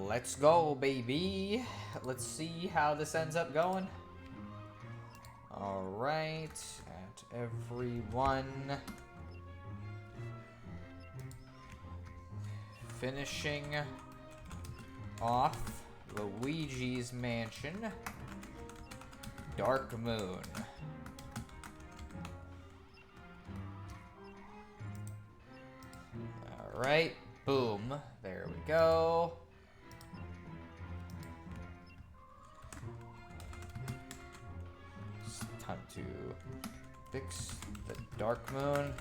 Let's go, baby. Let's see how this ends up going. Alright, at everyone. Finishing off Luigi's Mansion. Dark Moon. Alright, boom. There we go. It's time to fix the Dark Moon.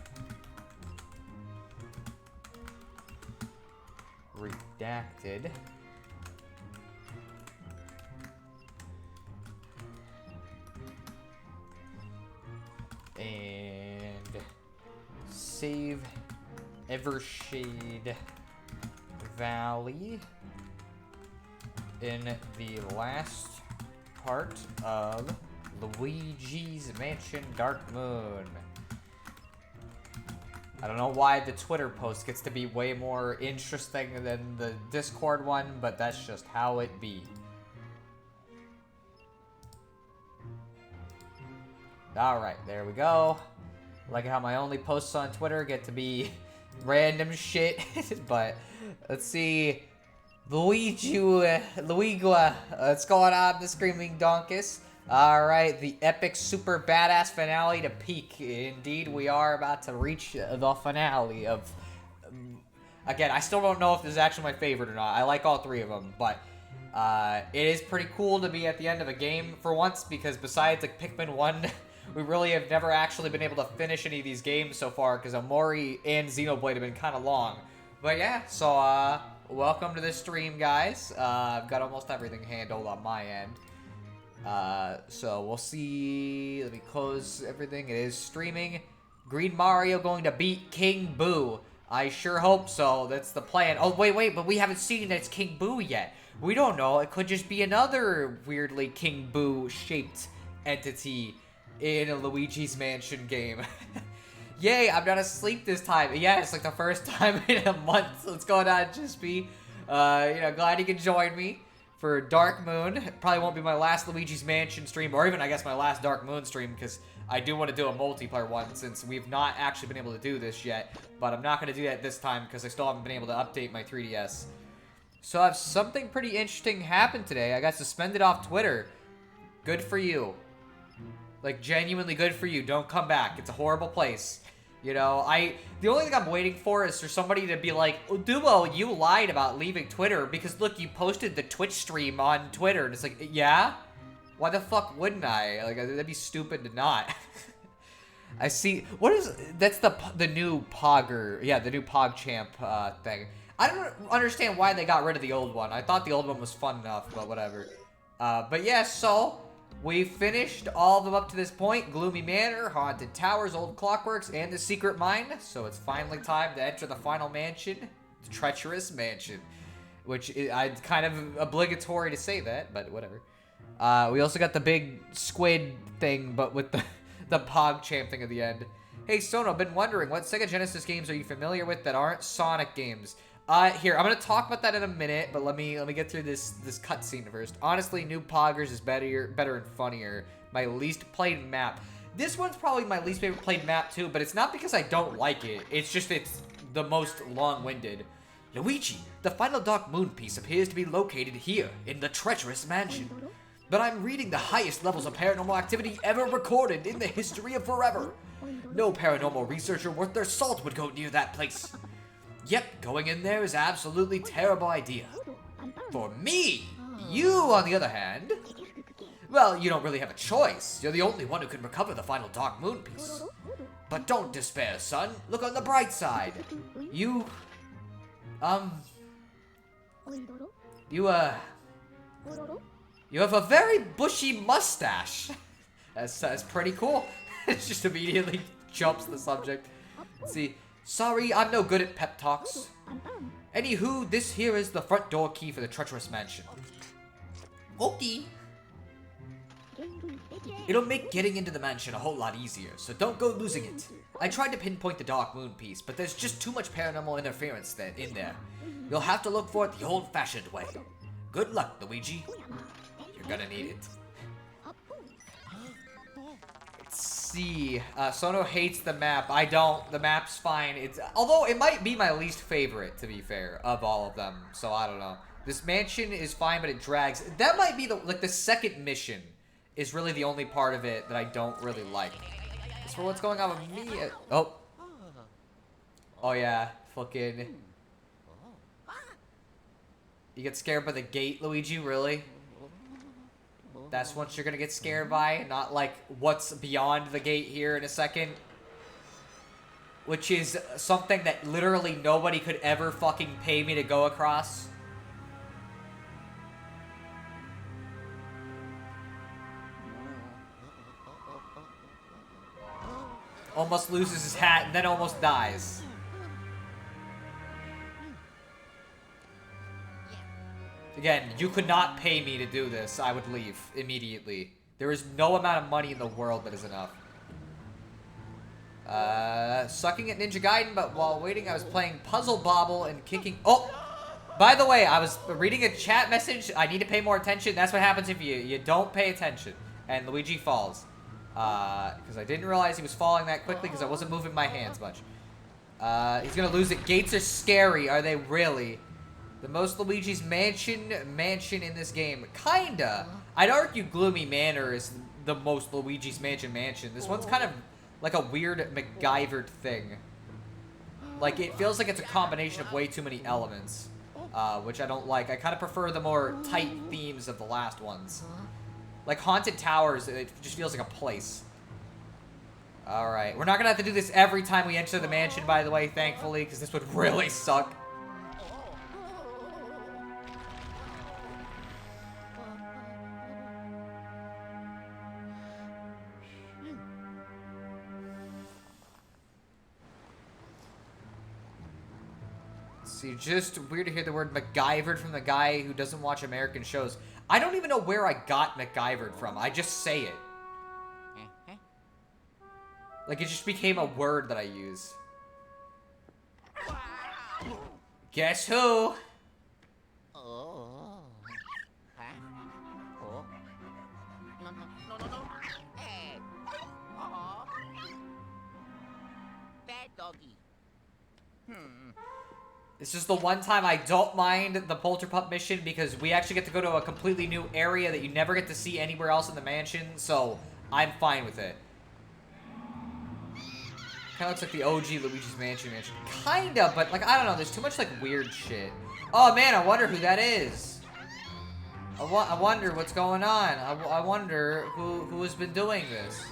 Redacted. And save Evershade Valley in the last part of Luigi's Mansion Dark Moon. I don't know why the Twitter post gets to be way more interesting than the Discord one, but that's just how it be. Alright, there we go. Like how my only posts on Twitter get to be random shit. But let's see. Luigi, what's going on, the Screaming Donkus? Alright, the epic super badass finale to peak. Indeed, we are about to reach the finale of... again, I still don't know if this is actually my favorite or not. I like all three of them, but it is pretty cool to be at the end of a game for once, because besides like Pikmin 1, we really have never actually been able to finish any of these games so far, because Omori and Xenoblade have been kind of long. But yeah, so welcome to this stream, guys. I've got almost everything handled on my end. So we'll see. Let me close everything. It is streaming. Green Mario going to beat King Boo. I sure hope so. That's the plan. Oh, wait, but we haven't seen it's King Boo yet. We don't know. It could just be another weirdly King Boo shaped entity in a Luigi's Mansion game. Yay, I'm not asleep this time. Yeah, it's like the first time in a month. What's going on, Just be? Glad you could join me for Dark Moon. It probably won't be my last Luigi's Mansion stream, or even, I guess, my last Dark Moon stream, because I do want to do a multiplayer one, since we've not actually been able to do this yet. But I'm not going to do that this time, because I still haven't been able to update my 3DS. So I have something pretty interesting happen today. I got suspended off Twitter. Good for you. Like, genuinely good for you. Don't come back. It's a horrible place. You know, the only thing I'm waiting for is for somebody to be like, oh, Duo, you lied about leaving Twitter because, look, you posted the Twitch stream on Twitter. And it's like, yeah? Why the fuck wouldn't I? Like, that'd be stupid to not. I see. What is, that's the new Pogger, yeah, the new PogChamp thing. I don't understand why they got rid of the old one. I thought the old one was fun enough, but whatever. But yeah, so we finished all of them up to this point. Gloomy Manor, Haunted Towers, Old Clockworks, and the Secret Mine. So it's finally time to enter the final mansion, the Treacherous Mansion. Which I kind of obligatory to say that, but whatever. We also got the big squid thing, but with the PogChamp thing at the end. Hey Sono, been wondering, what Sega Genesis games are you familiar with that aren't Sonic games? Here, I'm gonna talk about that in a minute, but let me get through this cutscene first. Honestly, New Poggers is better and funnier. My least played map. This one's probably my least favorite played map too, but it's not because I don't like it. It's just it's the most long-winded. Luigi, the final Dark Moon piece appears to be located here in the Treacherous Mansion. But I'm reading the highest levels of paranormal activity ever recorded in the history of forever. No paranormal researcher worth their salt would go near that place. Yep, going in there is an absolutely terrible idea. For me, you, on the other hand, well, you don't really have a choice. You're the only one who can recover the final Dark Moon piece. But don't despair, son. Look on the bright side. You have a very bushy mustache. That's pretty cool. It just immediately jumps the subject. Let's see. Sorry, I'm no good at pep talks. Anywho, this here is the front door key for the Treacherous Mansion. Okay. It'll make getting into the mansion a whole lot easier, so don't go losing it. I tried to pinpoint the Dark Moon piece, but there's just too much paranormal interference in there. You'll have to look for it the old-fashioned way. Good luck, Luigi. You're gonna need it. Let's see. Sono hates the map. I don't. The map's fine. Although it might be my least favorite, to be fair, of all of them. So I don't know. This mansion is fine, but it drags. That might be the second mission is really the only part of it that I don't really like. As for what's going on with me, oh yeah, fucking. You get scared by the gate, Luigi? Really? That's what you're gonna get scared by? Not like what's beyond the gate here in a second? Which is something that literally nobody could ever fucking pay me to go across. Almost loses his hat and then almost dies. Again, you could not pay me to do this. I would leave immediately. There is no amount of money in the world that is enough. Sucking at Ninja Gaiden, but while waiting I was playing Puzzle Bobble and kicking... Oh! By the way, I was reading a chat message. I need to pay more attention. That's what happens if you don't pay attention. And Luigi falls. Because I didn't realize he was falling that quickly because I wasn't moving my hands much. He's gonna lose it. Gates are scary, are they really? The most Luigi's mansion in this game. Kinda. I'd argue Gloomy Manor is the most Luigi's mansion. This one's kind of like a weird MacGyvered thing. Like, it feels like it's a combination of way too many elements. Which I don't like. I kind of prefer the more tight themes of the last ones. Like Haunted Towers, it just feels like a place. Alright, we're not gonna have to do this every time we enter the mansion, by the way, thankfully, because this would really suck. See, just weird to hear the word MacGyvered from the guy who doesn't watch American shows. I don't even know where I got MacGyvered from. I just say it. Like, it just became a word that I use. Guess who? Bad doggy. This is the one time I don't mind the Polterpup mission because we actually get to go to a completely new area that you never get to see anywhere else in the mansion, so I'm fine with it. Kinda looks like the OG Luigi's Mansion. Kinda, but like, I don't know, there's too much like weird shit. Oh man, I wonder who that is. I wonder what's going on. I wonder who has been doing this.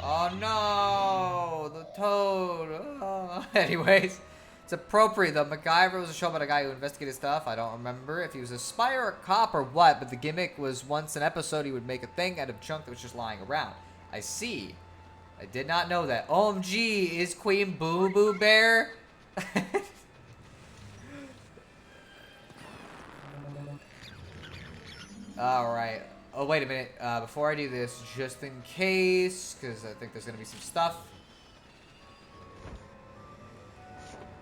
Oh no, the toad. Oh. Anyways, it's appropriate though. MacGyver was a show about a guy who investigated stuff. I don't remember if he was a spy or a cop or what, but the gimmick was once an episode he would make a thing out of junk that was just lying around. I see. I did not know that. OMG, is Queen Boo Boo Bear? Alright. Oh, wait a minute. Before I do this, just in case, because I think there's going to be some stuff.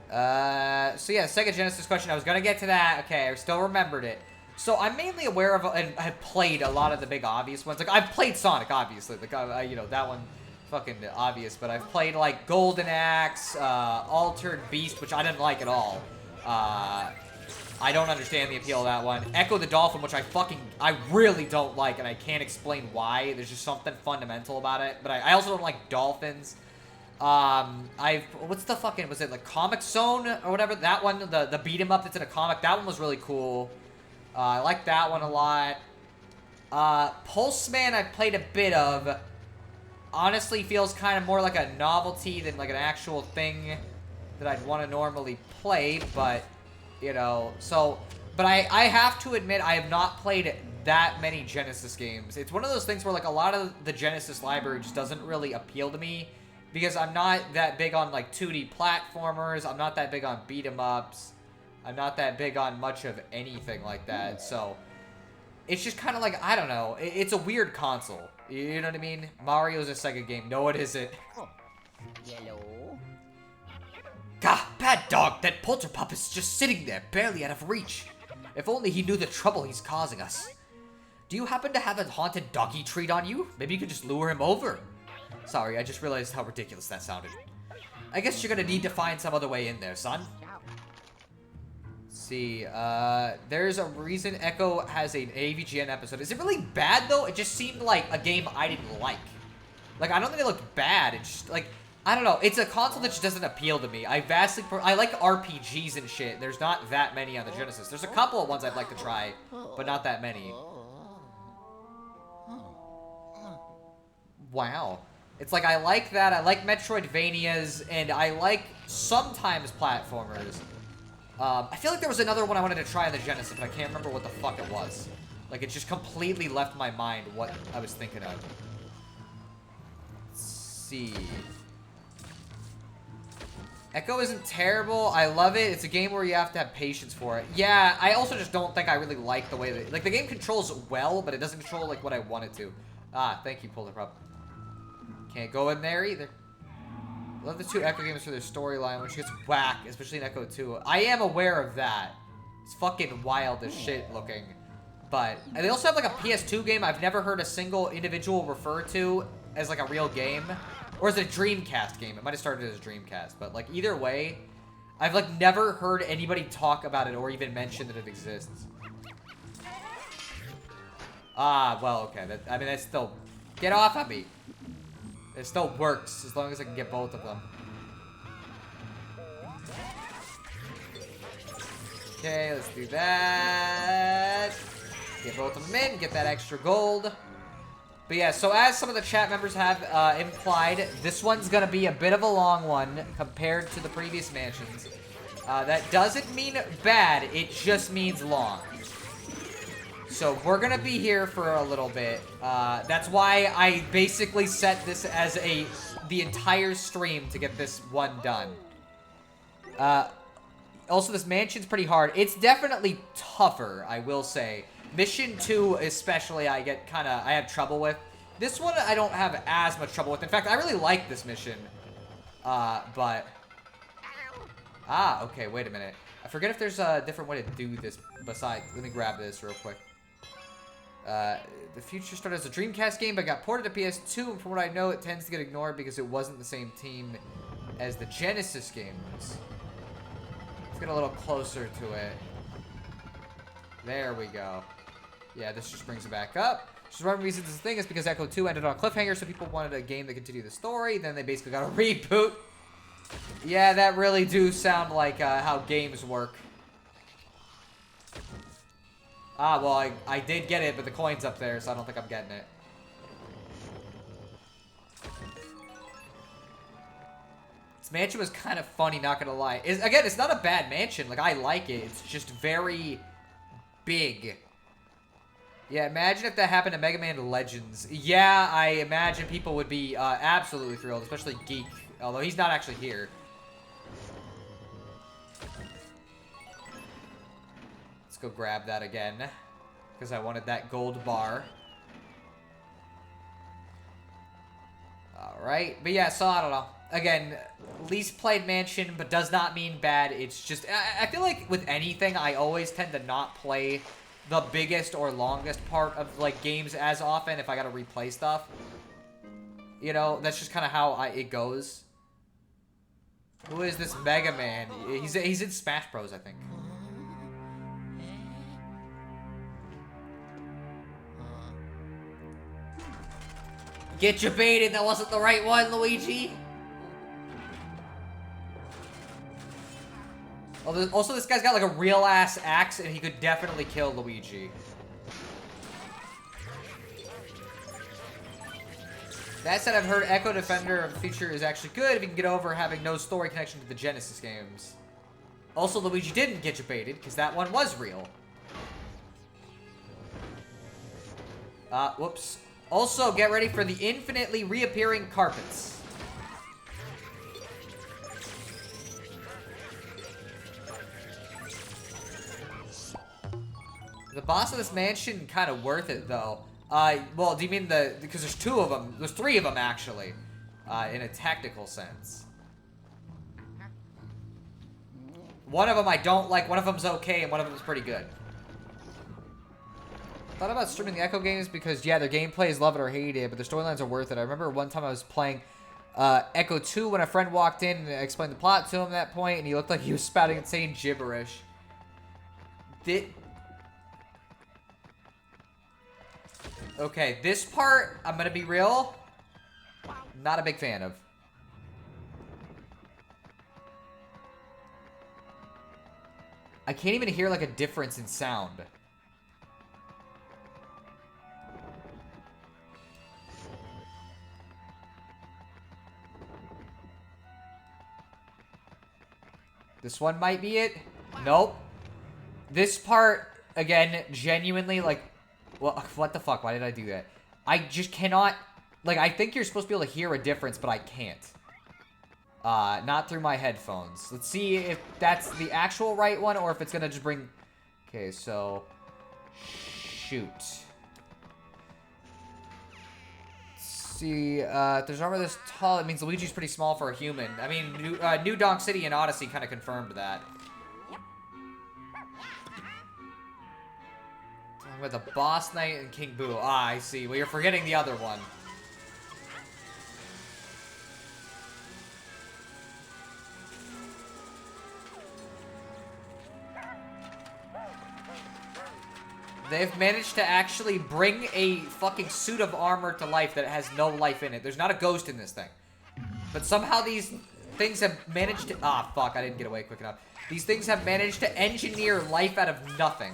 So yeah, Sega Genesis question. I was going to get to that. Okay, I still remembered it. So I'm mainly aware of and have played a lot of the big obvious ones. Like, I've played Sonic, obviously. Like, you know, that one fucking obvious. But I've played, like, Golden Axe, Altered Beast, which I didn't like at all. I don't understand the appeal of that one. Echo the Dolphin, which I really don't like, and I can't explain why. There's just something fundamental about it. But I also don't like dolphins. What's the fucking, was it like Comic Zone or whatever? That one, the beat 'em up that's in a comic, that one was really cool. I like that one a lot. Pulseman I played a bit of. Honestly feels kind of more like a novelty than like an actual thing that I'd want to normally play, but... You know, so, but I have to admit, I have not played that many Genesis games. It's one of those things where, like, a lot of the Genesis library just doesn't really appeal to me, because I'm not that big on, like, 2D platformers, I'm not that big on beat-em-ups, I'm not that big on much of anything like that, so, it's just kind of like, I don't know, it's a weird console, you know what I mean? Mario's a Sega game, no it isn't. Yellow. Gah, bad dog, that Polterpup is just sitting there, barely out of reach. If only he knew the trouble he's causing us. Do you happen to have a haunted doggy treat on you? Maybe you could just lure him over. Sorry, I just realized how ridiculous that sounded. I guess you're gonna need to find some other way in there, son. Let's see, there's a reason Echo has an AVGN episode. Is it really bad, though? It just seemed like a game I didn't like. Like, I don't think it looked bad. It's just, like, I don't know. It's a console that just doesn't appeal to me. I like RPGs and shit. There's not that many on the Genesis. There's a couple of ones I'd like to try, but not that many. Wow. It's like, I like that. I like Metroidvanias, and I like sometimes platformers. I feel like there was another one I wanted to try on the Genesis, but I can't remember what the fuck it was. Like, it just completely left my mind what I was thinking of. Let's see. Echo isn't terrible. I love it. It's a game where you have to have patience for it. Yeah, I also just don't think I really like the way that... Like, the game controls well, but it doesn't control, like, what I want it to. Ah, thank you, Polterpup. Can't go in there, either. I love the two Echo games for their storyline, which gets whacked, especially in Echo 2. I am aware of that. It's fucking wild as shit looking. But... And they also have, like, a PS2 game I've never heard a single individual refer to as, like, a real game. Or is it a Dreamcast game? It might have started as Dreamcast, but like either way, I've like never heard anybody talk about it or even mention that it exists. Ah, well, okay. I mean, that's still... Get off of me! It still works, as long as I can get both of them. Okay, let's do that. Get both of them in, get that extra gold. But yeah, so as some of the chat members have implied, this one's going to be a bit of a long one compared to the previous mansions. That doesn't mean bad, it just means long. So we're going to be here for a little bit. That's why I basically set this as the entire stream to get this one done. Also, this mansion's pretty hard. It's definitely tougher, I will say. Mission 2 especially I have trouble with. This one I don't have as much trouble with. In fact, I really like this mission. But... Ah, okay, wait a minute. I forget if there's a different way to do this besides... Let me grab this real quick. The future started as a Dreamcast game, but got ported to PS2, and from what I know, it tends to get ignored because it wasn't the same team as the Genesis games. Let's get a little closer to it. There we go. Yeah, this just brings it back up. Just one reason this thing is because Echo 2 ended on a cliffhanger, so people wanted a game that continued the story. Then they basically got a reboot. Yeah, that really do sound like how games work. Ah, well, I did get it, but the coin's up there, so I don't think I'm getting it. This mansion was kind of funny, not gonna lie. Again, it's not a bad mansion. Like, I like it. It's just very big. Yeah, imagine if that happened to Mega Man Legends. Yeah, I imagine people would be absolutely thrilled, especially Geek. Although he's not actually here. Let's go grab that again. Because I wanted that gold bar. Alright. But yeah, so I don't know. Again, least played mansion, but does not mean bad. It's just... I feel like with anything, I always tend to not play the biggest or longest part of, like, games as often if I gotta replay stuff. You know, that's just kind of how it goes. Who is this Mega Man? He's in Smash Bros, I think. Get you baited, that wasn't the right one, Luigi! Also, this guy's got like a real-ass axe, and he could definitely kill Luigi. That said, I've heard Echo Defender of the Future is actually good if you can get over having no story connection to the Genesis games. Also, Luigi didn't get you baited, because that one was real. Whoops. Also, get ready for the infinitely reappearing carpets. The boss of this mansion kind of worth it, though. Well, do you mean because there's two of them. There's three of them, actually. In a technical sense. One of them I don't like, one of them's okay, and one of them's pretty good. Thought about streaming the Echo games because, yeah, their gameplay is love it or hate it, but their storylines are worth it. I remember one time I was playing Echo 2 when a friend walked in and I explained the plot to him at that point, and he looked like he was spouting insane gibberish. Okay, this part, I'm gonna be real, not a big fan of. I can't even hear, like, a difference in sound. This one might be it. Nope. This part, again, genuinely, like... Well, what the fuck? Why did I do that? I just cannot... Like, I think you're supposed to be able to hear a difference, but I can't. Not through my headphones. Let's see if that's the actual right one, or if it's gonna just bring... Okay, so... Shoot. See, if there's armor this tall, it means Luigi's pretty small for a human. I mean, New Donk City and Odyssey kind of confirmed that. Talking about the Boss Knight and King Boo. Ah, I see. Well, you're forgetting the other one. They've managed to actually bring a fucking suit of armor to life that has no life in it. There's not a ghost in this thing. But somehow these things have managed to... Ah, fuck, I didn't get away quick enough. These things have managed to engineer life out of nothing.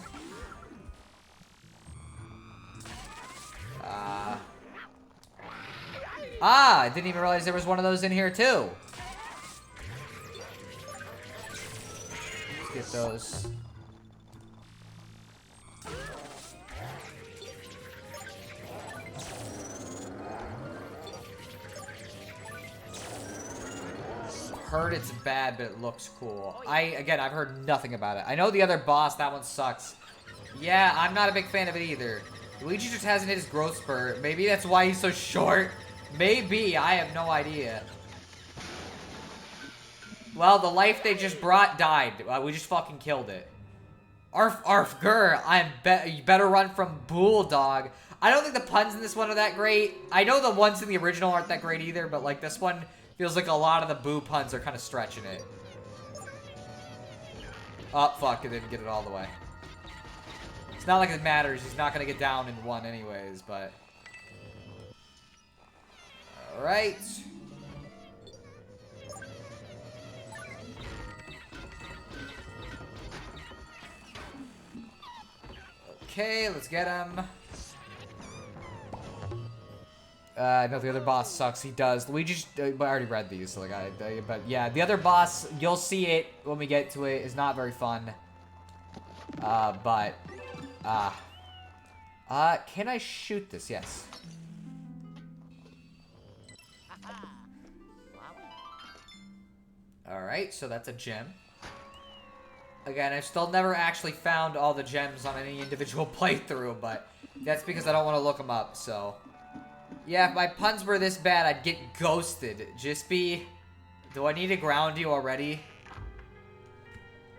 I didn't even realize there was one of those in here, too. Let's get those... Heard it's bad, but it looks cool. Again, I've heard nothing about it. I know the other boss, that one sucks. Yeah, I'm not a big fan of it either. Luigi just hasn't hit his growth spurt. Maybe that's why he's so short. Maybe, I have no idea. Well, the life they just brought died. We just fucking killed it. Arf, arf, grr, you better run from Bulldog. I don't think the puns in this one are that great. I know the ones in the original aren't that great either, but like this one... Feels like a lot of the boo puns are kind of stretching it. Oh, fuck. I didn't get it all the way. It's not like it matters. He's not going to get down in one anyways, but... Alright. Okay, let's get him. No, the other boss sucks. He does. Luigi, I already read these, so like but yeah, the other boss, you'll see it when we get to it, is not very fun. Can I shoot this? Yes. Alright, so that's a gem. Again, I've still never actually found all the gems on any individual playthrough, but that's because I don't want to look them up, so... Yeah, if my puns were this bad, I'd get ghosted. Just be... Do I need to ground you already?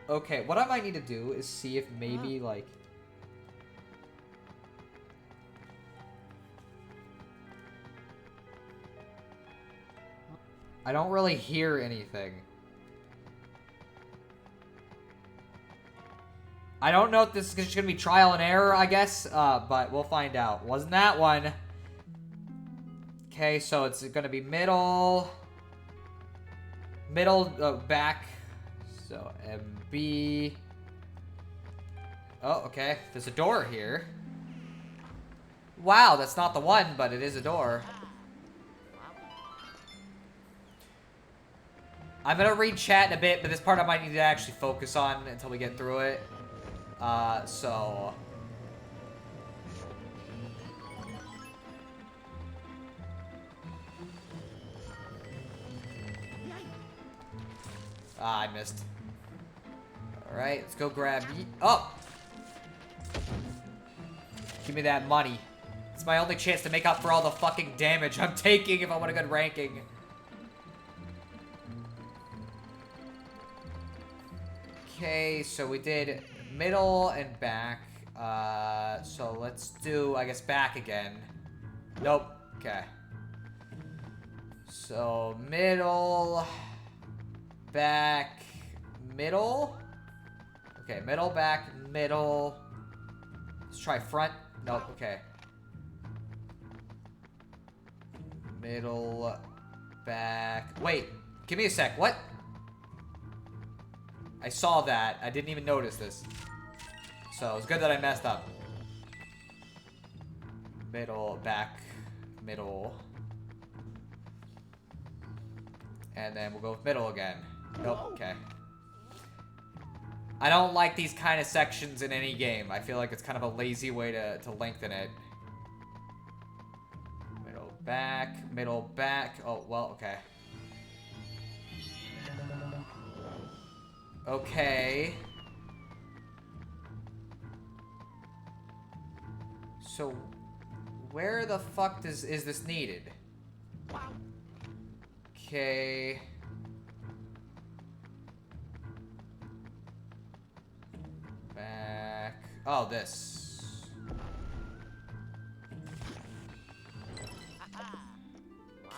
Okay, what I might need to do is see if maybe, like... I don't really hear anything. I don't know if this is just gonna be trial and error, I guess, but we'll find out. Wasn't that one? Okay, so it's gonna be middle, back, so MB. Oh, okay, there's a door here. Wow, that's not the one, but it is a door. I'm gonna read chat in a bit, but this part I might need to actually focus on until we get through it. So... Ah, I missed. Alright, let's go grab... Oh! Give me that money. It's my only chance to make up for all the fucking damage I'm taking if I want a good ranking. Okay, so we did middle and back. So let's do, I guess, back again. Nope. Okay. So middle, back, middle. Okay, middle, back, middle. Let's try front. Nope, okay. Middle, back. Wait, give me a sec. What? I saw that. I didn't even notice this. So it's good that I messed up. Middle, back, middle. And then we'll go with middle again. Nope, okay. I don't like these kind of sections in any game. I feel like it's kind of a lazy way to lengthen it. Middle, back. Oh, well, okay. Okay. So, where the fuck is this needed? Okay. Back. Oh, this.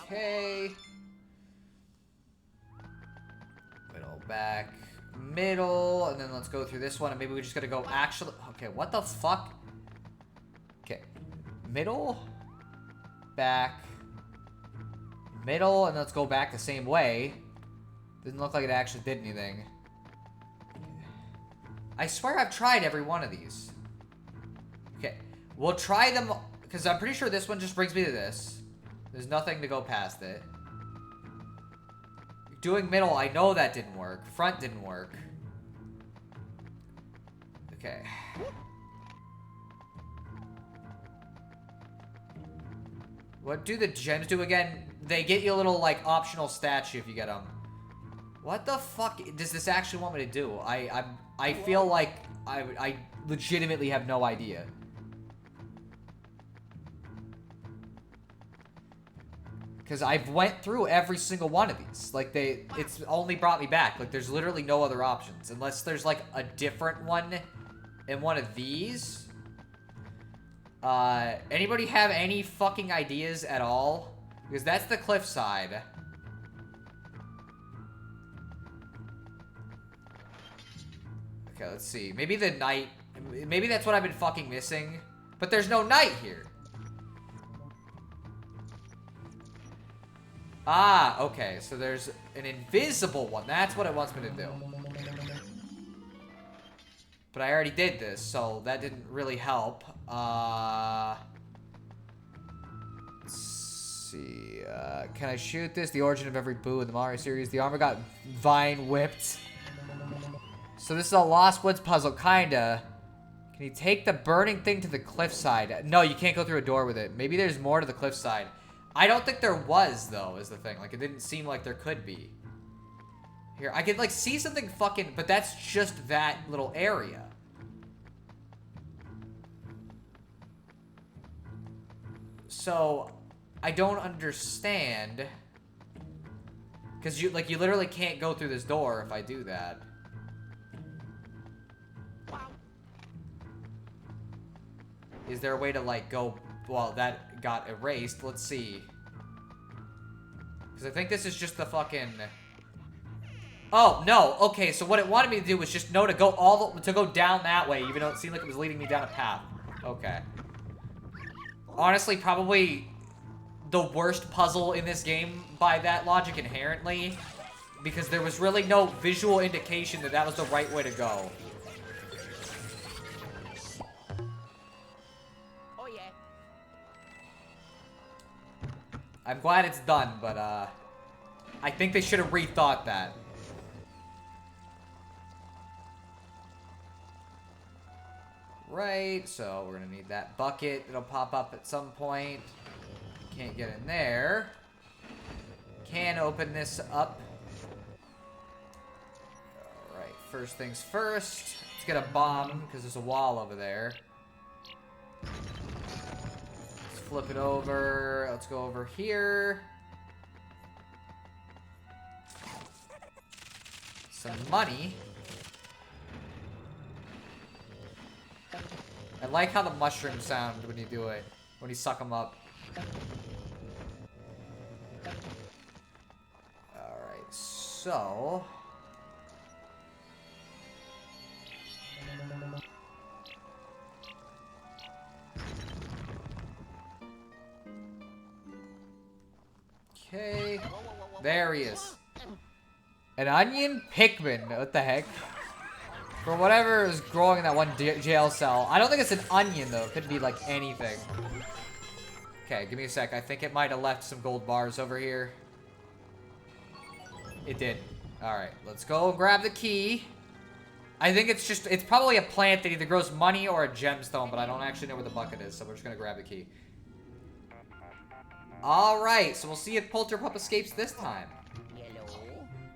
Okay. Middle, back, middle, and then let's go through this one, and maybe we just gotta go actually. Okay, what the fuck? Okay. Middle, back, middle, and let's go back the same way. Didn't look like it actually did anything. I swear I've tried every one of these. Okay. We'll try them, because I'm pretty sure this one just brings me to this. There's nothing to go past it. Doing middle, I know that didn't work. Front didn't work. Okay. What do the gems do again? They get you a little, like, optional statue if you get them. What the fuck does this actually want me to do? I feel like I legitimately have no idea. Because I've went through every single one of these. Like, it's only brought me back. Like, there's literally no other options. Unless there's, like, a different one in one of these. Anybody have any fucking ideas at all? Because that's the cliffside. Okay, let's see. Maybe the night... Maybe that's what I've been fucking missing. But there's no night here. Ah, okay. So there's an invisible one. That's what it wants me to do. But I already did this, so that didn't really help. Let's see. Can I shoot this? The origin of every boo in the Mario series. The armor got vine whipped. So this is a Lost Woods puzzle, kinda. Can you take the burning thing to the cliffside? No, you can't go through a door with it. Maybe there's more to the cliffside. I don't think there was, though, is the thing. Like, it didn't seem like there could be. Here, I could, like, see something fucking... But that's just that little area. So, I don't understand. Because, you literally can't go through this door if I do that. Is there a way to, like, go... Well, that got erased. Let's see. Because I think this is just the fucking... Oh, no. Okay, so what it wanted me to do was just know to go to go down that way, even though it seemed like it was leading me down a path. Okay. Honestly, probably the worst puzzle in this game by that logic inherently. Because there was really no visual indication that that was the right way to go. I'm glad it's done, but, I think they should have rethought that. Right, so we're gonna need that bucket. It'll pop up at some point. Can't get in there. Can open this up. Alright, first things first. Let's get a bomb, because there's a wall over there. Flip it over. Let's go over here. Some money. I like how the mushrooms sound when you do it. When you suck them up. Alright, so... Okay. There he is. An onion Pikmin. What the heck? For whatever is growing in that one jail cell. I don't think it's an onion, though. It could be, like, anything. Okay, give me a sec. I think it might have left some gold bars over here. It did. Alright, let's go grab the key. I think it's probably a plant that either grows money or a gemstone, but I don't actually know where the bucket is, so we're just gonna grab the key. Alright, so we'll see if Polterpup escapes this time.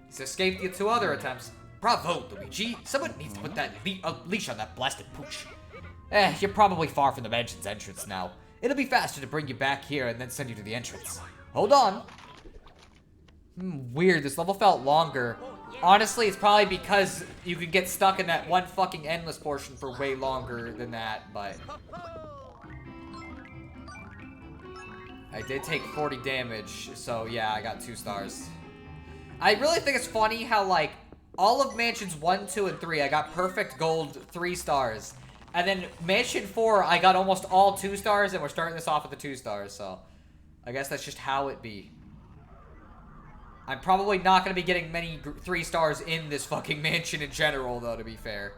He's escaped the 2 other attempts. Bravo, Luigi. Someone needs to put that leash on that blasted pooch. You're probably far from the mansion's entrance now. It'll be faster to bring you back here and then send you to the entrance. Hold on. Weird, this level felt longer. Honestly, it's probably because you could get stuck in that one fucking endless portion for way longer than that, but... I did take 40 damage, so yeah, I got 2 stars. I really think it's funny how, like, all of Mansions 1, 2, and 3, I got perfect gold 3 stars. And then Mansion 4, I got almost all 2 stars, and we're starting this off with the 2 stars, so... I guess that's just how it be. I'm probably not going to be getting many 3 stars in this fucking mansion in general, though, to be fair.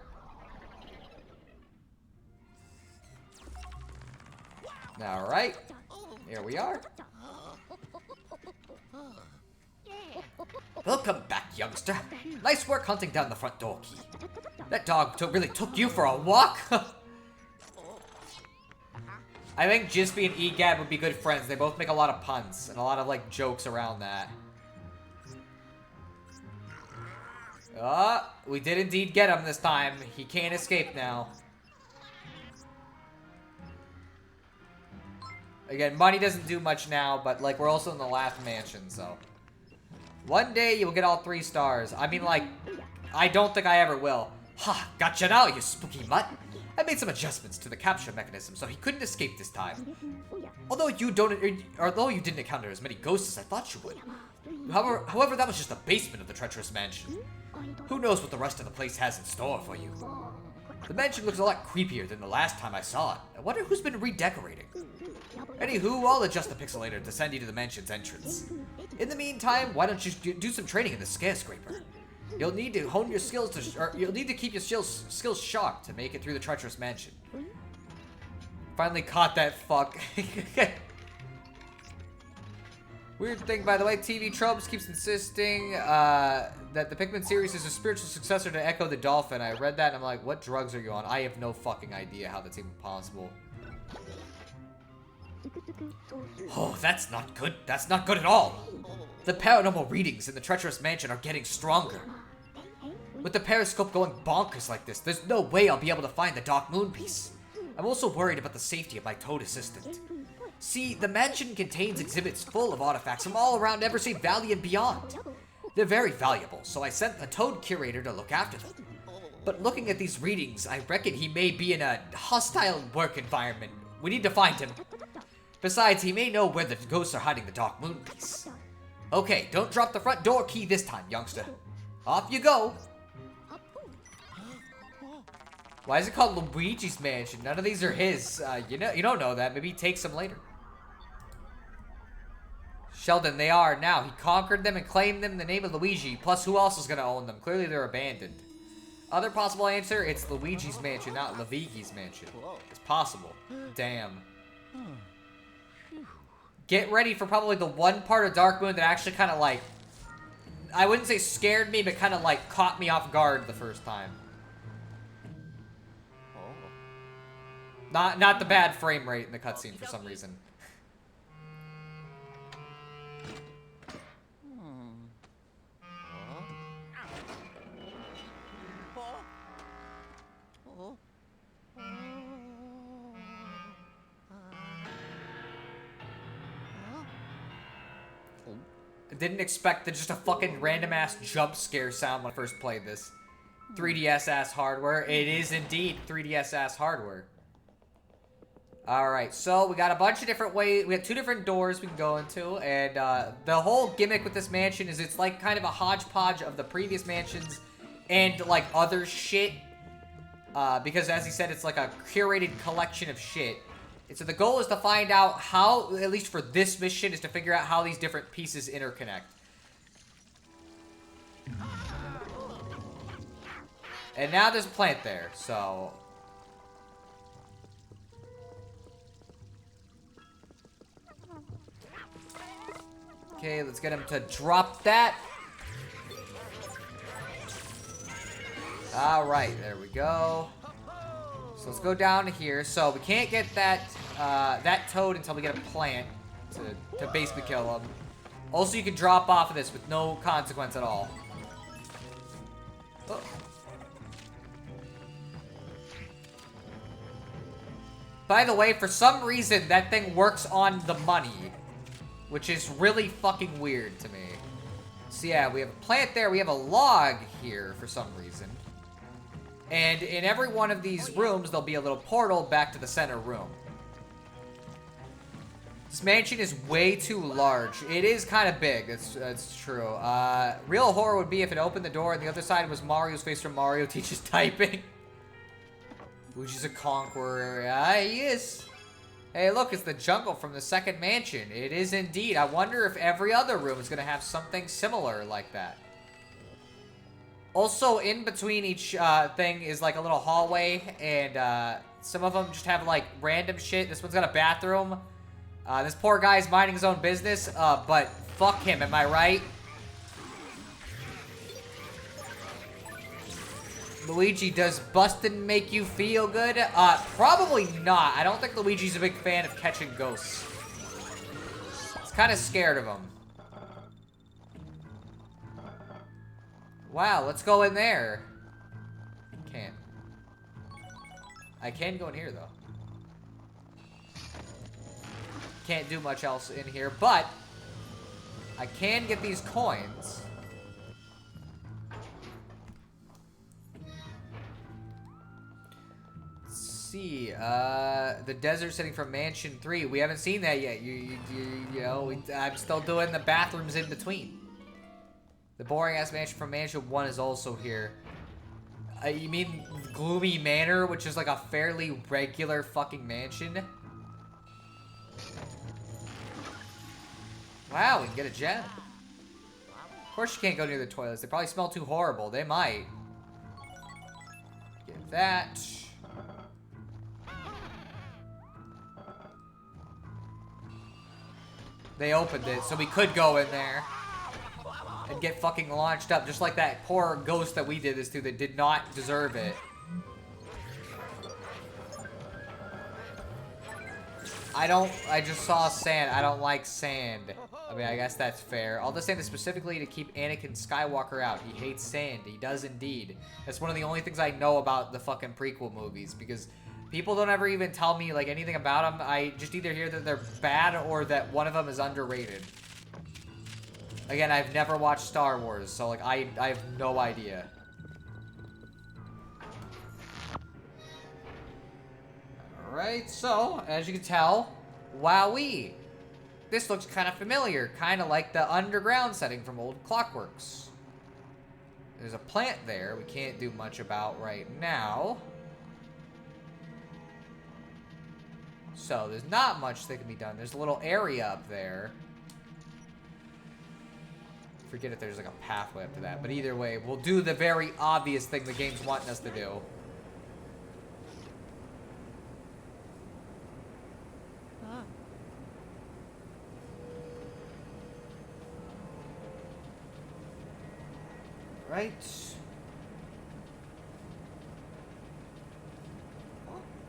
Alright. Here we are. Welcome back, youngster. Nice work hunting down the front door key. That dog really took you for a walk? I think Jispy and Egad would be good friends. They both make a lot of puns and a lot of, like, jokes around that. We did indeed get him this time. He can't escape now. Again, money doesn't do much now, but, like, we're also in the last mansion, so... One day you'll get all 3 stars. I mean, like, I don't think I ever will. Ha! Gotcha now, you spooky mutt! I made some adjustments to the capture mechanism, so he couldn't escape this time. Although you didn't encounter as many ghosts as I thought you would. However, that was just the basement of the treacherous mansion. Who knows what the rest of the place has in store for you? The mansion looks a lot creepier than the last time I saw it. I wonder who's been redecorating. Anywho, I'll adjust the pixelator to send you to the mansion's entrance. In the meantime, why don't you do some training in the skyscraper? You'll need to hone your skills you'll need to keep your skills sharp to make it through the treacherous mansion. Finally caught that fuck. Weird thing, by the way, TV Tropes keeps insisting that the Pikmin series is a spiritual successor to Echo the Dolphin. I read that and I'm like, what drugs are you on? I have no fucking idea how that's even possible. Oh, that's not good. That's not good at all. The paranormal readings in the treacherous mansion are getting stronger. With the periscope going bonkers like this, there's no way I'll be able to find the Dark Moon piece. I'm also worried about the safety of my toad assistant. See, the mansion contains exhibits full of artifacts from all around Evershade Valley and beyond. They're very valuable, so I sent the toad curator to look after them. But looking at these readings, I reckon he may be in a hostile work environment. We need to find him. Besides, he may know where the ghosts are hiding the Dark Moon piece. Okay, don't drop the front door key this time, youngster. Off you go. Why is it called Luigi's Mansion? None of these are his. You don't know that. Maybe he takes them later. Sheldon, they are now. He conquered them and claimed them in the name of Luigi. Plus, who else is going to own them? Clearly, they're abandoned. Other possible answer, it's Luigi's Mansion, not Luigi's Mansion. It's possible. Damn. Get ready for probably the one part of Dark Moon that actually kind of, like... I wouldn't say scared me, but kind of, like, caught me off guard the first time. Not the bad frame rate in the cutscene for some reason. I didn't expect just a fucking random ass jump scare sound when I first played this. 3DS ass hardware. It is indeed 3DS ass hardware. Alright, so we got a bunch of different ways. We have 2 different doors we can go into, and the whole gimmick with this mansion is it's like kind of a hodgepodge of the previous mansions and like other shit. Because as he said, it's like a curated collection of shit. And so the goal is to find out how, at least for this mission, is to figure out how these different pieces interconnect. And now there's a plant there, so... Okay, let's get him to drop that. Alright, there we go. So let's go down here. So we can't get that that toad until we get a plant to basically kill him. Also, you can drop off of this with no consequence at all. Oh. By the way, for some reason, that thing works on the money. Which is really fucking weird to me. So yeah, we have a plant there. We have a log here for some reason. And in every one of these rooms, there'll be a little portal back to the center room. This mansion is way too large. It is kind of big. That's true. Real horror would be if it opened the door and the other side was Mario's face from Mario teaches typing. Luigi's a conqueror. He is. Hey, look, it's the jungle from the second mansion. It is indeed. I wonder if every other room is going to have something similar like that. Also, in between each thing is like a little hallway, and some of them just have like random shit. This one's got a bathroom. This poor guy's minding his own business, but fuck him, am I right? Luigi, does bustin' make you feel good? Probably not. I don't think Luigi's a big fan of catching ghosts. He's kind of scared of them. Wow, let's go in there. Can't. I can go in here, though. Can't do much else in here, but I can get these coins. See, the desert setting from Mansion 3. We haven't seen that yet. You know, I'm still doing the bathrooms in between. The boring-ass mansion from Mansion 1 is also here. You mean Gloomy Manor, which is like a fairly regular fucking mansion? Wow, we can get a gem. Of course you can't go near the toilets. They probably smell too horrible. They might. Get that. They opened it, so we could go in there and get fucking launched up, just like that poor ghost that we did this to that did not deserve it. I just saw sand. I don't like sand. I mean, I guess that's fair. All this sand is specifically to keep Anakin Skywalker out. He hates sand. He does indeed. That's one of the only things I know about the fucking prequel movies, because people don't ever even tell me, like, anything about them. I just either hear that they're bad or that one of them is underrated. Again, I've never watched Star Wars, so, like, I have no idea. Alright, so, as you can tell, wowee. This looks kind of familiar, kind of like the underground setting from old Clockworks. There's a plant there we can't do much about right now. So, there's not much that can be done. There's a little area up there. Forget if there's like a pathway up to that. But either way, we'll do the very obvious thing the game's wanting us to do. Right.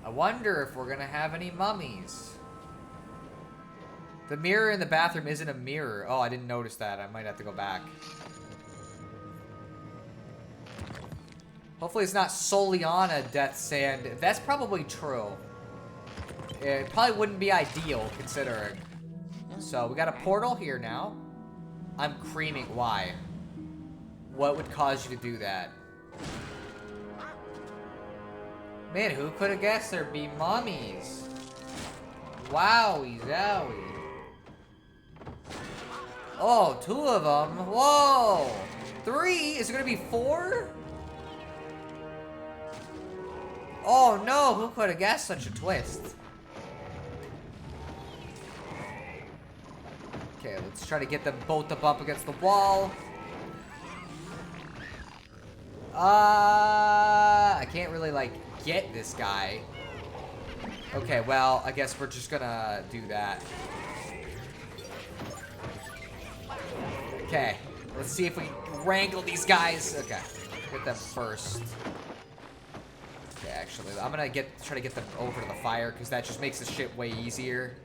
I wonder if we're gonna have any mummies. The mirror in the bathroom isn't a mirror. Oh, I didn't notice that. I might have to go back. Hopefully it's not solely on a death sand. That's probably true. It probably wouldn't be ideal, considering. So, we got a portal here now. I'm creaming. Why? What would cause you to do that? Man, who could have guessed there'd be mummies? Wowie zowie. Oh, 2 of them. Whoa. 3? Is it gonna be 4? Oh no, who could have guessed such a twist? Okay, let's try to get them both up against the wall. I can't really, like, get this guy. Okay, well, I guess we're just gonna do that. Okay, let's see if we can wrangle these guys. Okay, get them first. Okay, actually, I'm gonna try to get them over to the fire, because that just makes this shit way easier.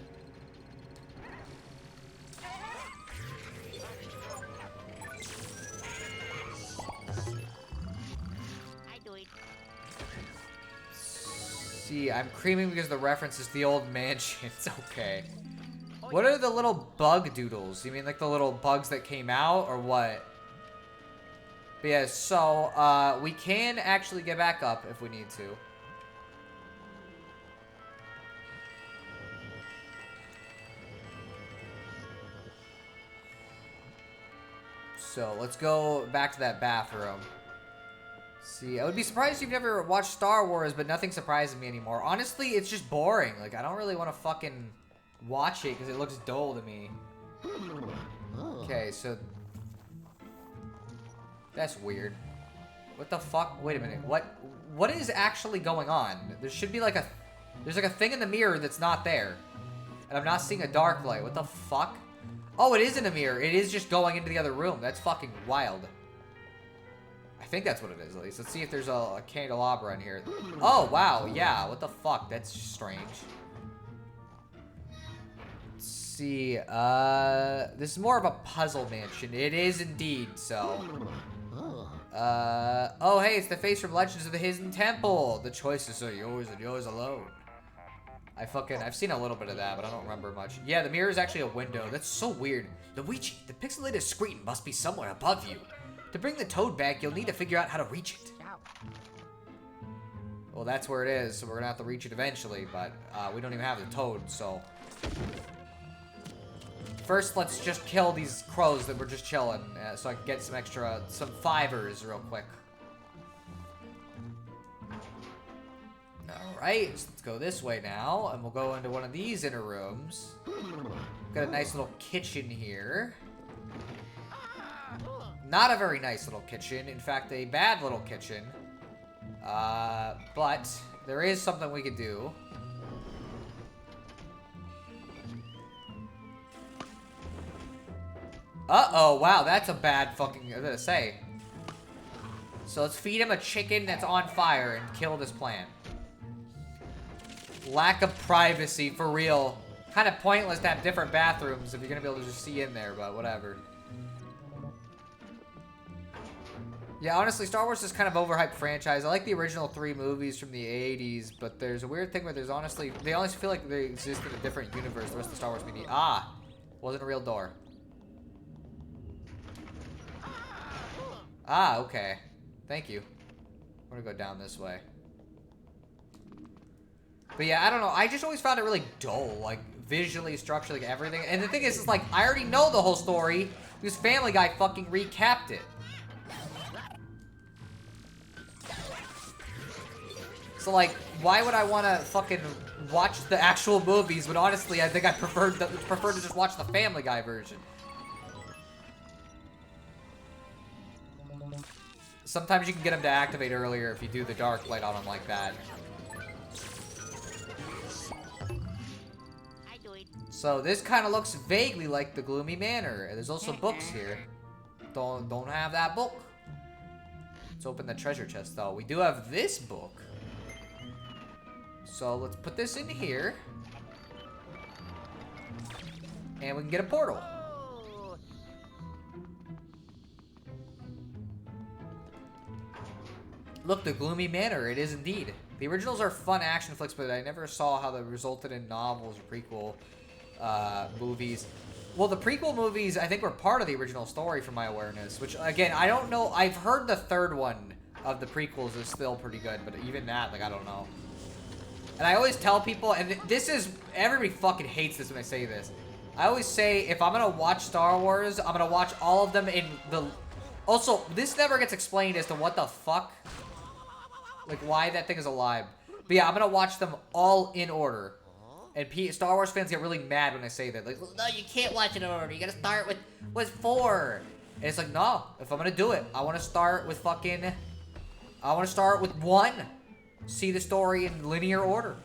See, I'm creaming because the reference is the old mansion. It's okay. What are the little bug doodles? You mean like the little bugs that came out, or what? But yeah, so, we can actually get back up if we need to. So, let's go back to that bathroom. See, I would be surprised if you've never watched Star Wars, but nothing surprises me anymore. Honestly, it's just boring. Like, I don't really want to fucking watch it because it looks dull to me. Okay, so... That's weird. What the fuck? Wait a minute. What is actually going on? There should be like a... There's like a thing in the mirror that's not there. And I'm not seeing a dark light. What the fuck? Oh, it is in a mirror. It is just going into the other room. That's fucking wild. I think that's what it is, at least. Let's see if there's a candelabra in here. Oh, wow. Yeah, what the fuck? That's strange. Let's see. This is more of a puzzle mansion. It is indeed, so. Oh, hey, it's the face from Legends of the Hidden Temple. The choices are yours and yours alone. I've seen a little bit of that, but I don't remember much. Yeah, the mirror is actually a window. That's so weird. Luigi, the pixelated screen must be somewhere above you. To bring the toad back, you'll need to figure out how to reach it. Well, that's where it is, so we're gonna have to reach it eventually, but we don't even have the toad, so. First, let's just kill these crows that were just chilling, so I can get some fivers real quick. Alright, so let's go this way now, and we'll go into one of these inner rooms. Got a nice little kitchen here. Not a very nice little kitchen. In fact, a bad little kitchen. But there is something we could do. Uh-oh, wow, that's a bad fucking... I was gonna say. So let's feed him a chicken that's on fire and kill this plant. Lack of privacy, for real. Kind of pointless to have different bathrooms if you're gonna be able to just see in there, but whatever. Yeah, honestly, Star Wars is kind of overhyped franchise. I like the original 3 movies from the 80s, but there's a weird thing where there's honestly... They honestly feel like they exist in a different universe, the rest of the Star Wars media. Ah! Wasn't a real door. Ah, okay. Thank you. I'm gonna go down this way. But yeah, I don't know. I just always found it really dull, like, visually, structurally, everything. And the thing is, like, I already know the whole story because Family Guy fucking recapped it. So, like, why would I want to fucking watch the actual movies when, honestly, I think I prefer to just watch the Family Guy version. Sometimes you can get them to activate earlier if you do the dark light on them like that. So, this kind of looks vaguely like the Gloomy Manor. There's also books here. Don't have that book. Let's open the treasure chest, though. We do have this book. So let's put this in here. And we can get a portal. Look, the Gloomy Manor. It is indeed. The originals are fun action flicks, but I never saw how they resulted in novels or prequel movies. Well, the prequel movies, I think, were part of the original story from my awareness. Which, again, I don't know. I've heard the third one of the prequels is still pretty good, but even that, like, I don't know. And I always tell people, and this is, everybody fucking hates this when I say this. I always say, if I'm gonna watch Star Wars, I'm gonna watch all of them in the... Also, this never gets explained as to what the fuck, like why that thing is alive. But yeah, I'm gonna watch them all in order. And Star Wars fans get really mad when I say that. Like, no, you can't watch it in order. You gotta start with 4. And it's like, no, if I'm gonna do it, I wanna start with fucking... I wanna start with 1. See the story in linear order.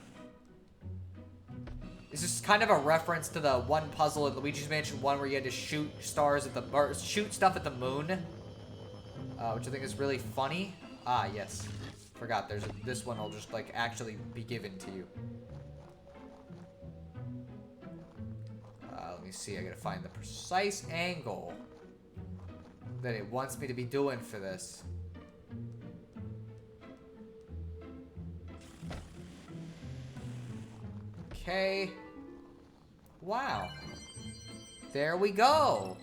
This is kind of a reference to the one puzzle in Luigi's Mansion 1 where you had to shoot stars at the... or shoot stuff at the moon. Which I think is really funny. Ah, yes. Forgot, this one will just, like, actually be given to you. Let me see, I gotta find the precise angle that it wants me to be doing for this. Okay. Wow. There we go.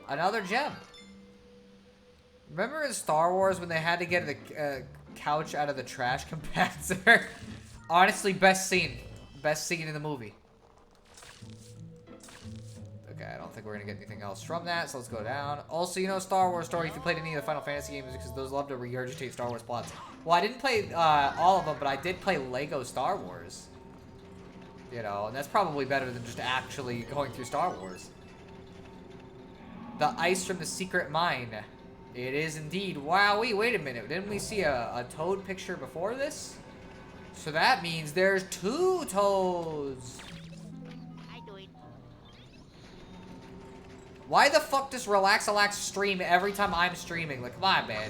Another gem. Remember in Star Wars when they had to get the couch out of the trash compactor? Honestly, best scene. Best scene in the movie. Okay, I don't think we're gonna get anything else from that, so let's go down. Also, you know, Star Wars story, if you played any of the Final Fantasy games, because those love to regurgitate Star Wars plots. Well, I didn't play all of them, but I did play Lego Star Wars. You know, and that's probably better than just actually going through Star Wars. The ice from the secret mine. It is indeed. Wow, wait a minute. Didn't we see a Toad picture before this? So that means there's 2 Toads. Why the fuck does Relax stream every time I'm streaming? Like, come on, man.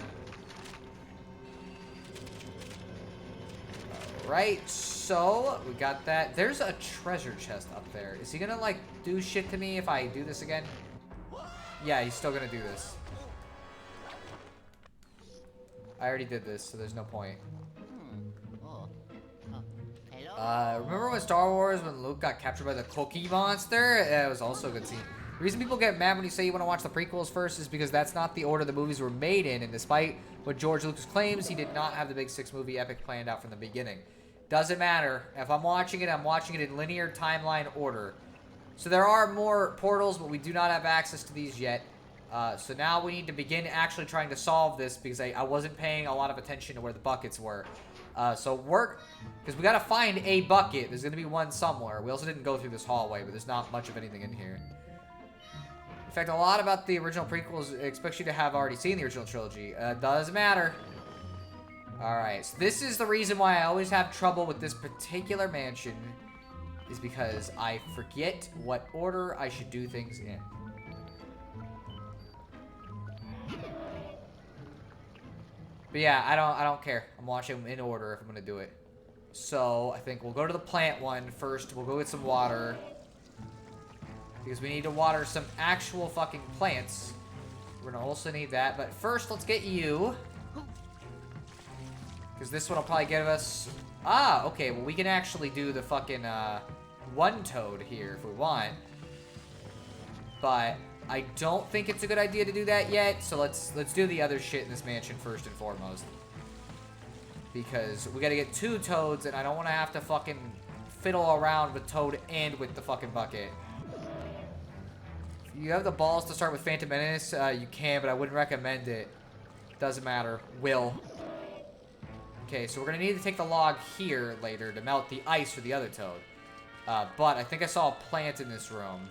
Alright, so we got that. There's a treasure chest up there. Is he gonna, like, do shit to me if I do this again? Yeah, he's still gonna do this. I already did this, so there's no point. Remember when Star Wars, when Luke got captured by the Cookie Monster? It was also a good scene. The reason people get mad when you say you want to watch the prequels first is because that's not the order the movies were made in, and despite what George Lucas claims, he did not have the Big 6 movie epic planned out from the beginning. Doesn't matter. If I'm watching it, I'm watching it in linear timeline order. So there are more portals, but we do not have access to these yet. So now we need to begin actually trying to solve this because I wasn't paying a lot of attention to where the buckets were. So because we gotta find a bucket. There's gonna be one somewhere. We also didn't go through this hallway, but there's not much of anything in here. In fact, a lot about the original prequels expects you to have already seen the original trilogy. Doesn't matter. Alright, so this is the reason why I always have trouble with this particular mansion, is because I forget what order I should do things in. But yeah, I don't care. I'm watching them in order if I'm gonna do it. So I think we'll go to the plant one first. We'll go get some water. Because we need to water some actual fucking plants. We're gonna also need that. But first, let's get you. Because this one will probably give us... Ah, okay. Well, we can actually do the fucking one toad here if we want. But I don't think it's a good idea to do that yet. So let's do the other shit in this mansion first and foremost. Because we gotta get 2 toads, and I don't want to have to fucking fiddle around with Toad and with the fucking bucket. If you have the balls to start with Phantom Menace, you can, but I wouldn't recommend it. Doesn't matter. Will. Okay, so we're gonna need to take the log here later to melt the ice for the other toad. But I think I saw a plant in this room.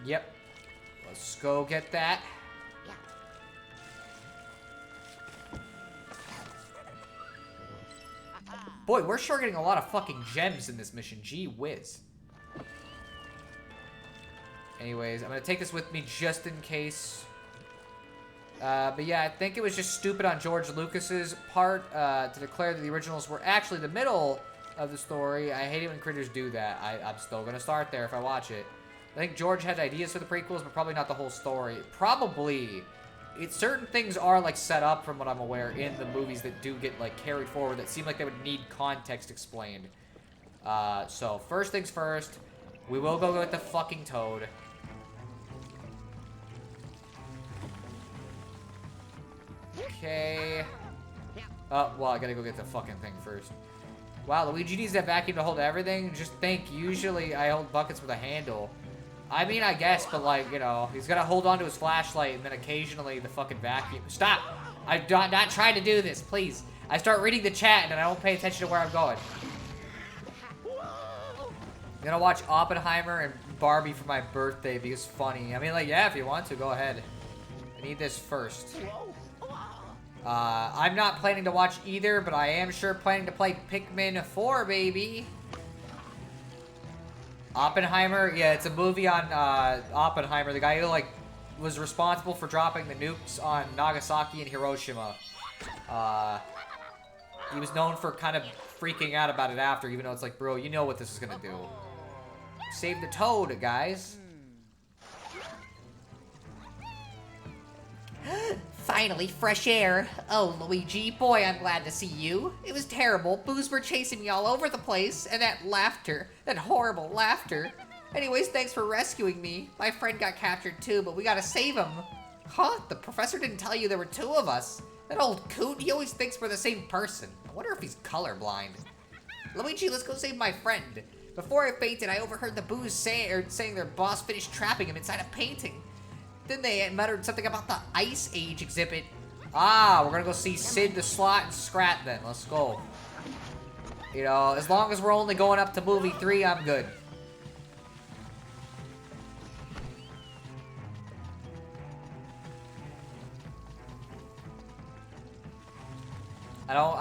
Yep. Let's go get that. Boy, we're sure getting a lot of fucking gems in this mission. Gee whiz. Anyways, I'm gonna take this with me just in case. But yeah, I think it was just stupid on George Lucas's part to declare that the originals were actually the middle of the story. I hate it when critters do that. I'm still gonna start there if I watch it. I think George had ideas for the prequels, but probably not the whole story. Probably certain things are, like, set up, from what I'm aware, in the movies that do get, like, carried forward that seem like they would need context explained. So, first things first, we will go with the fucking toad. Okay. Oh, well, I gotta go get the fucking thing first. Wow, Luigi needs that vacuum to hold everything? Just think, usually I hold buckets with a handle. I mean, I guess, but, like, you know, he's gotta hold on to his flashlight and then occasionally the fucking vacuum. Stop! I'm not trying to do this, please. I start reading the chat and I don't pay attention to where I'm going. I'm gonna watch Oppenheimer and Barbie for my birthday because it's funny. I mean, like, yeah, if you want to, go ahead. I need this first. I'm not planning to watch either, but I am sure planning to play Pikmin 4, baby. Oppenheimer, yeah, it's a movie on Oppenheimer, the guy who, like, was responsible for dropping the nukes on Nagasaki and Hiroshima. He was known for kind of freaking out about it after, even though it's like, bro, you know what this is gonna do. Save the toad, guys. Finally, fresh air. Oh, Luigi, boy, I'm glad to see you. It was terrible. Boos were chasing me all over the place, and that laughter, that horrible laughter. Anyways, thanks for rescuing me. My friend got captured too, but we gotta save him. Huh? The professor didn't tell you there were two of us. That old coot, he always thinks we're the same person. I wonder if he's colorblind. Luigi, let's go save my friend. Before I fainted, I overheard the Boos saying their boss finished trapping him inside a painting. Then they muttered something about the Ice Age exhibit. Ah, we're gonna go see Sid the Slot and Scrat then. Let's go. You know, as long as we're only going up to movie 3, I'm good.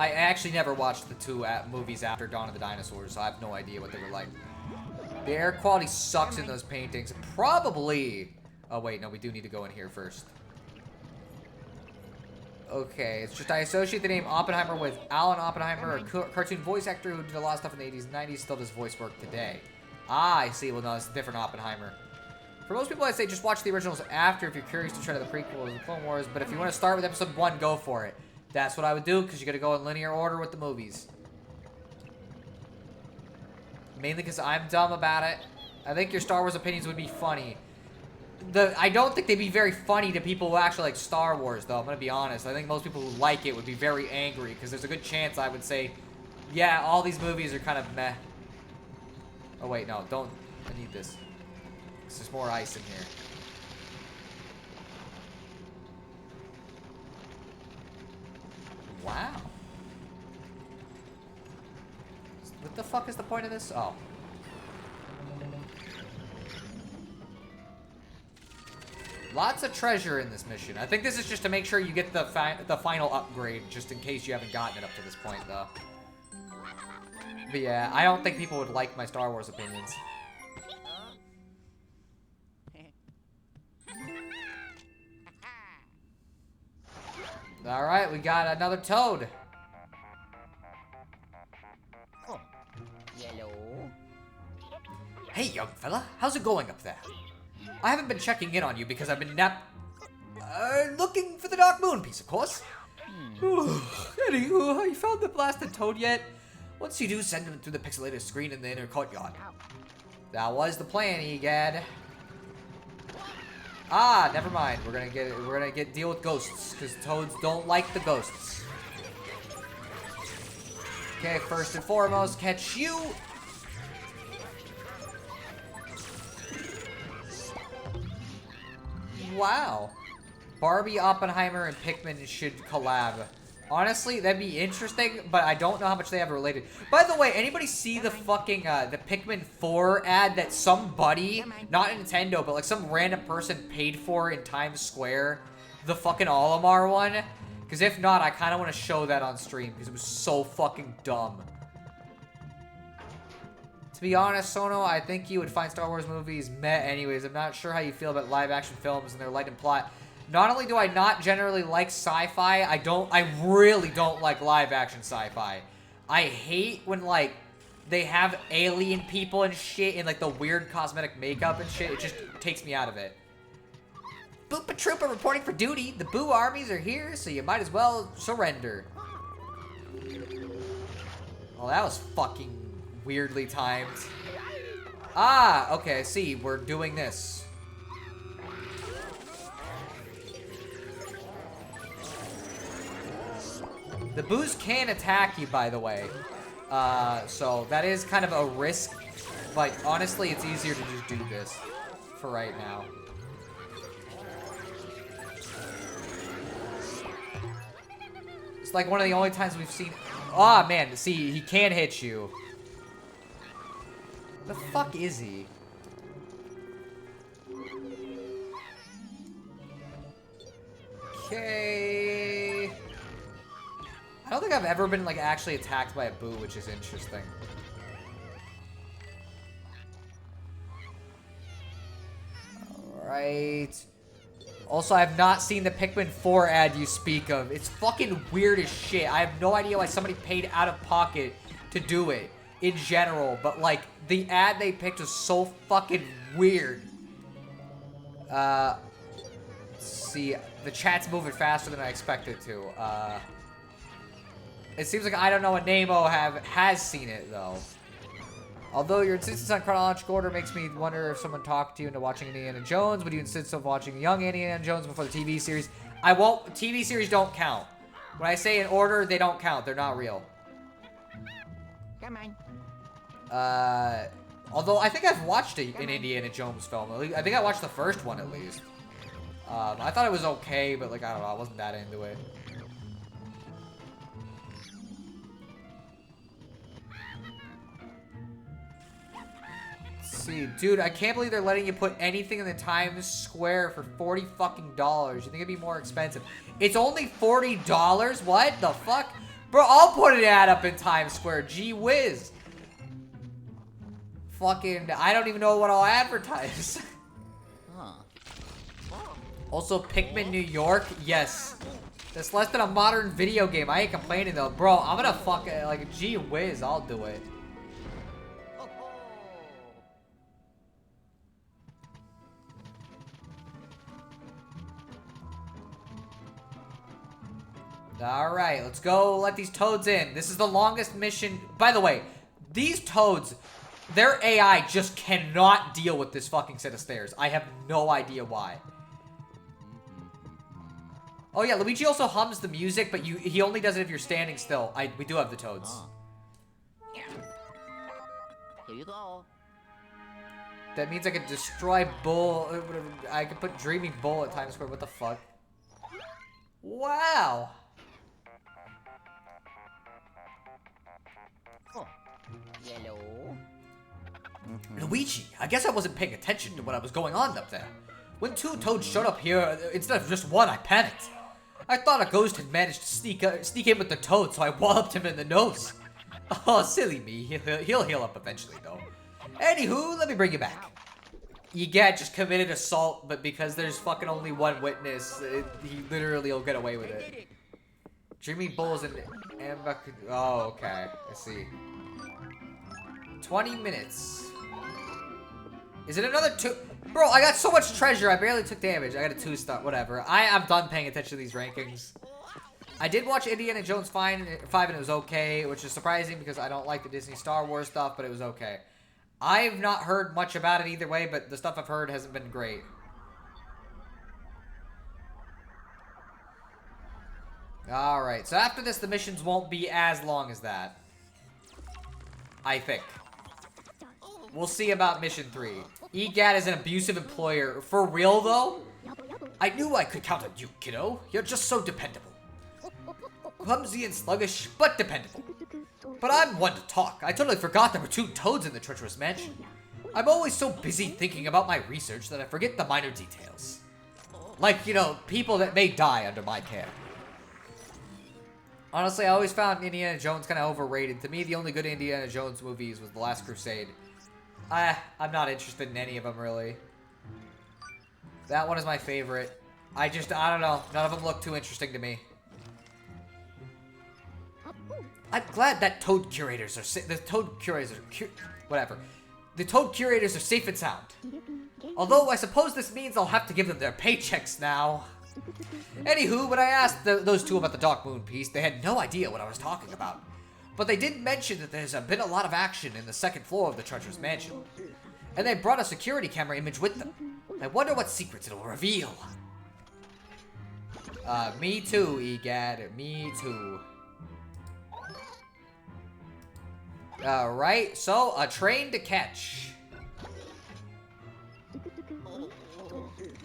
I actually never watched the two movies after Dawn of the Dinosaurs, so I have no idea what they were like. The air quality sucks in those paintings. Probably... Oh, wait, no, we do need to go in here first. Okay, it's just I associate the name Oppenheimer with Alan Oppenheimer, a cartoon voice actor who did a lot of stuff in the 80s and 90s, still does voice work today. Ah, I see. Well, no, it's a different Oppenheimer. For most people, I'd say just watch the originals after if you're curious to try to the prequels and Clone Wars, but if you want to start with episode 1, go for it. That's what I would do, because you got to go in linear order with the movies. Mainly because I'm dumb about it. I think your Star Wars opinions would be funny. I don't think they'd be very funny to people who actually like Star Wars, though. I'm going to be honest. I think most people who like it would be very angry, because there's a good chance I would say, yeah, all these movies are kind of meh. Oh, wait, no, don't. I need this. There's more ice in here. Wow. What the fuck is the point of this? Oh. Lots of treasure in this mission. I think this is just to make sure you get the final upgrade, just in case you haven't gotten it up to this point, though. But yeah, I don't think people would like my Star Wars opinions. Alright, we got another toad. Oh. Yellow. Hey, young fella. How's it going up there? I haven't been checking in on you because I've been looking for the Dark Moon piece, of course. Anywho, you found the blasted toad yet? Once you do, send him through the pixelated screen in the inner courtyard. That was the plan, Egad. Ah, never mind. We're gonna deal with ghosts, because toads don't like the ghosts. Okay, first and foremost, catch you. Wow. Barbie, Oppenheimer, and Pikmin should collab. Honestly, that'd be interesting, but I don't know how much they have related. By the way, anybody see the fucking, the Pikmin 4 ad that somebody, not Nintendo, but like some random person paid for in Times Square? The fucking Olimar one? Because if not, I kind of want to show that on stream, because it was so fucking dumb. To be honest, Sono, I think you would find Star Wars movies meh anyways. I'm not sure how you feel about live-action films and their light and plot. Not only do I not generally like sci-fi, I really don't like live-action sci-fi. I hate when, like, they have alien people and shit and, like, the weird cosmetic makeup and shit. It just takes me out of it. Boopa Troopa reporting for duty. The Boo armies are here, so you might as well surrender. Oh, that was fucking weirdly timed. Ah, okay, I see. We're doing this. The Boos can attack you, by the way. So that is kind of a risk. But honestly, it's easier to just do this for right now. It's like one of the only times we've seen... Ah, man, see, he can hit you. The fuck is he? Okay. I don't think I've ever been, like, actually attacked by a Boo, which is interesting. Alright. Also, I have not seen the Pikmin 4 ad you speak of. It's fucking weird as shit. I have no idea why somebody paid out of pocket to do it in general. But, like, the ad they picked was so fucking weird. Let's see. The chat's moving faster than I expected it to. It seems like I don't know what Nemo has seen it, though. Although your insistence on chronological order makes me wonder if someone talked to you into watching Indiana Jones. Would you insist on watching young Indiana Jones before the TV series? I won't. TV series don't count. When I say in order, they don't count. They're not real. Come on. Although I think I've watched an Indiana Jones film. I think I watched the first one at least. I thought it was okay, but like I don't know, I wasn't that into it. See, dude, I can't believe they're letting you put anything in the Times Square for $40 fucking. You think it'd be more expensive? It's only $40? What the fuck? Bro, I'll put an ad up in Times Square. Gee whiz. Fucking, I don't even know what I'll advertise. Also, Pikmin New York? Yes. That's less than a modern video game. I ain't complaining though. Bro, I'm gonna fucking, like, gee whiz, I'll do it. Alright, let's go let these toads in. This is the longest mission. By the way, these toads, their AI just cannot deal with this fucking set of stairs. I have no idea why. Oh yeah, Luigi also hums the music, but he only does it if you're standing still. We do have the toads. Here you go. That means I can destroy Bull. I can put Dreaming Bull at Times Square. What the fuck? Wow. Yellow. Luigi, I guess I wasn't paying attention to what I was going on up there. When two toads showed up here, instead of just one, I panicked. I thought a ghost had managed to sneak in with the toad, so I walloped him in the nose. Oh, silly me. He'll heal up eventually, though. Anywho, let me bring you back. Egat just committed assault, but because there's fucking only one witness, he literally will get away with it. Dreaming Bulls and Amba. Oh, okay. I see. 20 minutes. Is it another 2? Bro, I got so much treasure, I barely took damage. I got a 2-star, whatever. I'm done paying attention to these rankings. I did watch Indiana Jones 5 and it was okay, which is surprising because I don't like the Disney Star Wars stuff, but it was okay. I've not heard much about it either way, but the stuff I've heard hasn't been great. Alright, so after this, the missions won't be as long as that. I think. We'll see about mission 3. Egat is an abusive employer. For real, though? I knew I could count on you, kiddo. You're just so dependable. Clumsy and sluggish, but dependable. But I'm one to talk. I totally forgot there were 2 toads in the treacherous mansion. I'm always so busy thinking about my research that I forget the minor details. Like, you know, people that may die under my care. Honestly, I always found Indiana Jones kind of overrated. To me, the only good Indiana Jones movies was The Last Crusade. I'm not interested in any of them, really. That one is my favorite. I don't know. None of them look too interesting to me. I'm glad that Toad Curators are whatever. The Toad Curators are safe and sound. Although I suppose this means I'll have to give them their paychecks now. Anywho, when I asked those two about the Dark Moon piece, they had no idea what I was talking about. But they did mention that there's been a lot of action in the second floor of the Treacherous Mansion. And they brought a security camera image with them. I wonder what secrets it'll reveal. Me too, Egad. Me too. Alright, so a train to catch.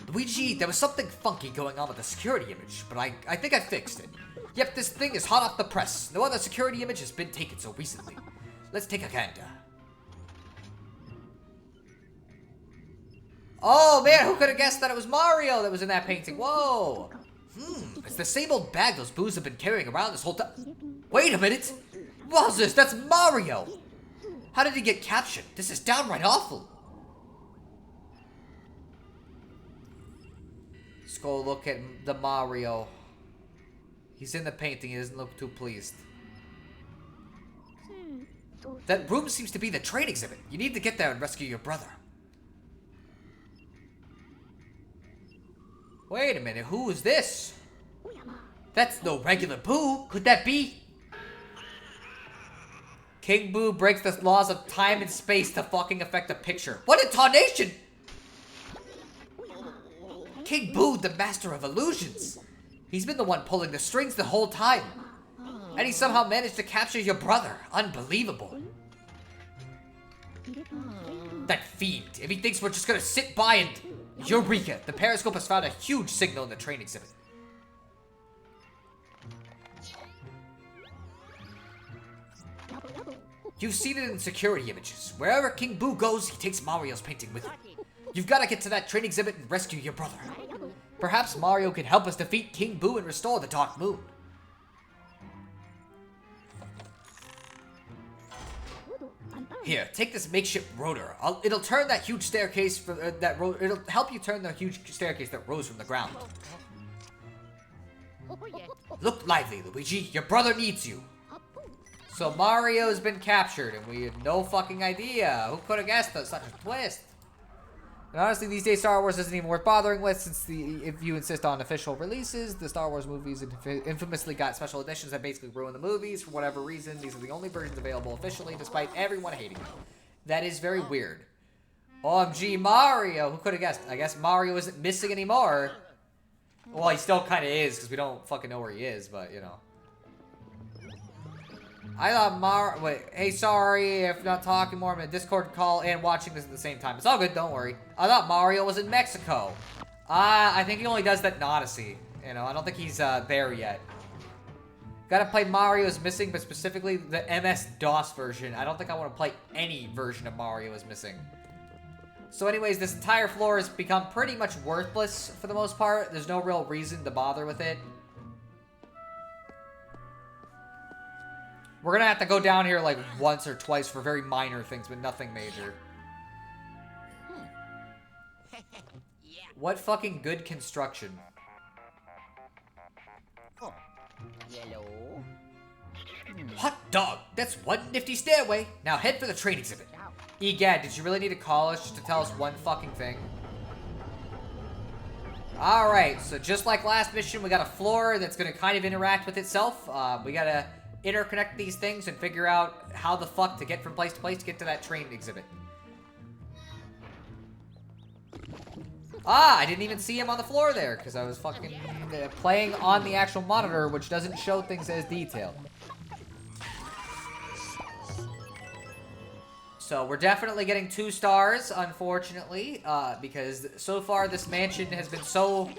Luigi, there was something funky going on with the security image, but I think I fixed it. Yep, this thing is hot off the press. No other security image has been taken so recently. Let's take a gander. Oh man, who could have guessed that it was Mario that was in that painting? Whoa! It's the same old bag those boos have been carrying around this whole time. Wait a minute! Wowzers, that's Mario! How did he get captured? This is downright awful. Let's go look at the Mario. He's in the painting, he doesn't look too pleased. That room seems to be the train exhibit. You need to get there and rescue your brother. Wait a minute, who is this? That's no regular Boo. Could that be? King Boo breaks the laws of time and space to fucking affect a picture. What in tarnation? King Boo, the master of illusions. He's been the one pulling the strings the whole time. And he somehow managed to capture your brother. Unbelievable. That fiend. If he thinks we're just gonna sit by and... Eureka! The periscope has found a huge signal in the train exhibit. You've seen it in security images. Wherever King Boo goes, he takes Mario's painting with him. You've got to get to that train exhibit and rescue your brother. Perhaps Mario can help us defeat King Boo and restore the Dark Moon. Here, take this makeshift rotor. It'll turn that huge staircase from it'll help you turn the huge staircase that rose from the ground. Look lively, Luigi. Your brother needs you. So Mario's been captured, and we had no fucking idea. Who could have guessed that? Such a twist. And honestly, these days Star Wars isn't even worth bothering with, since if you insist on official releases, the Star Wars movies infamously got special editions that basically ruin the movies for whatever reason. These are the only versions available officially, despite everyone hating them. That is very weird. OMG Mario! Who could have guessed? I guess Mario isn't missing anymore. Well, he still kind of is, because we don't fucking know where he is, but, you know. I thought wait, hey, sorry if not talking more. I'm in a Discord call and watching this at the same time. It's all good, don't worry. I thought Mario was in Mexico. I think he only does that in Odyssey. You know, I don't think he's there yet. Gotta play Mario is Missing, but specifically the MS-DOS version. I don't think I want to play any version of Mario is Missing. So anyways, this entire floor has become pretty much worthless for the most part. There's no real reason to bother with it. We're gonna have to go down here like once or twice for very minor things, but nothing major. What fucking good construction. Yellow. Hot dog! That's one nifty stairway! Now head for the train exhibit. Egad, did you really need to call us just to tell us one fucking thing? Alright, so just like last mission, we got a floor that's gonna kind of interact with itself. We gotta interconnect these things and figure out how the fuck to get from place to place to get to that train exhibit. Ah, I didn't even see him on the floor there because I was fucking playing on the actual monitor, which doesn't show things as detailed. So we're definitely getting 2 stars, unfortunately, because so far this mansion has been so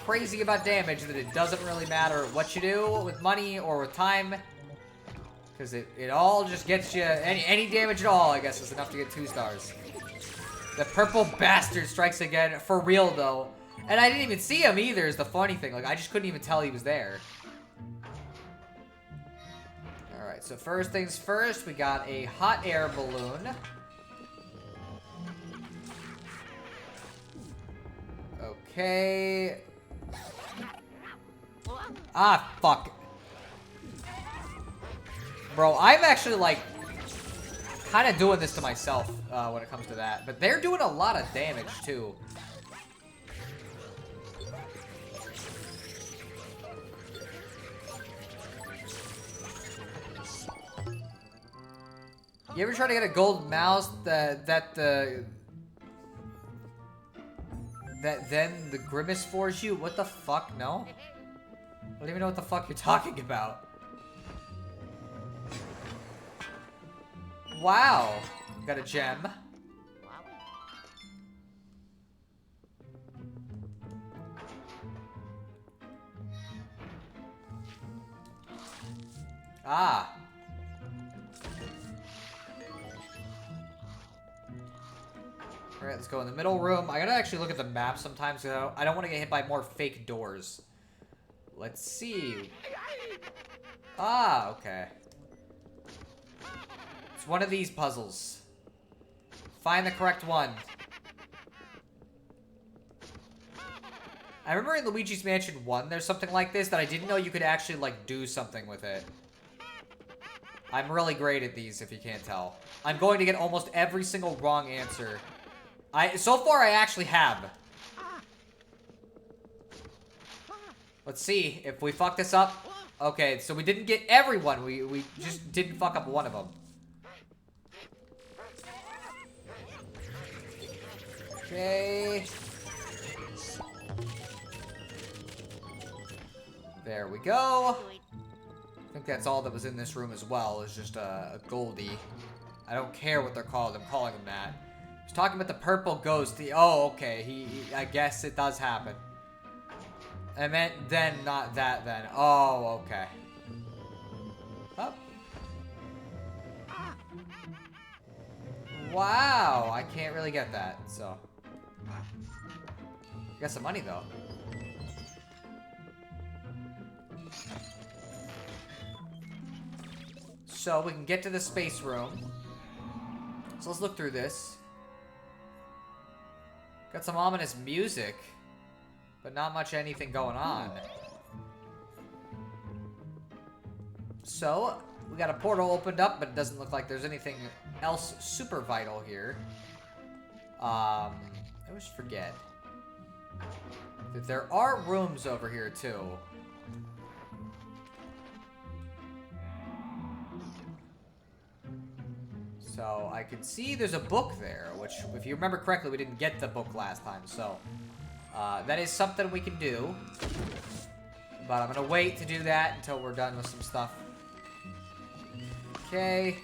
crazy about damage that it doesn't really matter what you do with money or with time, because it all just gets you, any damage at all, I guess, is enough to get 2 stars. The purple bastard strikes again, for real though. And I didn't even see him either, is the funny thing. Like, I just couldn't even tell he was there. Alright, so first things first, we got a hot air balloon. Okay. Ah, fuck. Bro, I'm actually, like, kind of doing this to myself when it comes to that. But they're doing a lot of damage, too. You ever try to get a gold mouse that then the Grimace force you? What the fuck? No? I don't even know what the fuck you're talking about. Wow. Got a gem. Ah. Alright, let's go in the middle room. I gotta actually look at the map sometimes because I don't want to get hit by more fake doors. Let's see. Ah, okay. It's one of these puzzles. Find the correct one. I remember in Luigi's Mansion 1, there's something like this that I didn't know you could actually, like, do something with it. I'm really great at these, if you can't tell. I'm going to get almost every single wrong answer. So far, I actually have. Let's see if we fuck this up. Okay, so we didn't get everyone. We just didn't fuck up one of them. Okay. There we go. I think that's all that was in this room as well. Is just a Goldie. I don't care what they're called. I'm calling them that. I was talking about the purple ghost. Oh, okay. I guess it does happen. I meant then, not that then. Oh, okay. Up. Wow, I can't really get that, so. Got some money, though. So, we can get to the space room. So, let's look through this. Got some ominous music. But not much anything going on. So, we got a portal opened up, but it doesn't look like there's anything else super vital here. I always forget that there are rooms over here, too. So, I can see there's a book there, which, if you remember correctly, we didn't get the book last time, so... that is something we can do. But I'm gonna wait to do that until we're done with some stuff. Okay.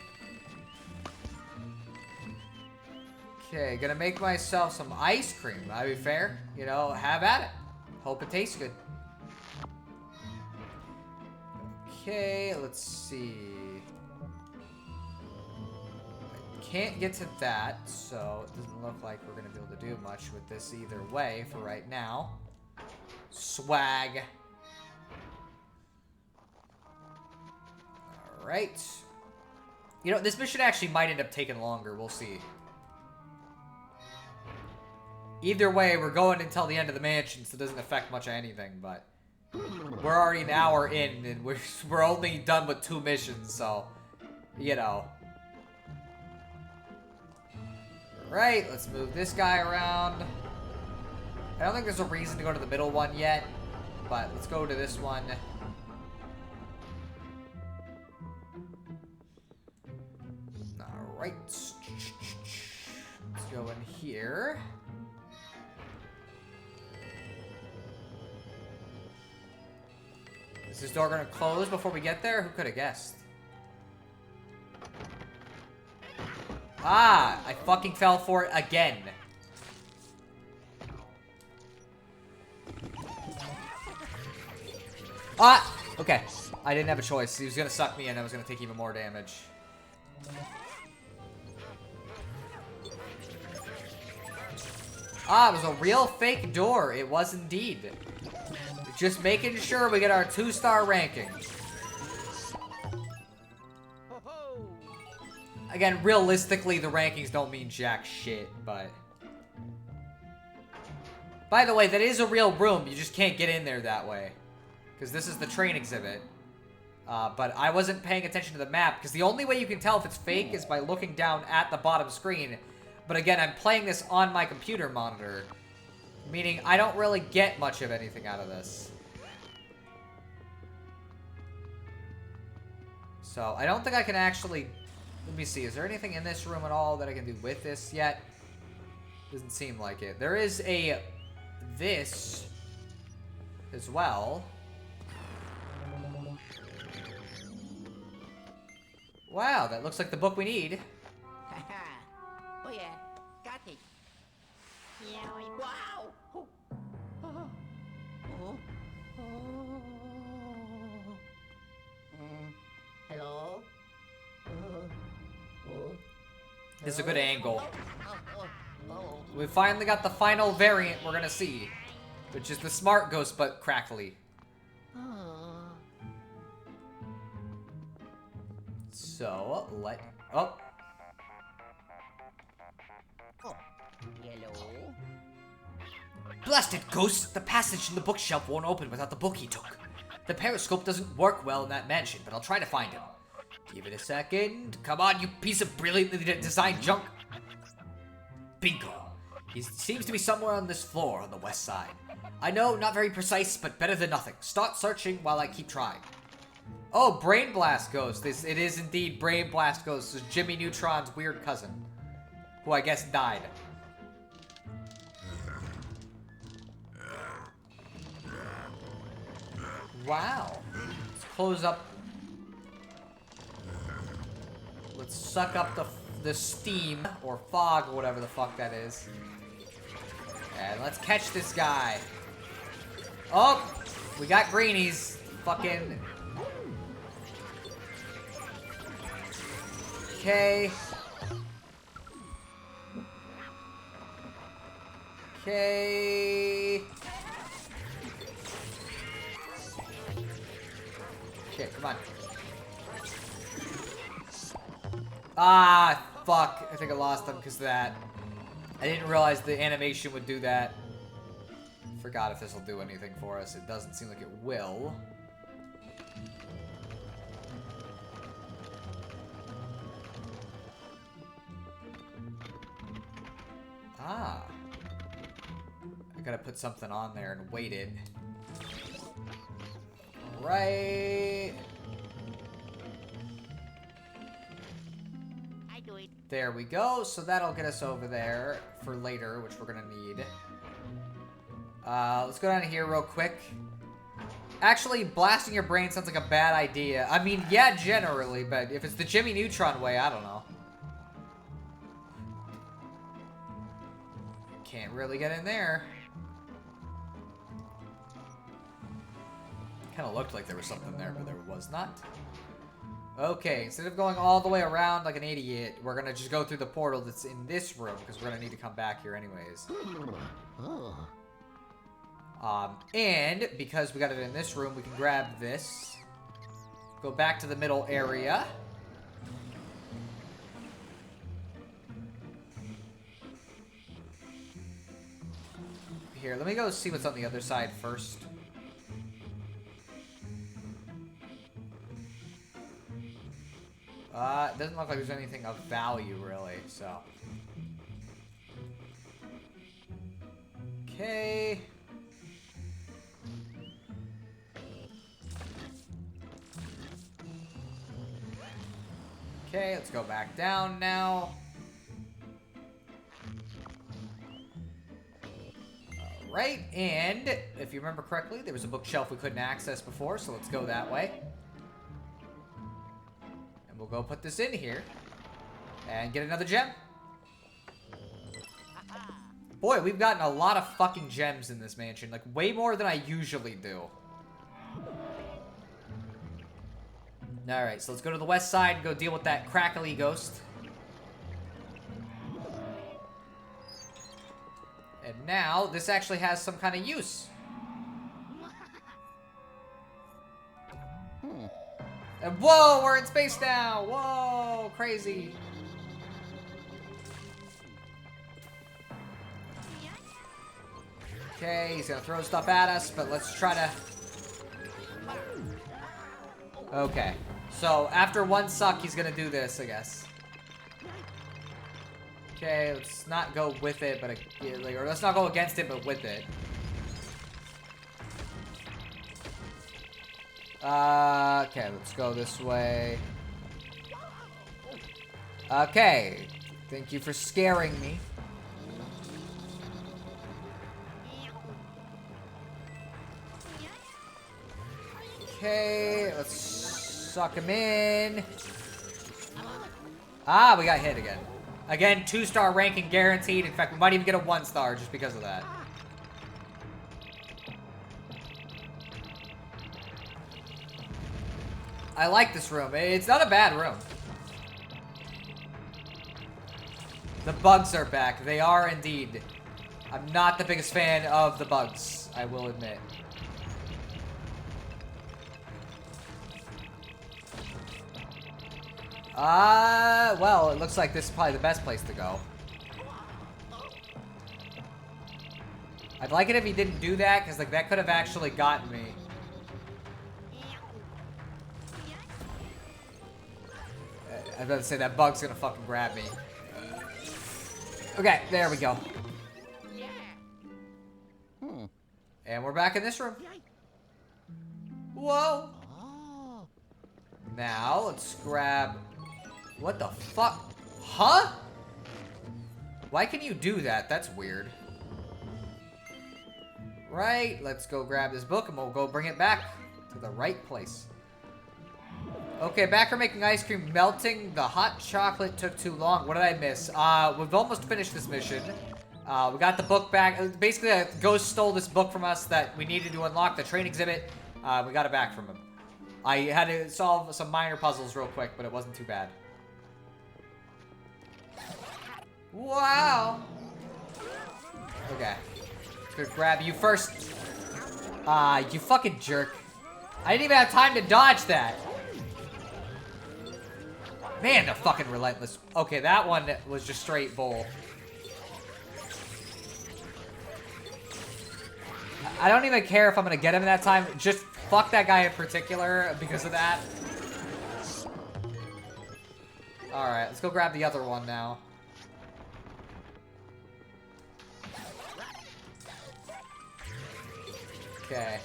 Okay, gonna make myself some ice cream. That'd be fair. You know, have at it. Hope it tastes good. Okay, let's see. Can't get to that, so it doesn't look like we're gonna be able to do much with this either way for right now. Swag. Alright. You know, this mission actually might end up taking longer. We'll see. Either way, we're going until the end of the mansion, so it doesn't affect much of anything, but... We're already an hour in, and we're only done with 2 missions, so... You know... Right, let's move this guy around. I don't think there's a reason to go to the middle one yet, but let's go to this one. Alright. Let's go in here. Is this door gonna close before we get there? Who could have guessed? Ah, I fucking fell for it again. Ah! Okay. I didn't have a choice. He was gonna suck me in. I was gonna take even more damage. Ah, it was a real fake door. It was indeed. Just making sure we get our 2-star ranking. Again, realistically, the rankings don't mean jack shit, but... By the way, that is a real room. You just can't get in there that way. Because this is the train exhibit. But I wasn't paying attention to the map, because the only way you can tell if it's fake is by looking down at the bottom screen. But again, I'm playing this on my computer monitor, meaning I don't really get much of anything out of this. So, I don't think I can actually... Let me see, is there anything in this room at all that I can do with this yet? Doesn't seem like it. There is a... this... as well. Wow, that looks like the book we need. Oh yeah, got it. Yeah, wow. Oh. Oh. Oh. Hello? This is a good angle. Oh. We finally got the final variant we're gonna see, which is the smart ghost but crackly. So, oh. Yellow. Blasted ghost! The passage in the bookshelf won't open without the book he took. The periscope doesn't work well in that mansion, but I'll try to find him. Give it a second. Come on, you piece of brilliantly designed junk. Bingo. He seems to be somewhere on this floor on the west side. I know, not very precise, but better than nothing. Start searching while I keep trying. Oh, Brain Blast Ghost. It is indeed Brain Blast Ghost. This is Jimmy Neutron's weird cousin, who I guess died. Wow. Let's close up. Let's suck up the steam or fog or whatever the fuck that is. And let's catch this guy. Oh, we got greenies. Fucking. Okay. Okay. Shit, come on. Ah, fuck. I think I lost them because of that. I didn't realize the animation would do that. Forgot if this will do anything for us. It doesn't seem like it will. Ah. I gotta put something on there and weight it. Right. I do it. There we go. So that'll get us over there for later, which we're gonna need. Let's go down here real quick. Actually, blasting your brain sounds like a bad idea. I mean, yeah, generally, but if it's the Jimmy Neutron way, I don't know. Can't really get in there. Kind of looked like there was something there, but there was not. Okay, instead of going all the way around like an idiot, we're gonna just go through the portal that's in this room, because we're gonna need to come back here anyways. And because we got it in this room, we can grab this. Go back to the middle area. Here, let me go see what's on the other side first. It doesn't look like there's anything of value, really, so. Okay. Okay, let's go back down now. Alright, and if you remember correctly, there was a bookshelf we couldn't access before, so let's go that way. And we'll go put this in here. And get another gem. Boy, we've gotten a lot of fucking gems in this mansion. Like, way more than I usually do. Alright, so let's go to the west side and go deal with that crackly ghost. And now, this actually has some kind of use. And whoa, we're in space now! Whoa, crazy. Okay, he's gonna throw stuff at us, but let's try to... Okay. So, after one suck, he's gonna do this, I guess. Okay, let's not go with it, but... or let's not go against it, but with it. Okay, let's go this way. Okay. Thank you for scaring me. Okay, let's suck him in. Ah, we got hit again. Again, 2-star ranking guaranteed. In fact, we might even get a 1-star just because of that. I like this room. It's not a bad room. The bugs are back. They are indeed. I'm not the biggest fan of the bugs, I will admit. Well, it looks like this is probably the best place to go. I'd like it if he didn't do that, because like that could have actually gotten me. I was about to say that bug's gonna fucking grab me. Okay, there we go. And we're back in this room. Whoa. Now, let's grab... What the fuck? Huh? Why can you do that? That's weird. Right, let's go grab this book and we'll go bring it back to the right place. Okay, back for making ice cream. Melting the hot chocolate took too long. What did I miss? We've almost finished this mission. We got the book back. Basically, a ghost stole this book from us that we needed to unlock the train exhibit. We got it back from him. I had to solve some minor puzzles real quick, but it wasn't too bad. Wow. Okay. Let's go grab you first. You fucking jerk. I didn't even have time to dodge that. Man, they're fucking relentless. Okay, that one was just straight bull. I don't even care if I'm gonna get him that time. Just fuck that guy in particular because of that. Alright, let's go grab the other one now. Okay.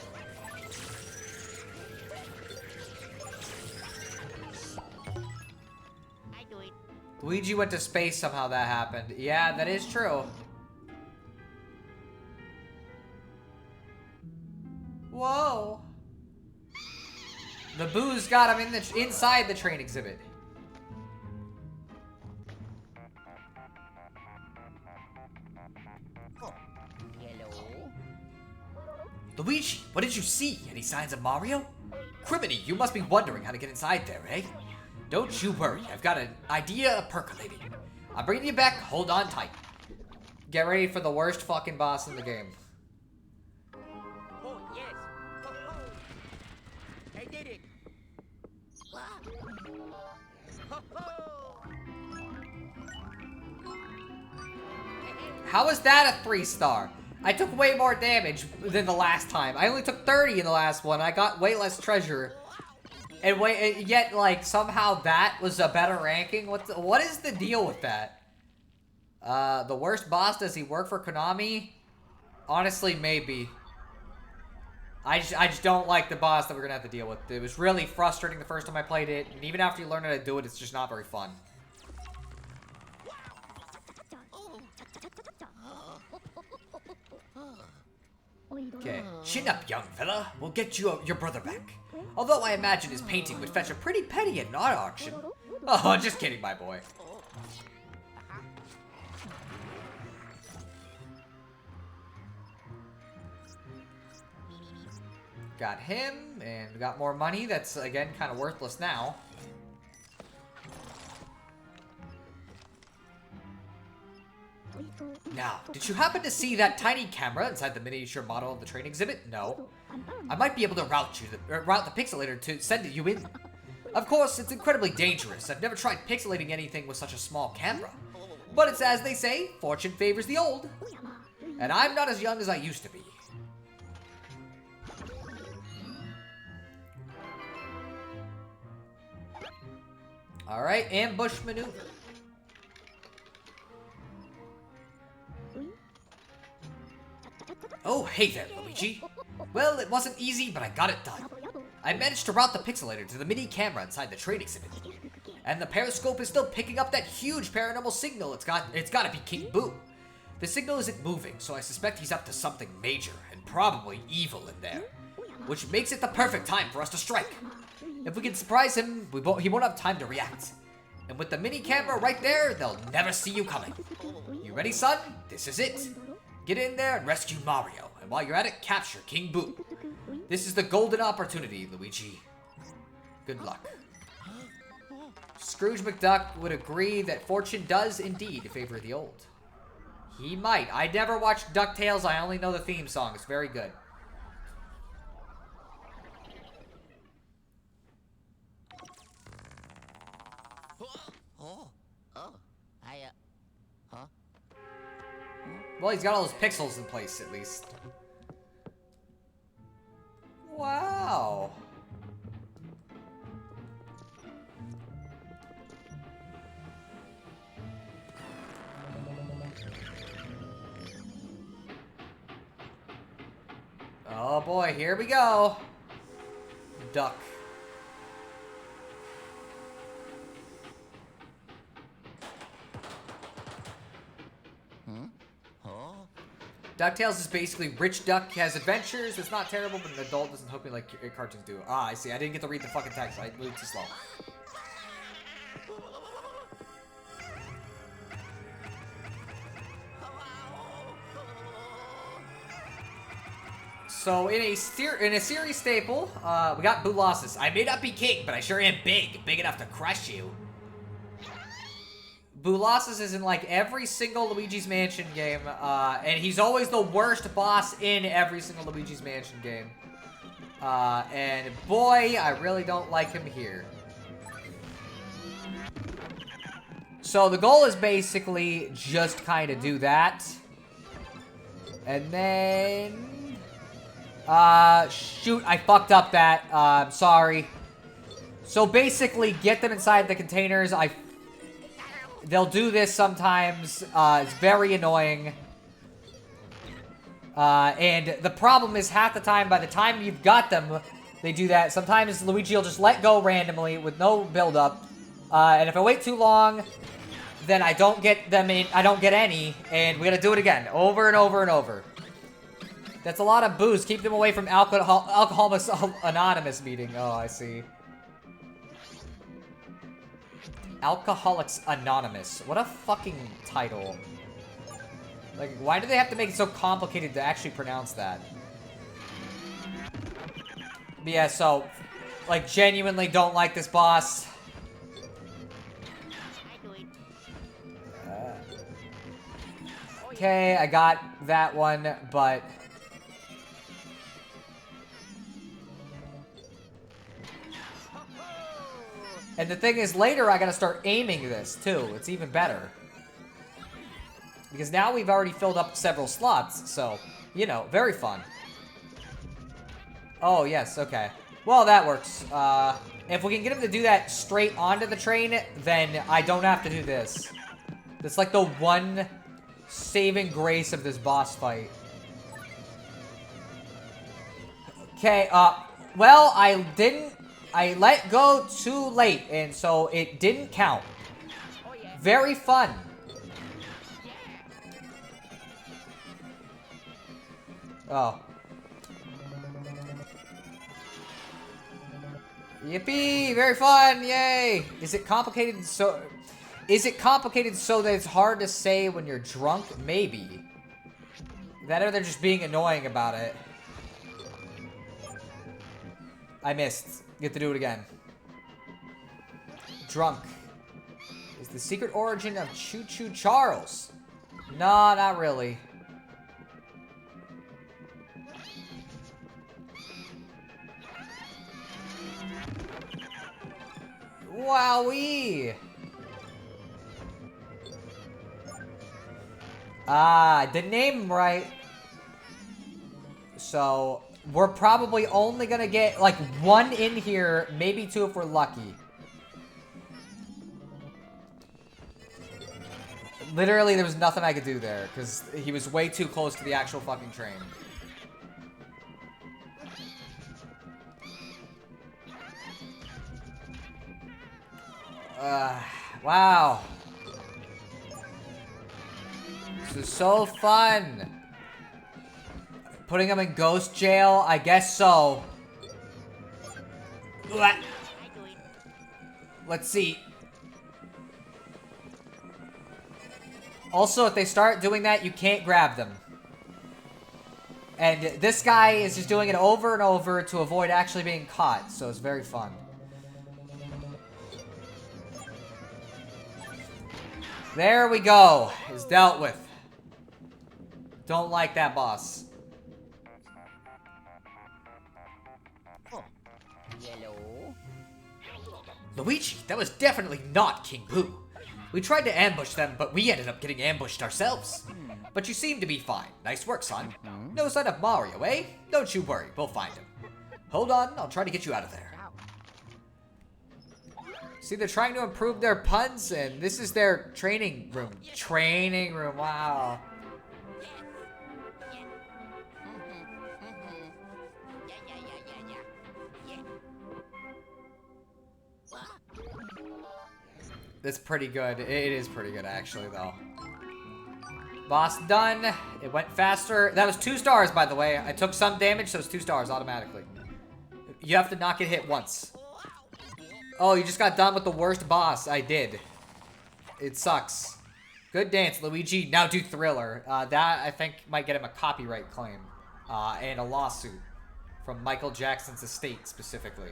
Luigi went to space somehow that happened. Yeah, that is true. Whoa. The booze got him inside the train exhibit. Hello? Luigi, what did you see? Any signs of Mario? Criminy, you must be wondering how to get inside there, eh? Don't you worry, I've got an idea percolating. I'm bringing you back, hold on tight. Get ready for the worst fucking boss in the game. Oh, yes. Ho, ho. I did it. Ho, ho. How is that a 3-star? I took way more damage than the last time. I only took 30 in the last one. I got way less treasure. And yet, like, somehow that was a better ranking? What is the deal with that? The worst boss, does he work for Konami? Honestly, maybe. I just don't like the boss that we're gonna have to deal with. It was really frustrating the first time I played it, and even after you learn how to do it, it's just not very fun. Okay, chin up, young fella. We'll get you your brother back. Although I imagine his painting would fetch a pretty penny at an art auction. Oh, just kidding, my boy. Got him, and we got more money. That's, again, kind of worthless now. Now, did you happen to see that tiny camera inside the miniature model of the train exhibit? No. I might be able to route the pixelator to send you in. Of course, it's incredibly dangerous. I've never tried pixelating anything with such a small camera. But it's as they say, fortune favors the old. And I'm not as young as I used to be. Alright, ambush maneuver. Oh, hey there, Luigi. Well, it wasn't easy, but I got it done. I managed to route the pixelator to the mini camera inside the train exhibit. And the periscope is still picking up that huge paranormal signal. It's gotta be King Boo. The signal isn't moving, so I suspect he's up to something major, and probably evil in there. Which makes it the perfect time for us to strike. If we can surprise him, he won't have time to react. And with the mini camera right there, they'll never see you coming. You ready, son? This is it. Get in there and rescue Mario. And while you're at it, capture King Boo. This is the golden opportunity, Luigi. Good luck. Scrooge McDuck would agree that fortune does indeed favor the old. He might. I never watched DuckTales. I only know the theme song. It's very good. Well, he's got all those pixels in place, at least. Wow. Oh boy, here we go. Duck. DuckTales is basically Rich Duck has adventures. It's not terrible, but an adult doesn't hope me like cartoons do. Ah, I see. I didn't get to read the fucking text. I moved too slow. So in a series staple, we got Boolossus. I may not be king, but I sure am big enough to crush you. Boolossus is in like every single Luigi's Mansion game, and he's always the worst boss in every single Luigi's Mansion game. And boy, I really don't like him here. So the goal is basically just kind of do that. And then... shoot, I fucked up that. I'm sorry. So basically, get them inside the containers. They'll do this sometimes. It's very annoying. And the problem is half the time, by the time you've got them, they do that. Sometimes Luigi will just let go randomly with no build-up. And if I wait too long, then I don't get them in. I don't get any. And we gotta do it again. Over and over and over. That's a lot of booze. Keep them away from Alcoholics Anonymous meeting. Oh, I see. Alcoholics Anonymous. What a fucking title. Like, why do they have to make it so complicated to actually pronounce that? But yeah, so, like, genuinely don't like this boss. Okay, I got that one, but... And the thing is, later I gotta start aiming this, too. It's even better. Because now we've already filled up several slots, so, you know, very fun. Oh, yes, okay. Well, that works. If we can get him to do that straight onto the train, then I don't have to do this. That's like the one saving grace of this boss fight. Okay, well, I let go too late, and so it didn't count. Very fun. Oh. Yippee! Very fun! Yay! Is it complicated so that it's hard to say when you're drunk? Maybe. That or they're just being annoying about it. I missed. You have to do it again. Drunk. Is the secret origin of Choo Choo Charles? No, not really. Wowee! Ah, didn't name him right. So, we're probably only gonna get, like, one in here, maybe two if we're lucky. Literally, there was nothing I could do there, because he was way too close to the actual fucking train. Wow. This is so fun. Putting him in ghost jail? I guess so. Let's see. Also, if they start doing that, you can't grab them. And this guy is just doing it over and over to avoid actually being caught, so it's very fun. There we go. Is dealt with. Don't like that boss. Yellow. Luigi, that was definitely not King Boo. We tried to ambush them, but we ended up getting ambushed ourselves. But you seem to be fine. Nice work, son. No sign of Mario, eh? Don't you worry, we'll find him. Hold on, I'll try to get you out of there. See, they're trying to improve their puns, and this is their training room. Training room, wow. That's pretty good. It is pretty good, actually, though. Boss done. It went faster. That was 2 stars, by the way. I took some damage, so it's 2 stars automatically. You have to not get hit once. Oh, you just got done with the worst boss. I did. It sucks. Good dance, Luigi. Now do Thriller. That, I think, might get him a copyright claim. And a lawsuit. From Michael Jackson's estate, specifically.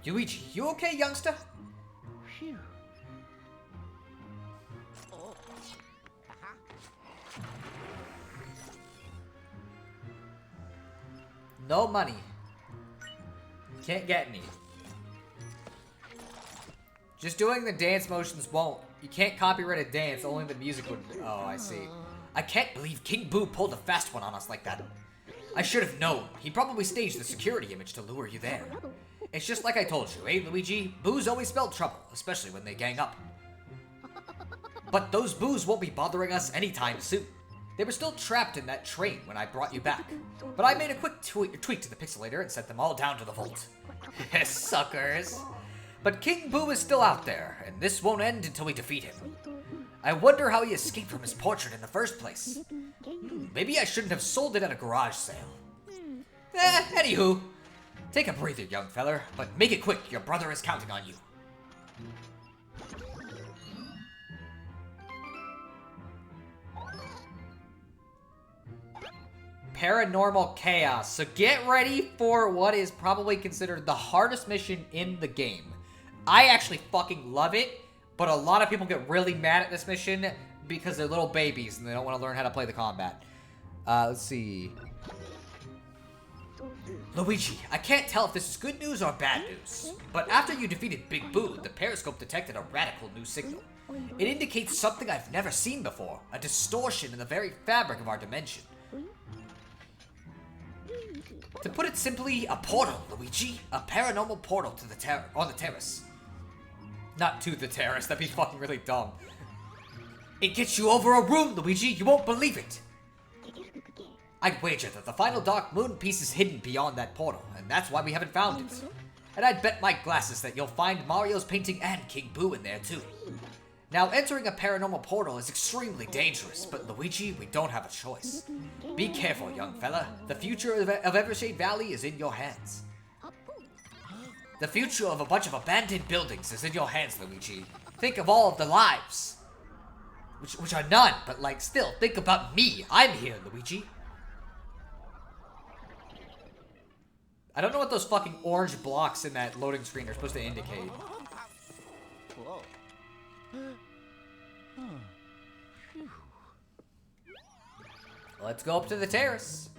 Luigi, you okay, youngster? Phew. No money. Can't get any. Just doing the dance motions won't. You can't copyright a dance, only the music would. Oh, I see. I can't believe King Boo pulled a fast one on us like that. I should have known. He probably staged the security image to lure you there. It's just like I told you, eh, Luigi? Boos always spell trouble, especially when they gang up. But those boos won't be bothering us anytime soon. They were still trapped in that train when I brought you back. But I made a quick tweak to the pixelator and sent them all down to the vault. Yes, suckers. But King Boo is still out there, and this won't end until we defeat him. I wonder how he escaped from his portrait in the first place. Maybe I shouldn't have sold it at a garage sale. Anywho. Take a breather, young feller, but make it quick. Your brother is counting on you. Paranormal Chaos. So get ready for what is probably considered the hardest mission in the game. I actually fucking love it, but a lot of people get really mad at this mission because they're little babies and they don't want to learn how to play the combat. Let's see. Luigi, I can't tell if this is good news or bad news, but after you defeated Big Boo, the periscope detected a radical new signal. It indicates something I've never seen before, a distortion in the very fabric of our dimension. To put it simply, a portal, Luigi. A paranormal portal to the on the terrace. Not to the terrace, that'd be fucking really dumb. It gets you over a room, Luigi, you won't believe it. I'd wager that the final Dark Moon piece is hidden beyond that portal, and that's why we haven't found it. And I'd bet my glasses that you'll find Mario's painting and King Boo in there too. Now, entering a paranormal portal is extremely dangerous, but Luigi, we don't have a choice. Be careful, young fella. The future of Evershade Valley is in your hands. The future of a bunch of abandoned buildings is in your hands, Luigi. Think of all of the lives. Which are none, but like, still, think about me. I'm here, Luigi. I don't know what those fucking orange blocks in that loading screen are supposed to indicate. Whoa. Let's go up to the terrace.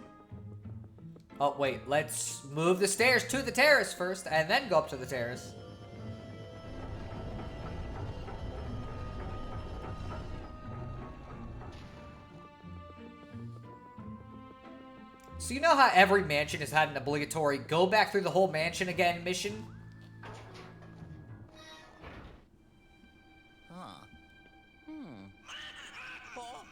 Oh, wait. Let's move the stairs to the terrace first, and then go up to the terrace. So you know how every mansion has had an obligatory go back through the whole mansion again mission? Huh. Hmm. Oh.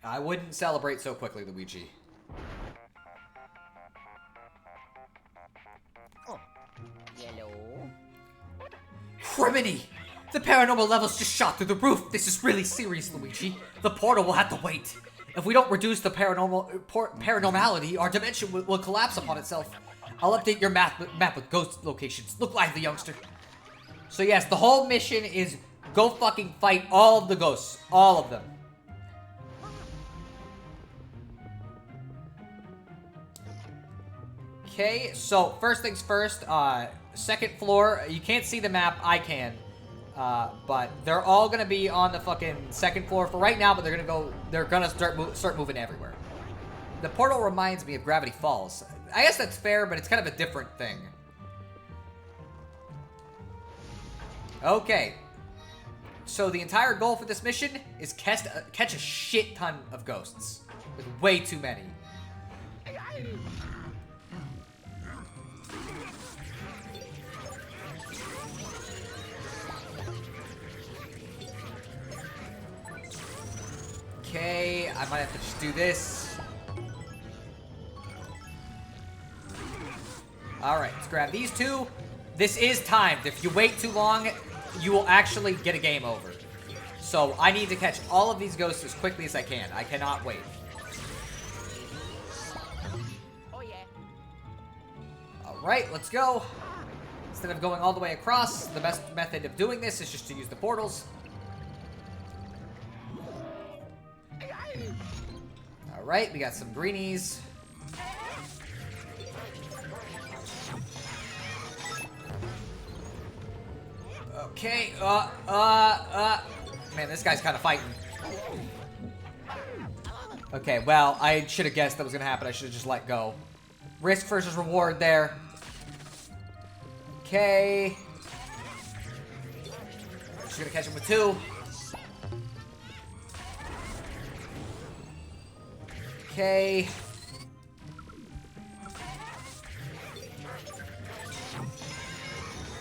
I wouldn't celebrate so quickly, Luigi. Oh. Yellow. Criminy! The paranormal levels just shot through the roof. This is really serious, Luigi. The portal will have to wait. If we don't reduce the paranormality, our dimension will collapse upon itself. I'll update your map with ghost locations. Look lively, youngster. So yes, the whole mission is go fucking fight all of the ghosts. All of them. Okay, so first things first, second floor, you can't see the map, I can. But they're all gonna be on the fucking second floor for right now, but they're gonna start moving everywhere. The portal reminds me of Gravity Falls. I guess that's fair, but it's kind of a different thing. Okay. So the entire goal for this mission is catch a shit ton of ghosts. There's way too many. Okay, I might have to just do this. Alright, let's grab these two. This is timed. If you wait too long, you will actually get a game over. So I need to catch all of these ghosts as quickly as I can. I cannot wait. Oh yeah. Alright, let's go. Instead of going all the way across, the best method of doing this is just to use the portals. Alright, we got some greenies. Okay, man, this guy's kind of fighting. Okay, well, I should have guessed that was gonna happen. I should have just let go. Risk versus reward there. Okay. Just gonna catch him with two. Okay.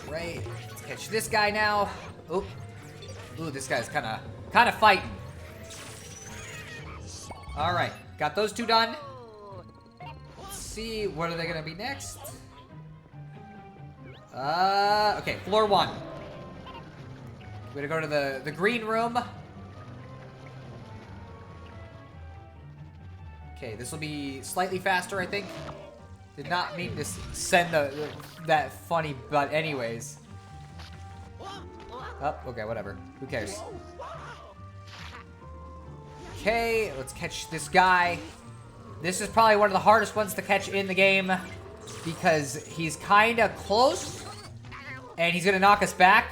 Right. Let's catch this guy now. Oop. Ooh, this guy's kind of fighting. All right, got those two done. Let's see, what are they gonna be next? Okay, floor one. We're gonna go to the green room. Okay, this will be slightly faster, I think. Did not mean to send that funny, but anyways. Oh, okay, whatever. Who cares? Okay, let's catch this guy. This is probably one of the hardest ones to catch in the game because he's kind of close and he's gonna knock us back.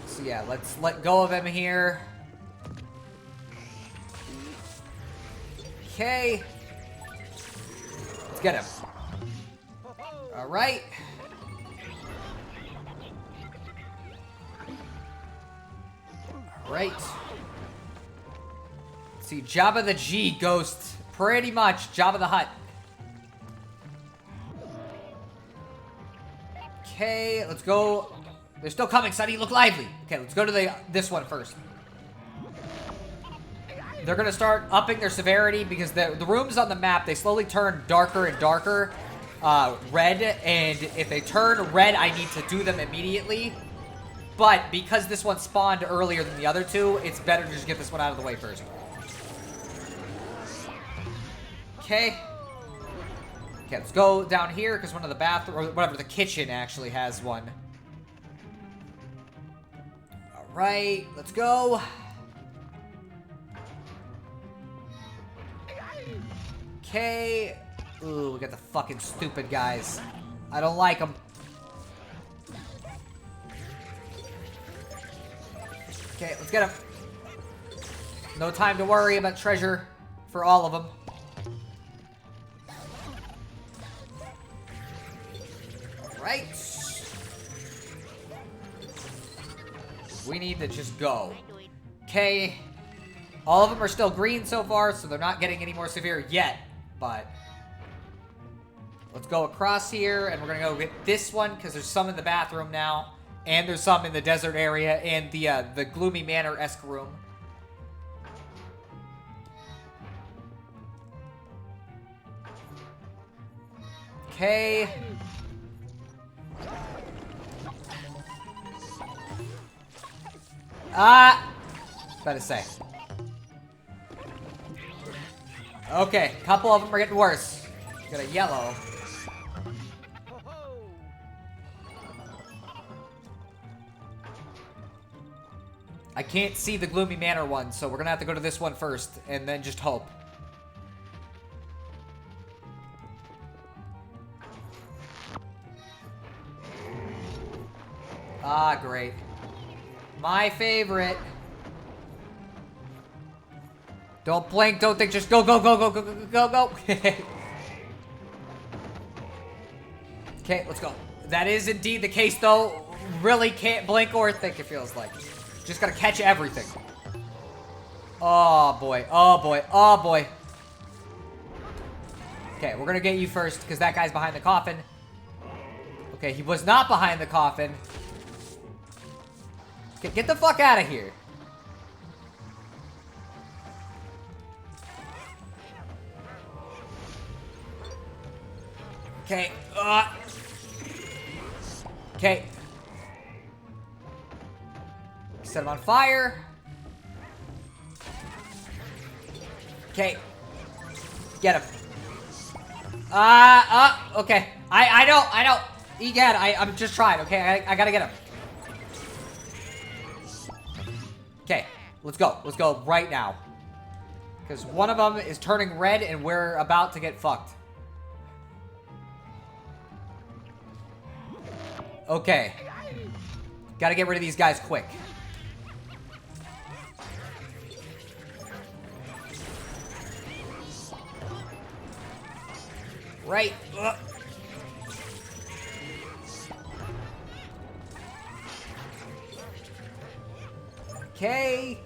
So yeah, let's let go of him here. Okay. Let's get him. All right. All right. Let's see, Jabba the G ghost. Pretty much Jabba the Hutt. Okay, let's go. They're still coming, Sonny. Look lively. Okay, let's go to this one first. They're going to start upping their severity because the rooms on the map, they slowly turn darker and darker red. And if they turn red, I need to do them immediately. But because this one spawned earlier than the other two, it's better to just get this one out of the way first. Okay. Okay, let's go down here because one of the bathroom, or whatever, the kitchen actually has one. Alright, let's go. Okay. Ooh, we got the fucking stupid guys. I don't like them. Okay, let's get them. No time to worry about treasure for all of them. Right. We need to just go. Okay. All of them are still green so far, so they're not getting any more severe yet. But let's go across here, and we're gonna go get this one because there's some in the bathroom now, and there's some in the desert area and the Gloomy Manor-esque room. Okay. Better say. Okay, a couple of them are getting worse. Got a yellow. I can't see the Gloomy Manor one, so we're gonna have to go to this one first, and then just hope. Ah, great. My favorite. Don't blink, don't think, just go, go, go, go, go, go, go, go. Okay, let's go. That is indeed the case, though. Really can't blink or think, it feels like. Just gotta catch everything. Oh, boy. Oh, boy. Oh, boy. Okay, we're gonna get you first, because that guy's behind the coffin. Okay, he was not behind the coffin. Okay, get the fuck out of here. Okay. Okay. Set him on fire. Okay. Get him. Okay. I know. Egad, I'm just trying, okay? I gotta get him. Okay. Let's go. Let's go right now. Because one of them is turning red and we're about to get fucked. Okay. Gotta get rid of these guys quick. Right. Okay.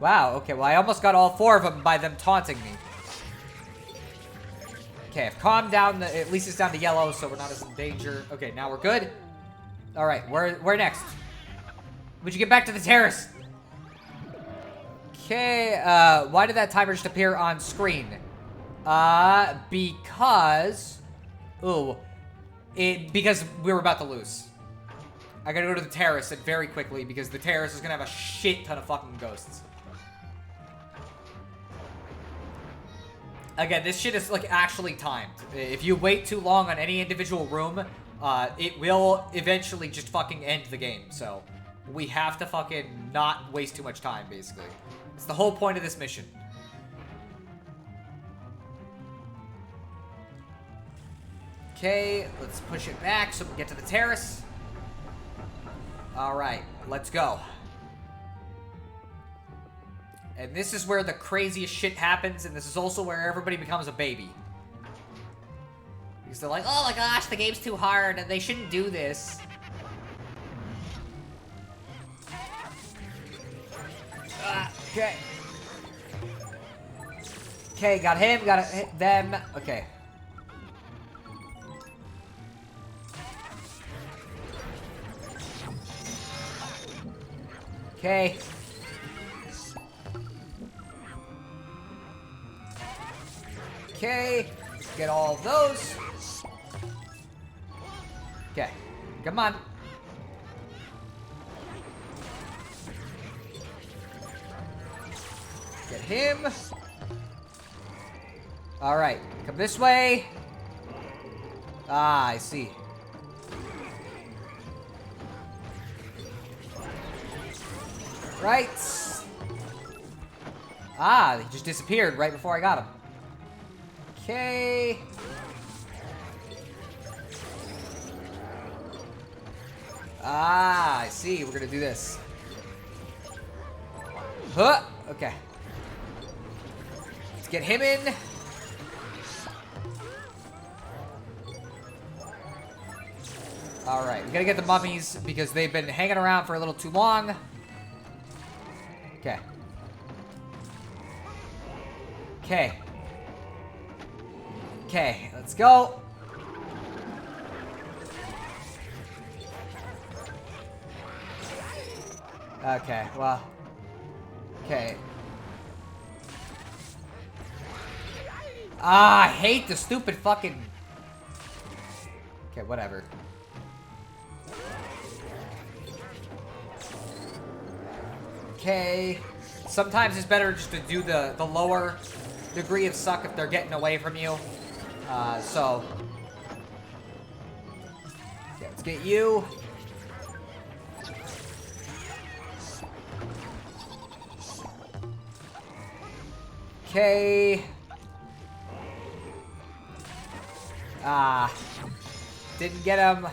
Wow, okay, well I almost got all four of them by them taunting me. Okay, I've calmed down, at least it's down to yellow, so we're not as in danger. Okay, now we're good. Alright, where next? Would you get back to the terrace? Okay, why did that timer just appear on screen? Because... Ooh. Because we were about to lose. I gotta go to the terrace and very quickly, because the terrace is gonna have a shit ton of fucking ghosts. Again, this shit is, like, actually timed. If you wait too long on any individual room, it will eventually just fucking end the game. So, we have to fucking not waste too much time, basically. It's the whole point of this mission. Okay, let's push it back so we can get to the terrace. Alright, let's go. And this is where the craziest shit happens, and this is also where everybody becomes a baby. Because they're like, oh my gosh, the game's too hard, and they shouldn't do this. Okay. Okay, got him, got them. Okay. Okay. Okay. Get all of those. Okay. Come on. Get him. Alright, come this way. Ah, I see. Right. Ah, he just disappeared right before I got him. Okay. Ah, I see. We're gonna do this. Huh. Okay. Let's get him in. Alright, we gotta get the mummies because they've been hanging around for a little too long. Okay. Okay. Okay, let's go. Okay, well. Okay. Ah, I hate the stupid fucking... Okay, whatever. Okay. Sometimes it's better just to do the lower degree of suck if they're getting away from you. So. Okay, let's get you. Okay. Ah. Didn't get him.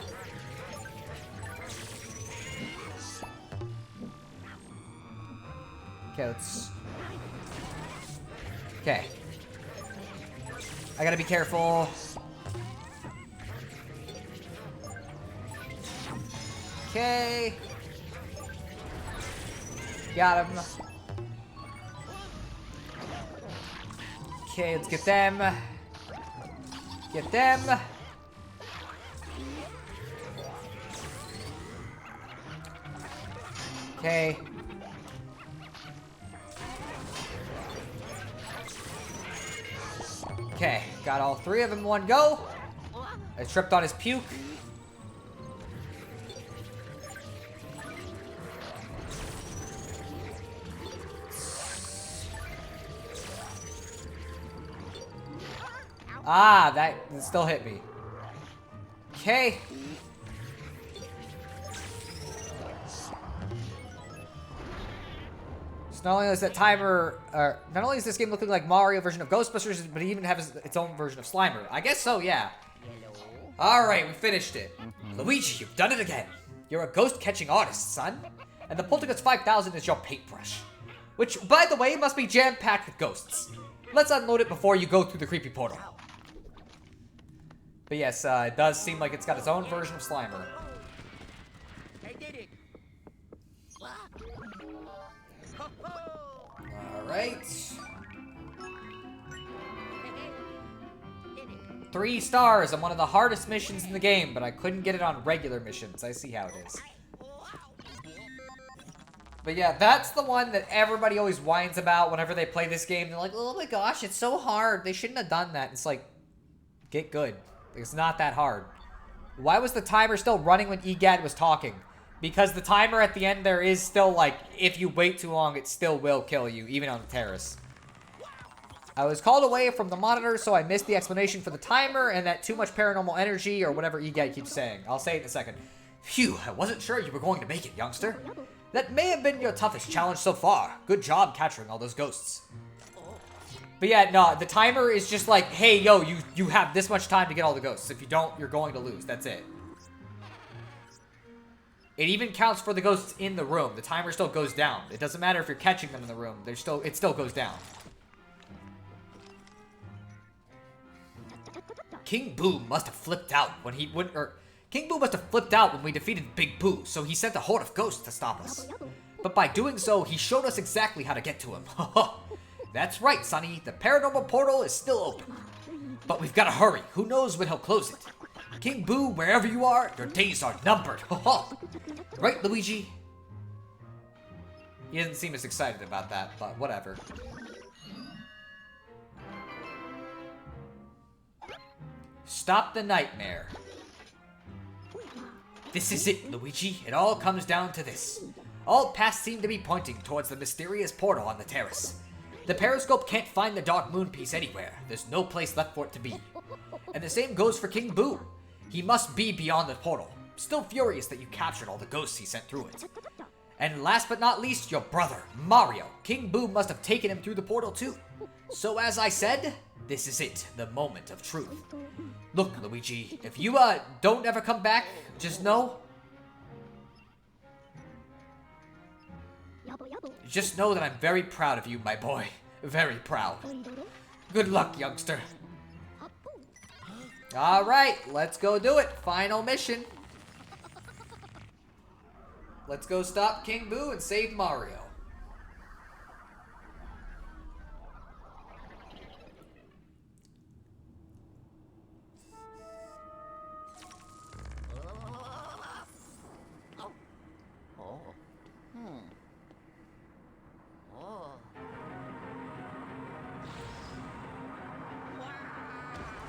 Okay, let's... Okay. I gotta be careful. Okay. Got him. Okay, let's get them. Get them. Okay. Okay, got all three of them in one go. I tripped on his puke. Ah, that still hit me. Okay. So not only is that timer, not only is this game looking like Mario version of Ghostbusters, but it even has its own version of Slimer. I guess so, yeah. Alright, we finished it. Luigi, you've done it again. You're a ghost-catching artist, son. And the Poltergust 5000 is your paintbrush. Which, by the way, must be jam-packed with ghosts. Let's unload it before you go through the creepy portal. But yes, it does seem like it's got its own version of Slimer. I did it. Alright. 3 stars on one of the hardest missions in the game, but I couldn't get it on regular missions. I see how it is. But yeah, that's the one that everybody always whines about whenever they play this game. They're like, oh my gosh, it's so hard. They shouldn't have done that. It's like, get good. It's not that hard. Why was the timer still running when EGAD was talking? Because the timer at the end there is still like, if you wait too long, it still will kill you, even on the terrace. I was called away from the monitor, so I missed the explanation for the timer and that too much paranormal energy or whatever EGAD keeps saying. I'll say it in a second. Phew, I wasn't sure you were going to make it, youngster. That may have been your toughest challenge so far. Good job capturing all those ghosts. But yeah, no, the timer is just like, hey, yo, you have this much time to get all the ghosts. If you don't, you're going to lose. That's it. It even counts for the ghosts in the room. The timer still goes down. It doesn't matter if you're catching them in the room. It still goes down. King Boo must have flipped out when King Boo must have flipped out when we defeated Big Boo, so he sent a horde of ghosts to stop us. But by doing so, he showed us exactly how to get to him. That's right, Sonny. The paranormal portal is still open. But we've got to hurry. Who knows when he'll close it? King Boo, wherever you are, your days are numbered. Right, Luigi? He doesn't seem as excited about that, but whatever. Stop the nightmare. This is it, Luigi. It all comes down to this. All paths seem to be pointing towards the mysterious portal on the terrace. The periscope can't find the Dark Moon piece anywhere. There's no place left for it to be. And the same goes for King Boo. He must be beyond the portal. Still furious that you captured all the ghosts he sent through it. And last but not least, your brother, Mario. King Boo must have taken him through the portal too. So as I said, this is it, the moment of truth. Look, Luigi, if you don't ever come back, just know that I'm very proud of you, my boy. Very proud. Good luck, youngster. Alright, let's go do it. Final mission. Let's go stop King Boo and save Mario.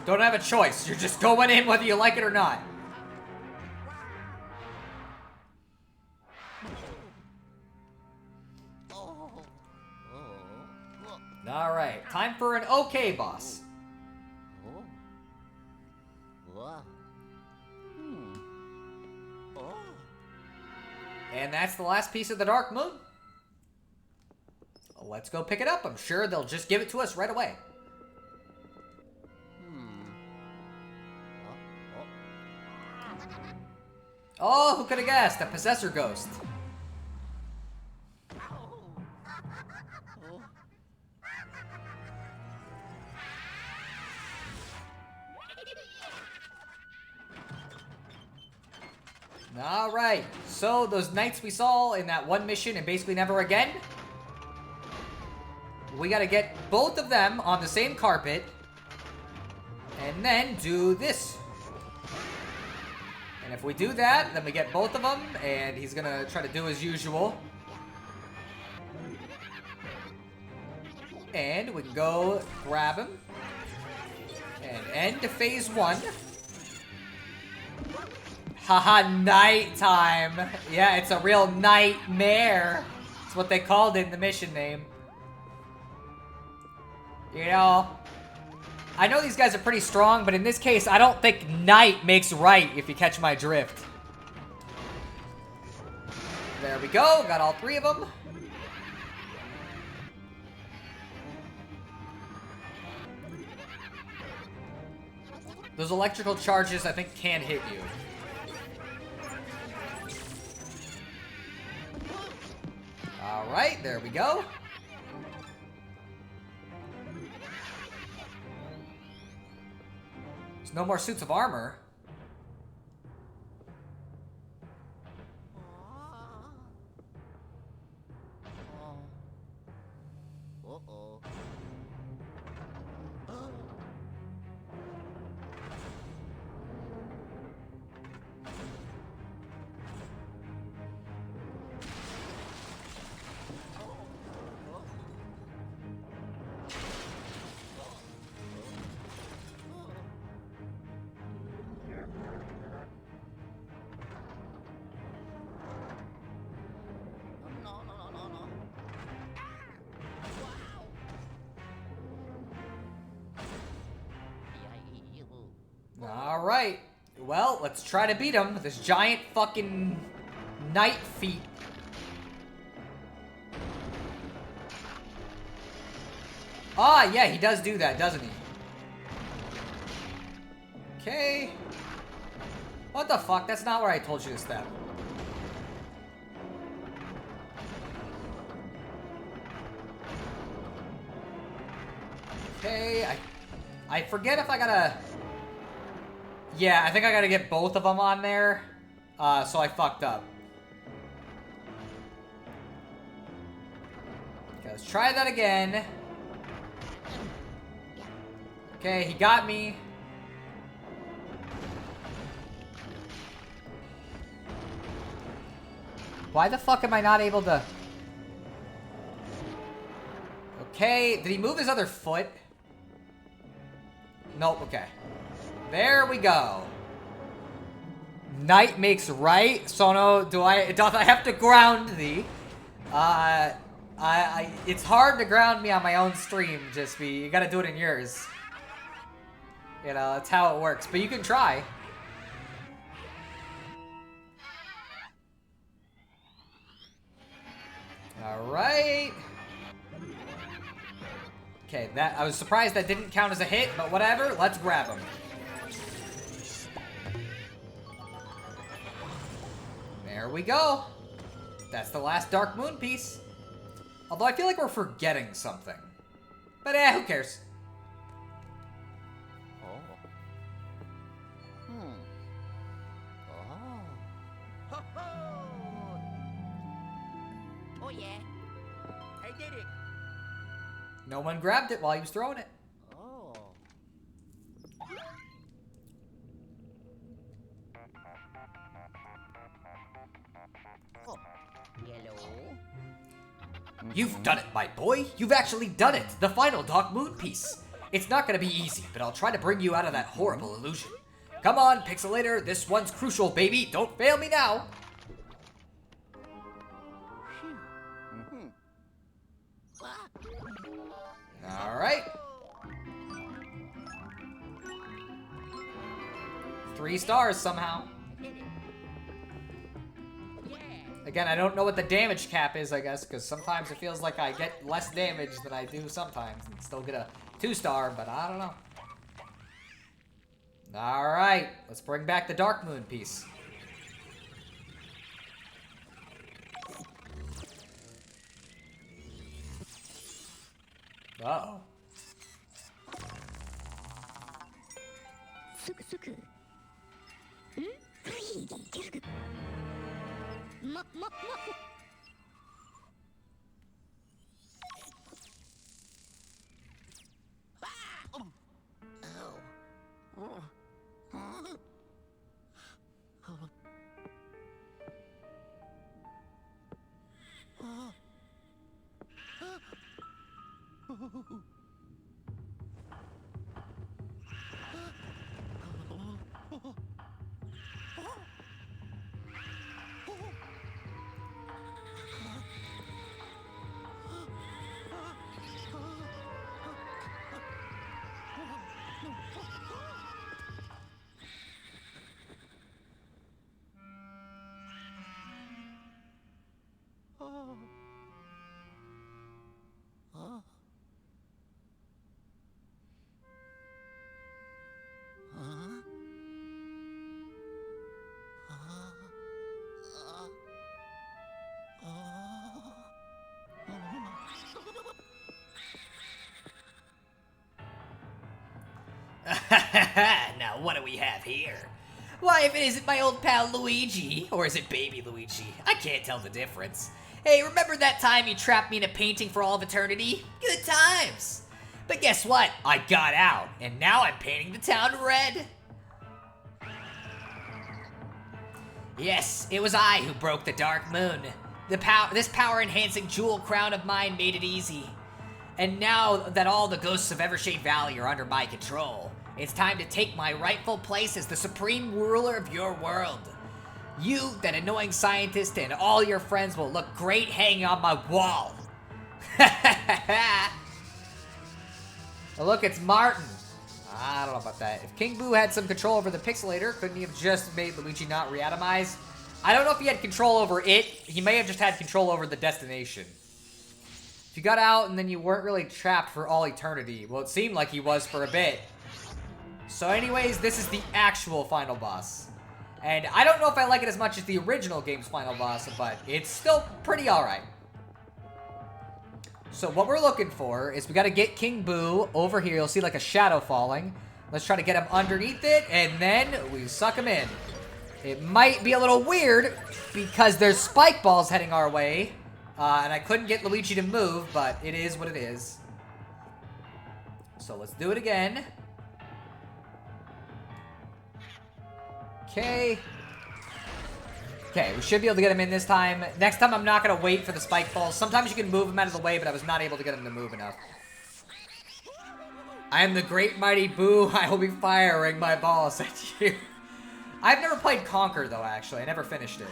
Don't have a choice. You're just going in whether you like it or not. Alright, time for an okay boss. And that's the last piece of the Dark Moon. Let's go pick it up. I'm sure they'll just give it to us right away. Oh, who could have guessed? A possessor ghost. Alright, so those knights we saw in that one mission and basically never again, we gotta get both of them on the same carpet and then do this. And if we do that, then we get both of them, and he's gonna try to do his usual. And we can go grab him. And end phase 1. Haha, nighttime. Yeah, it's a real nightmare. That's what they called it in the mission name. You know, I know these guys are pretty strong, but in this case, I don't think night makes right, if you catch my drift. There we go. Got all 3 of them. Those electrical charges, I think, can hit you. Alright, there we go. There's no more suits of armor. Alright. Well, let's try to beat him with this giant fucking knight feet. Ah, yeah, he does do that, doesn't he? Okay. What the fuck? That's not where I told you to step. Okay, I forget if I gotta... Yeah, I think I gotta get both of them on there. So I fucked up. Okay, let's try that again. Okay, he got me. Why the fuck am I not able to... Okay, did he move his other foot? Nope, okay. There we go. Night makes right. So no, doth I have to ground thee? It's hard to ground me on my own stream, just be. You gotta do it in yours. You know, that's how it works. But you can try. Alright. Okay, I was surprised that didn't count as a hit, but whatever. Let's grab him. There we go. That's the last Dark Moon piece. Although I feel like we're forgetting something. But who cares? Ho ho! Oh yeah, I did it. No one grabbed it while he was throwing it. Oh. Oh, yellow. You've done it, my boy. You've actually done it. The final Dark Moon piece. It's not gonna be easy, but I'll try to bring you out of that horrible illusion. Come on, Pixelator. This one's crucial, baby. Don't fail me now. Alright. 3 stars somehow. Again, I don't know what the damage cap is, I guess, because sometimes it feels like I get less damage than I do sometimes and still get a 2-star, but I don't know. Alright, let's bring back the Dark Moon piece. Uh-oh. Now what do we have here? Why, if it isn't my old pal Luigi, or is it baby Luigi? I can't tell the difference. Hey, remember that time you trapped me in a painting for all of eternity? Good times! But guess what? I got out, and now I'm painting the town red. Yes, it was I who broke the Dark Moon. This power-enhancing jewel crown of mine made it easy. And now that all the ghosts of Evershade Valley are under my control, it's time to take my rightful place as the supreme ruler of your world. You, that annoying scientist, and all your friends will look great hanging on my wall. Well, look, it's Martin. I don't know about that. If King Boo had some control over the Pixelator, couldn't he have just made Luigi not reatomize? I don't know if he had control over it. He may have just had control over the destination. If you got out and then you weren't really trapped for all eternity, well, it seemed like he was for a bit. So anyways, this is the actual final boss. And I don't know if I like it as much as the original game's final boss, but it's still pretty alright. So what we're looking for is we gotta get King Boo over here. You'll see like a shadow falling. Let's try to get him underneath it, and then we suck him in. It might be a little weird because there's spike balls heading our way. And I couldn't get Luigi to move, but it is what it is. So let's do it again. Okay. Okay, we should be able to get him in this time. Next time, I'm not going to wait for the spike balls. Sometimes you can move him out of the way, but I was not able to get him to move enough. I am the great mighty Boo. I will be firing my balls at you. I've never played Conquer, though, actually. I never finished it.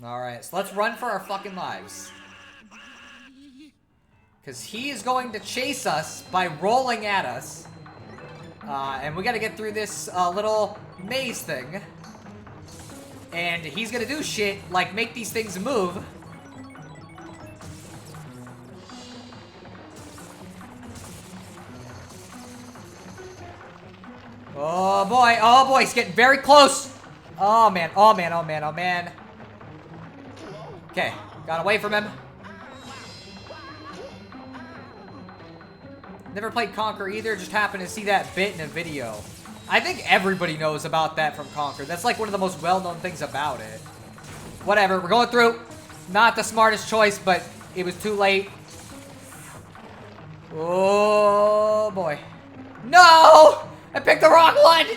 Alright, so let's run for our fucking lives. Because he is going to chase us by rolling at us. And we gotta get through this little maze thing. And he's gonna do shit like make these things move. Oh boy, he's getting very close. Oh man, oh man, oh man, oh man. Okay, got away from him. Never played Conquer either, just happened to see that bit in a video. I think everybody knows about that from Conquer. That's like one of the most well-known things about it. Whatever, we're going through. Not the smartest choice, but it was too late. Oh boy. No! I picked the wrong one!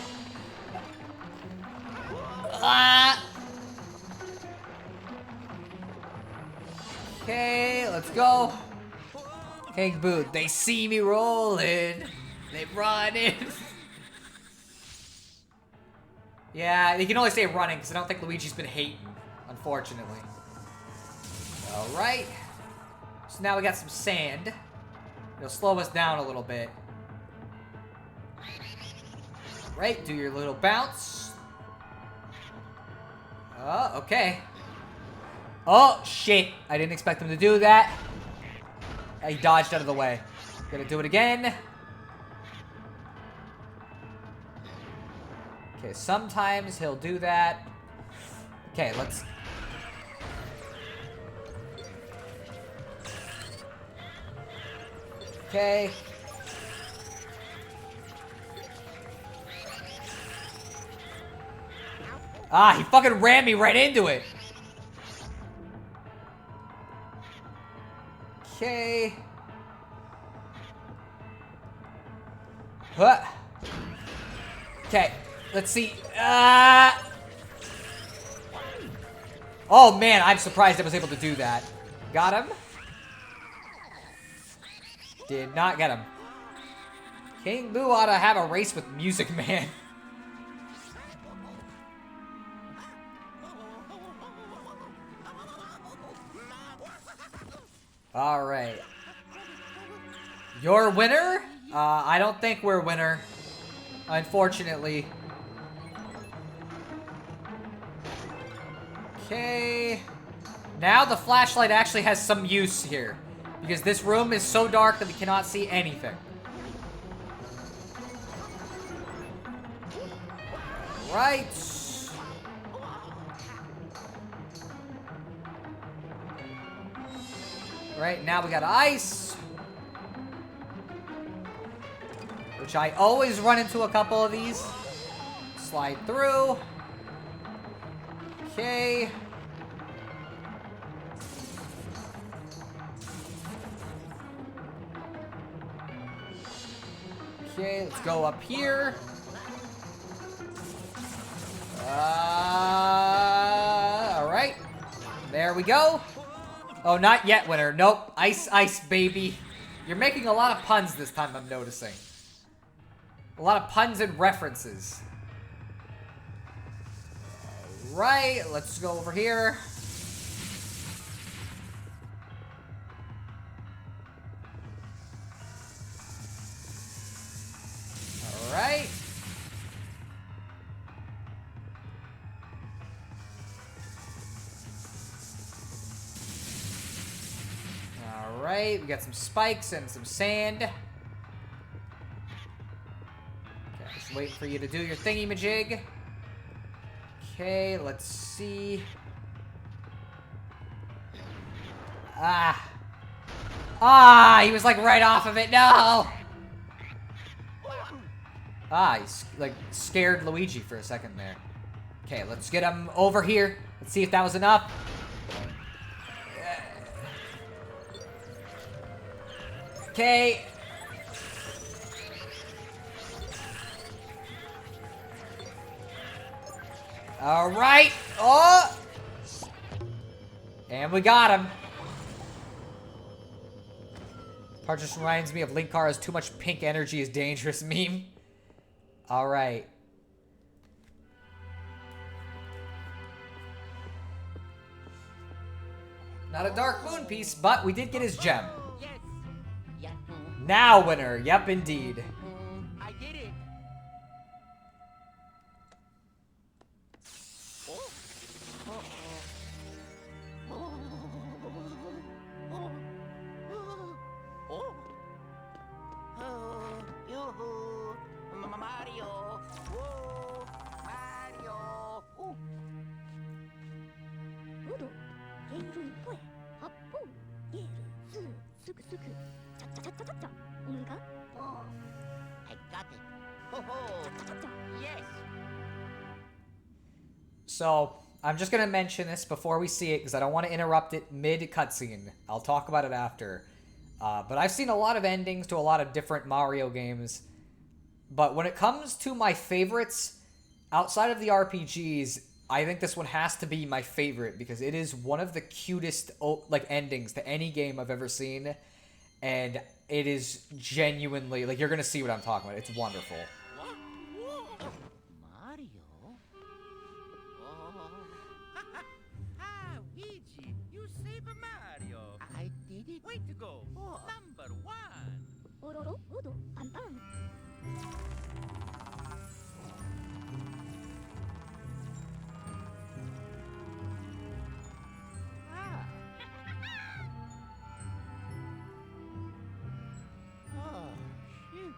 Okay, let's go. King Boo, they see me rolling. They run in. Yeah, you can only say running because I don't think Luigi's been hating, unfortunately. Alright. So now we got some sand. It'll slow us down a little bit. Right, do your little bounce. Oh, okay. Oh, shit. I didn't expect him to do that. He dodged out of the way. Gonna do it again. Okay, sometimes he'll do that. Okay, let's... Okay. Ah, he fucking ran me right into it. Okay. Huh. Okay, let's see. Oh man, I'm surprised I was able to do that. Got him. Did not get him. King Boo ought to have a race with Music Man. Alright. Your winner? I don't think we're a winner. Unfortunately. Okay. Now the flashlight actually has some use here. Because this room is so dark that we cannot see anything. Right. Right, now we got ice. Which I always run into a couple of these. Slide through. Okay. Okay, let's go up here. Alright. There we go. Oh, not yet, winner. Nope. Ice, ice, baby. You're making a lot of puns this time, I'm noticing. A lot of puns and references. Right, let's go over here. Alright. Alright, we got some spikes and some sand. Okay, just waiting for you to do your thingy-majig. Okay, let's see. He was like right off of it. No! He's like scared Luigi for a second there. Okay, let's get him over here. Let's see if that was enough. Okay. All right. Oh! And we got him. Part just reminds me of Link Cara's "too much pink energy is dangerous" meme. All right. Not a Dark Moon piece, but we did get his gem. Yes. Yeah. Now winner. Yep, indeed. I did it. Oh. Yoo-hoo. Mario. Whoa. Mario. Ooh. オドゲールポエ発砲ゲールスーすぐすぐチャッチャチャッチャチャッチャオムガ Oh. I got it. Ho ho. チャッチャチャッチャ Yes. So, I'm just gonna mention this before we see it because I don't want to interrupt it mid-cutscene. I'll talk about it after. But I've seen a lot of endings to a lot of different Mario games. But when it comes to my favorites, outside of the RPGs, I think this one has to be my favorite because it is one of the cutest like endings to any game I've ever seen. And it is genuinely, like, you're gonna see what I'm talking about. It's wonderful. Mario? Oh. Ah, Luigi, you saved Mario. I did it. Way to go. Number 1. オロロオドパンパン Ah. Oh, shoot.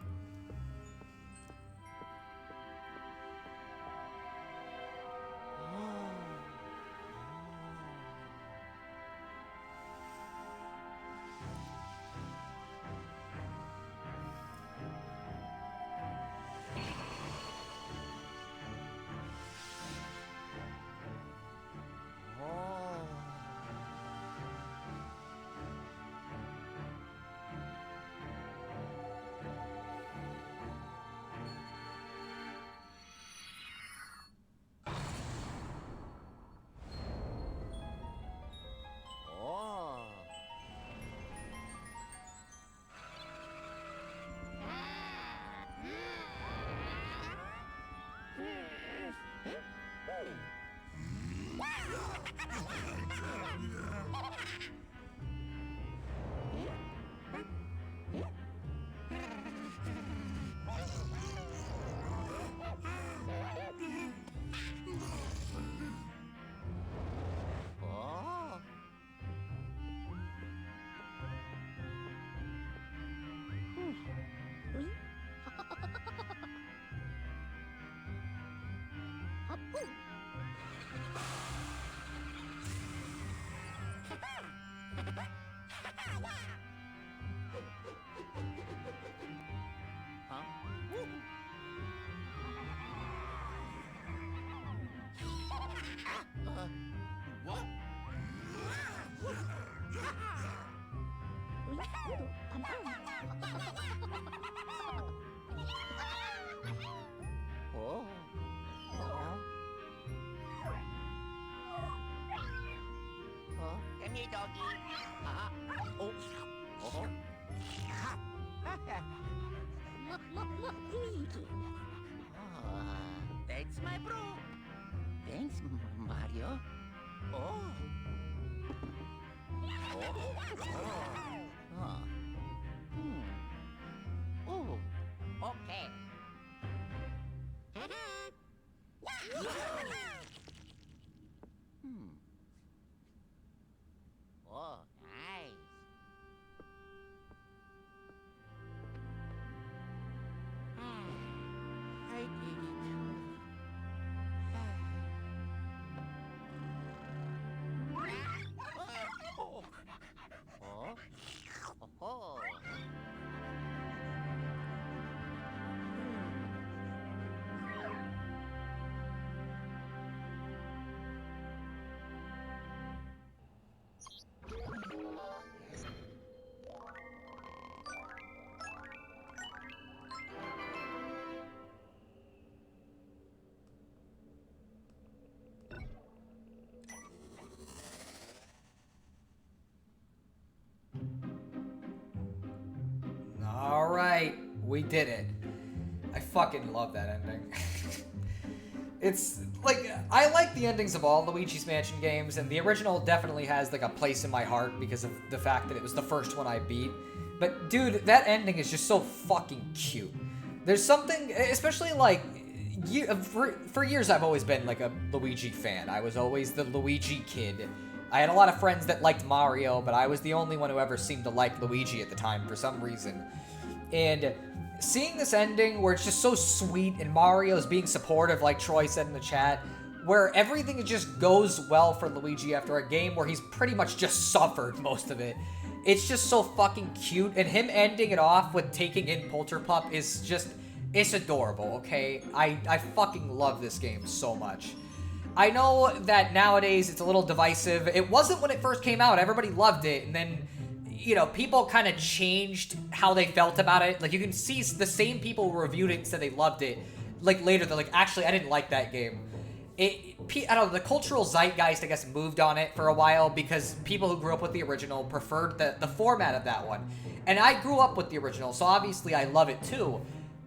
Come here, doggy. Oh. Oh. ルイージ Thanks, my bro. Thanks, Mario. Oh. Oh. Oh. Okay. Oh, nice. I did it. Oh. Alright, we did it. I fucking love that ending. It's, like, I like the endings of all Luigi's Mansion games, and the original definitely has, like, a place in my heart because of the fact that it was the first one I beat. But, dude, that ending is just so fucking cute. There's something, especially, like, for years I've always been, like, a Luigi fan. I was always the Luigi kid. I had a lot of friends that liked Mario, but I was the only one who ever seemed to like Luigi at the time for some reason. And seeing this ending where it's just so sweet and Mario's being supportive, like Troy said in the chat, where everything just goes well for Luigi after a game where he's pretty much just suffered most of it. It's just so fucking cute, and him ending it off with taking in Polterpup is just, it's adorable, okay? I fucking love this game so much. I know that nowadays it's a little divisive. It wasn't when it first came out. Everybody loved it, and then, you know, people kind of changed how they felt about it. Like, you can see the same people who reviewed it and said they loved it. Like, later, they're like, actually, I didn't like that game. I don't know, the cultural zeitgeist, I guess, moved on it for a while because people who grew up with the original preferred the format of that one. And I grew up with the original, so obviously I love it too.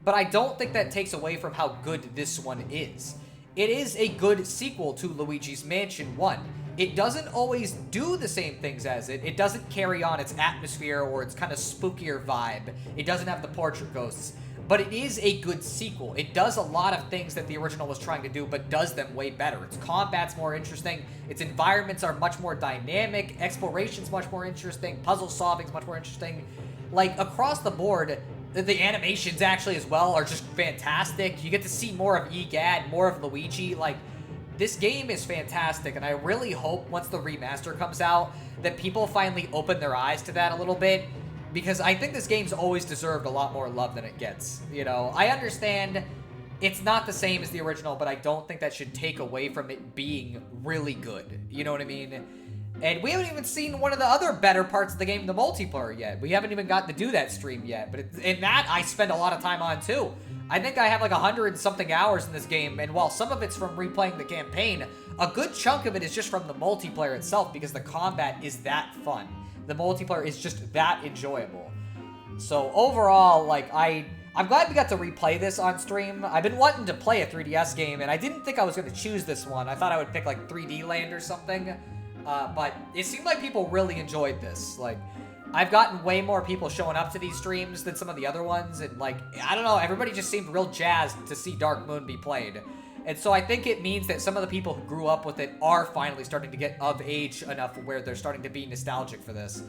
But I don't think that takes away from how good this one is. It is a good sequel to Luigi's Mansion 1. It doesn't always do the same things as it. It doesn't carry on its atmosphere or its kind of spookier vibe. It doesn't have the portrait ghosts. But it is a good sequel. It does a lot of things that the original was trying to do, but does them way better. Its combat's more interesting. Its environments are much more dynamic. Exploration's much more interesting. Puzzle solving's much more interesting. Like, across the board, the animations actually as well are just fantastic. You get to see more of EGAD, more of Luigi. Like, this game is fantastic, and I really hope once the remaster comes out that people finally open their eyes to that a little bit, because I think this game's always deserved a lot more love than it gets. You know, I understand it's not the same as the original, but I don't think that should take away from it being really good. You know what I mean? And we haven't even seen one of the other better parts of the game, the multiplayer, yet. We haven't even gotten to do that stream yet, but in that, I spend a lot of time on, too. I think I have like 100-something hours in this game, and while some of it's from replaying the campaign, a good chunk of it is just from the multiplayer itself, because the combat is that fun. The multiplayer is just that enjoyable. So overall, like, I'm glad we got to replay this on stream. I've been wanting to play a 3DS game, and I didn't think I was going to choose this one. I thought I would pick, like, 3D Land or something. But it seemed like people really enjoyed this. Like, I've gotten way more people showing up to these streams than some of the other ones, and, like, I don't know, everybody just seemed real jazzed to see Dark Moon be played. And so I think it means that some of the people who grew up with it are finally starting to get of age enough where they're starting to be nostalgic for this.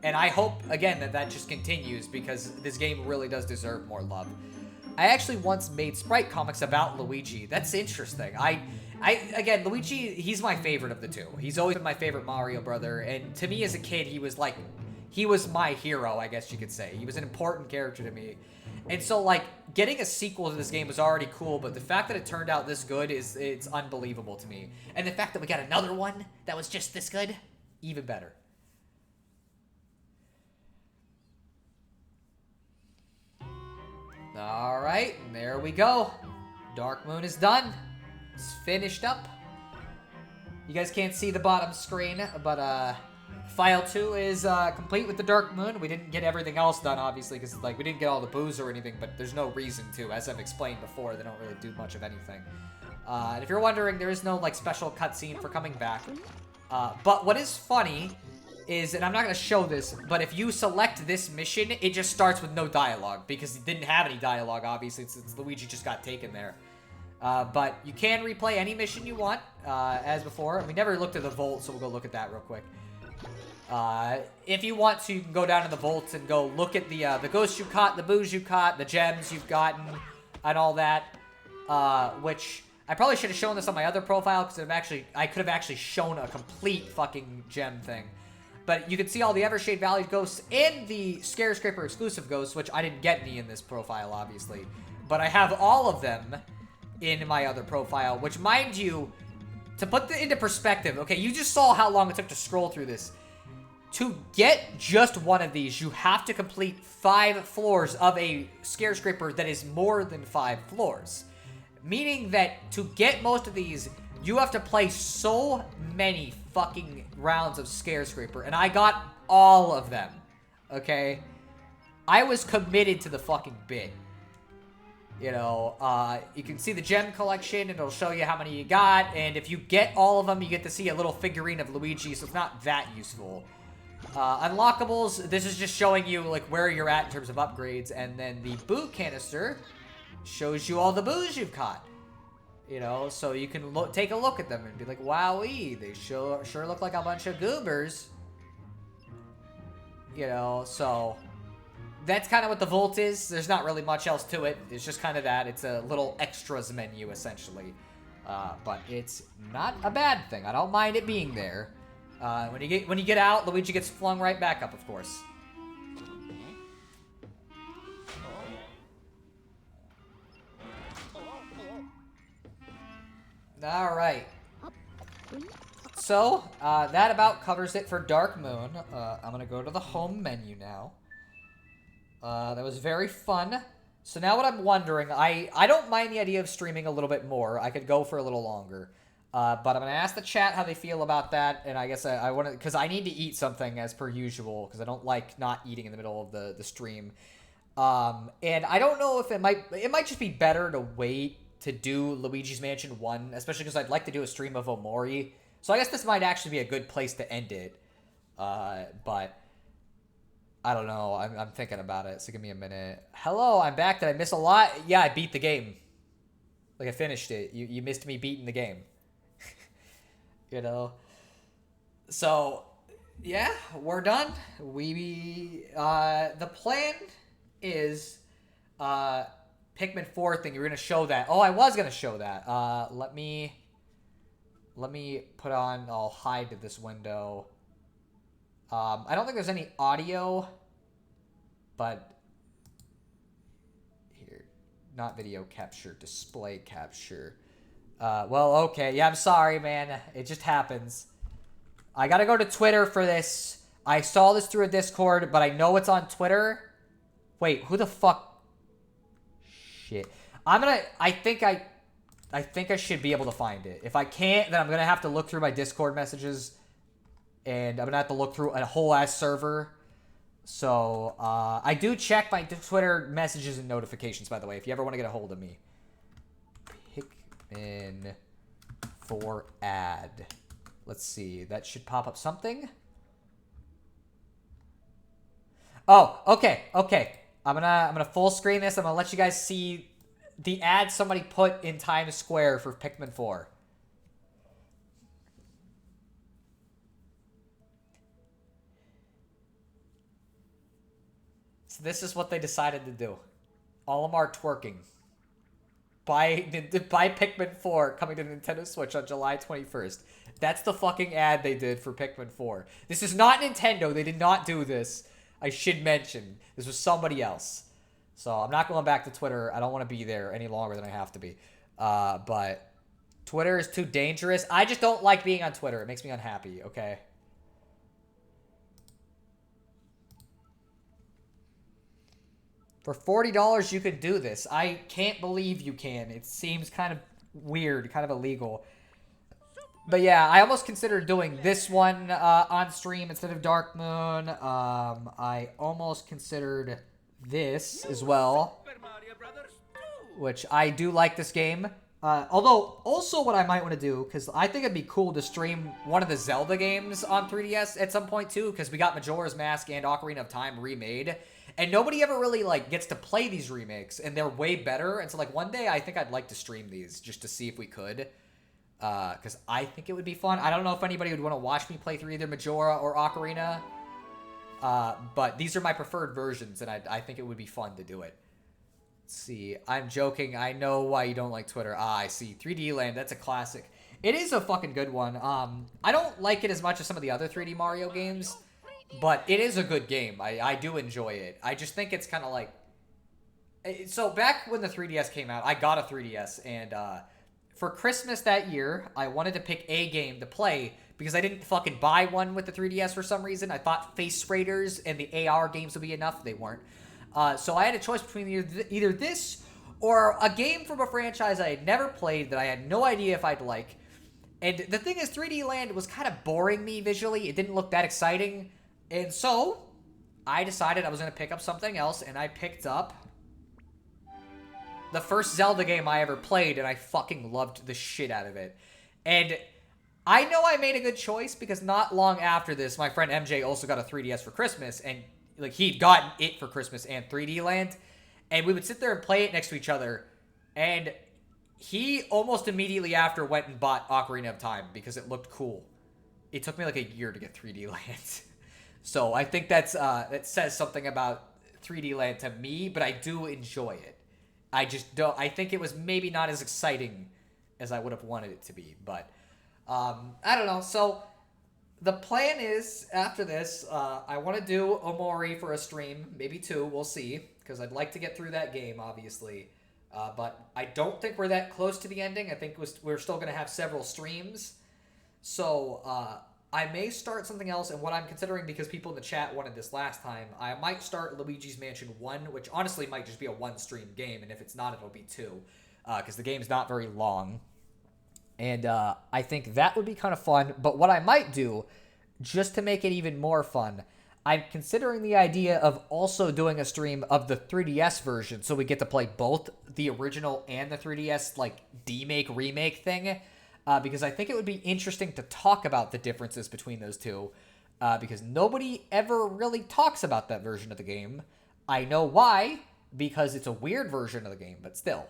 And I hope, again, that that just continues, because this game really does deserve more love. I actually once made sprite comics about Luigi. That's interesting. Again, Luigi, he's my favorite of the two. He's always been my favorite Mario brother, and to me as a kid, he was my hero, I guess you could say. He was an important character to me. And so, like, getting a sequel to this game was already cool, but the fact that it turned out this good it's unbelievable to me. And the fact that we got another one that was just this good, even better. Alright, there we go. Dark Moon is done. It's finished up. You guys can't see the bottom screen, but File 2 is complete with the Dark Moon. We didn't get everything else done, obviously, because like we didn't get all the booze or anything, but there's no reason to. As I've explained before, they don't really do much of anything. And if you're wondering, there is no like special cutscene for coming back. But what is funny is, and I'm not going to show this, but if you select this mission, it just starts with no dialogue, because it didn't have any dialogue, obviously, since Luigi just got taken there. But you can replay any mission you want, as before. We never looked at the vault, so we'll go look at that real quick. If you want to, you can go down to the vaults and go look at the ghosts you caught, the booze you caught, the gems you've gotten, and all that. Which I probably should have shown this on my other profile, because I could have actually shown a complete fucking gem thing. But you can see all the Evershade Valley ghosts and the Scare-Scraper exclusive ghosts, which I didn't get any in this profile, obviously. But I have all of them in my other profile, which, mind you, to put into perspective, okay, you just saw how long it took to scroll through this. To get just one of these, you have to complete 5 floors of a Scare-Scraper that is more than 5 floors. Meaning that to get most of these, you have to play so many fucking rounds of Scare-Scraper, and I got all of them, okay? I was committed to the fucking bit. You know, you can see the gem collection, and it'll show you how many you got, and if you get all of them, you get to see a little figurine of Luigi, so it's not that useful. Unlockables, this is just showing you, like, where you're at in terms of upgrades, and then the boo canister shows you all the boos you've caught. You know, so you can take a look at them and be like, wowee, they sure look like a bunch of goobers. You know, so... That's kind of what the vault is. There's not really much else to it. It's just kind of that. It's a little extras menu, essentially. But it's not a bad thing. I don't mind it being there. When you get out, Luigi gets flung right back up, of course. Alright. So, that about covers it for Dark Moon. I'm going to go to the home menu now. That was very fun. So now what I'm wondering, I don't mind the idea of streaming a little bit more. I could go for a little longer. But I'm going to ask the chat how they feel about that. And I guess I want to, because I need to eat something as per usual, because I don't like not eating in the middle of the stream. And I don't know if it might just be better to wait to do Luigi's Mansion 1, especially because I'd like to do a stream of Omori. So I guess this might actually be a good place to end it. But... I don't know. I'm thinking about it, so give me a minute. Hello, I'm back. Did I miss a lot? Yeah, I beat the game. Like, I finished it. You missed me beating the game. You know? So, yeah, we're done. The plan is, Pikmin 4 thing. You're going to show that. Oh, I was going to show that. Let me put on, I'll hide this window. I don't think there's any audio, but here, not video capture, display capture. Well, okay. Yeah, I'm sorry, man. It just happens. I gotta go to Twitter for this. I saw this through a Discord, but I know it's on Twitter. Wait, who the fuck? Shit. I think I should be able to find it. If I can't, then I'm gonna have to look through my Discord messages. And I'm going to have to look through a whole-ass server. So, I do check my Twitter messages and notifications, by the way, if you ever want to get a hold of me. Pikmin 4 ad. Let's see. That should pop up something. Oh, okay. I'm gonna full screen this. I'm going to let you guys see the ad somebody put in Times Square for Pikmin 4. This is what they decided to do. Olimar twerking. Buy Pikmin 4 coming to Nintendo Switch on July 21st. That's the fucking ad they did for Pikmin 4. This is not Nintendo. They did not do this. I should mention. This was somebody else. So I'm not going back to Twitter. I don't want to be there any longer than I have to be. But Twitter is too dangerous. I just don't like being on Twitter. It makes me unhappy, okay? For $40, you could do this. I can't believe you can. It seems kind of weird, kind of illegal. But yeah, I almost considered doing this one on stream instead of Dark Moon. I almost considered this as well, which I do like this game. Although, also what I might want to do, because I think it'd be cool to stream one of the Zelda games on 3DS at some point too, because we got Majora's Mask and Ocarina of Time remade. And nobody ever really, like, gets to play these remakes, and they're way better. And so, like, one day I think I'd like to stream these just to see if we could. Because I think it would be fun. I don't know if anybody would want to watch me play through either Majora or Ocarina. But these are my preferred versions, and I think it would be fun to do it. Let's see. I'm joking. I know why you don't like Twitter. I see. 3D Land, that's a classic. It is a fucking good one. I don't like it as much as some of the other 3D Mario games. But it is a good game. I do enjoy it. I just think it's kind of like... So back when the 3DS came out, I got a 3DS. And for Christmas that year, I wanted to pick a game to play because I didn't fucking buy one with the 3DS for some reason. I thought Face Raiders and the AR games would be enough. They weren't. So I had a choice between either this or a game from a franchise I had never played that I had no idea if I'd like. And the thing is, 3D Land was kind of boring me visually. It didn't look that exciting. And so, I decided I was going to pick up something else, and I picked up the first Zelda game I ever played, and I fucking loved the shit out of it. And I know I made a good choice because not long after this, my friend MJ also got a 3DS for Christmas, and like he'd gotten it for Christmas and 3D Land, and we would sit there and play it next to each other, and he almost immediately after went and bought Ocarina of Time because it looked cool. It took me like a year to get 3D Land. So I think that says something about 3D Land to me, but I do enjoy it. I just don't. I think it was maybe not as exciting as I would have wanted it to be, but I don't know. So the plan is after this, I want to do Omori for a stream, maybe 2. We'll see, because I'd like to get through that game, obviously. But I don't think we're that close to the ending. I think we're still going to have several streams. So I may start something else, and what I'm considering, because people in the chat wanted this last time, I might start Luigi's Mansion 1, which honestly might just be a 1-stream game, and if it's not, it'll be 2, because the game's not very long. And I think that would be kind of fun, but what I might do, just to make it even more fun, I'm considering the idea of also doing a stream of the 3DS version, so we get to play both the original and the 3DS, like, remake thing. Because I think it would be interesting to talk about the differences between those two, because nobody ever really talks about that version of the game. I know why, because it's a weird version of the game, but still.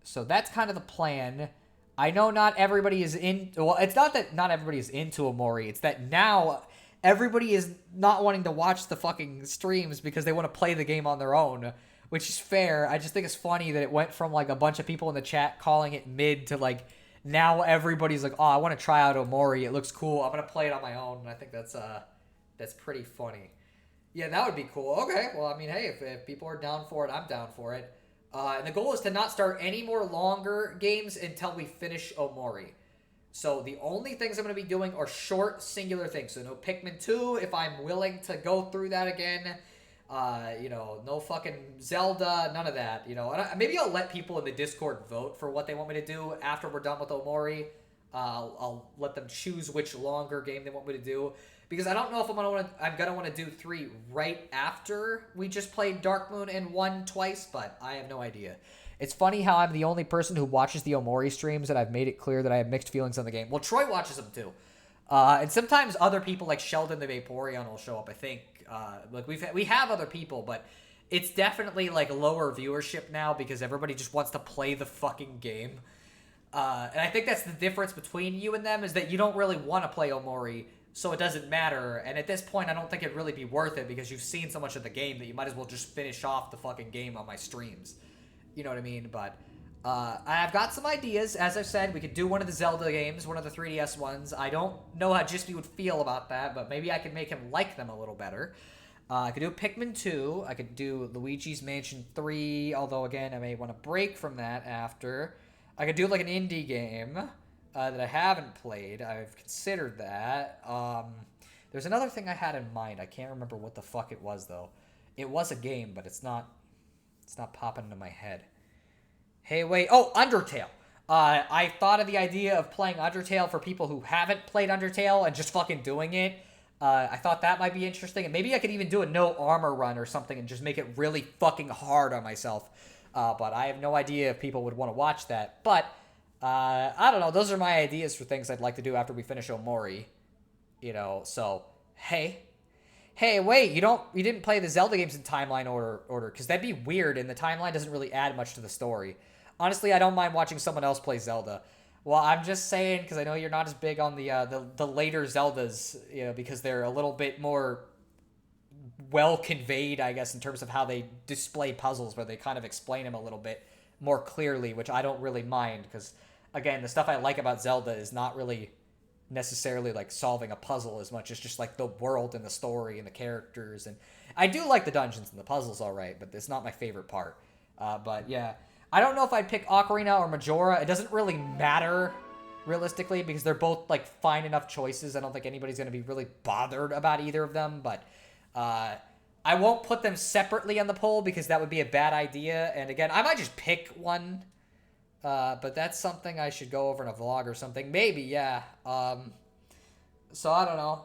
So that's kind of the plan. I know not everybody is well, it's not that not everybody is into Omori, it's that now everybody is not wanting to watch the fucking streams because they want to play the game on their own. Which is fair. I just think it's funny that it went from, like, a bunch of people in the chat calling it mid to, like, now everybody's like, oh, I want to try out Omori. It looks cool. I'm going to play it on my own. And I think that's pretty funny. Yeah, that would be cool. Okay, well, I mean, hey, if people are down for it, I'm down for it. And the goal is to not start any more longer games until we finish Omori. So the only things I'm going to be doing are short, singular things. So no Pikmin 2 if I'm willing to go through that again. No fucking Zelda, none of that, And maybe I'll let people in the Discord vote for what they want me to do after we're done with Omori. I'll let them choose which longer game they want me to do. Because I don't know if I'm gonna want to do 3 right after we just played Dark Moon and 1 twice, but I have no idea. It's funny how I'm the only person who watches the Omori streams, and I've made it clear that I have mixed feelings on the game. Well, Troy watches them too. And sometimes other people like Sheldon the Vaporeon will show up, I think. We have other people, but it's definitely like lower viewership now because everybody just wants to play the fucking game. And I think that's the difference between you and them, is that you don't really want to play Omori, so it doesn't matter. And at this point, I don't think it'd really be worth it because you've seen so much of the game that you might as well just finish off the fucking game on my streams. You know what I mean? But I've got some ideas. As I've said, we could do one of the Zelda games, one of the 3DS ones. I don't know how Jispy would feel about that, but maybe I could make him like them a little better. I could do Pikmin 2. I could do Luigi's Mansion 3, although, again, I may want to break from that after. I could do, like, an indie game that I haven't played. I've considered that. There's another thing I had in mind. I can't remember what the fuck it was, though. It was a game, but it's not popping into my head. Hey, wait. Oh, Undertale. I thought of the idea of playing Undertale for people who haven't played Undertale and just fucking doing it. I thought that might be interesting. And maybe I could even do a no armor run or something and just make it really fucking hard on myself. But I have no idea if people would want to watch that. But, I don't know. Those are my ideas for things I'd like to do after we finish Omori. So, hey. Hey, wait, you didn't play the Zelda games in timeline order, because that'd be weird, and the timeline doesn't really add much to the story. Honestly, I don't mind watching someone else play Zelda. Well, I'm just saying, because I know you're not as big on the later Zeldas, because they're a little bit more well conveyed, I guess, in terms of how they display puzzles, where they kind of explain them a little bit more clearly, which I don't really mind, because, again, the stuff I like about Zelda is not really necessarily like solving a puzzle as much as just like the world and the story and the characters. And I do like the dungeons and the puzzles, all right, but it's not my favorite part. But yeah, I don't know if I'd pick Ocarina or Majora. It doesn't really matter realistically because they're both like fine enough choices. I don't think anybody's going to be really bothered about either of them, but I won't put them separately on the poll because that would be a bad idea. And again, I might just pick one. But that's something I should go over in a vlog or something. Maybe, yeah. So I don't know.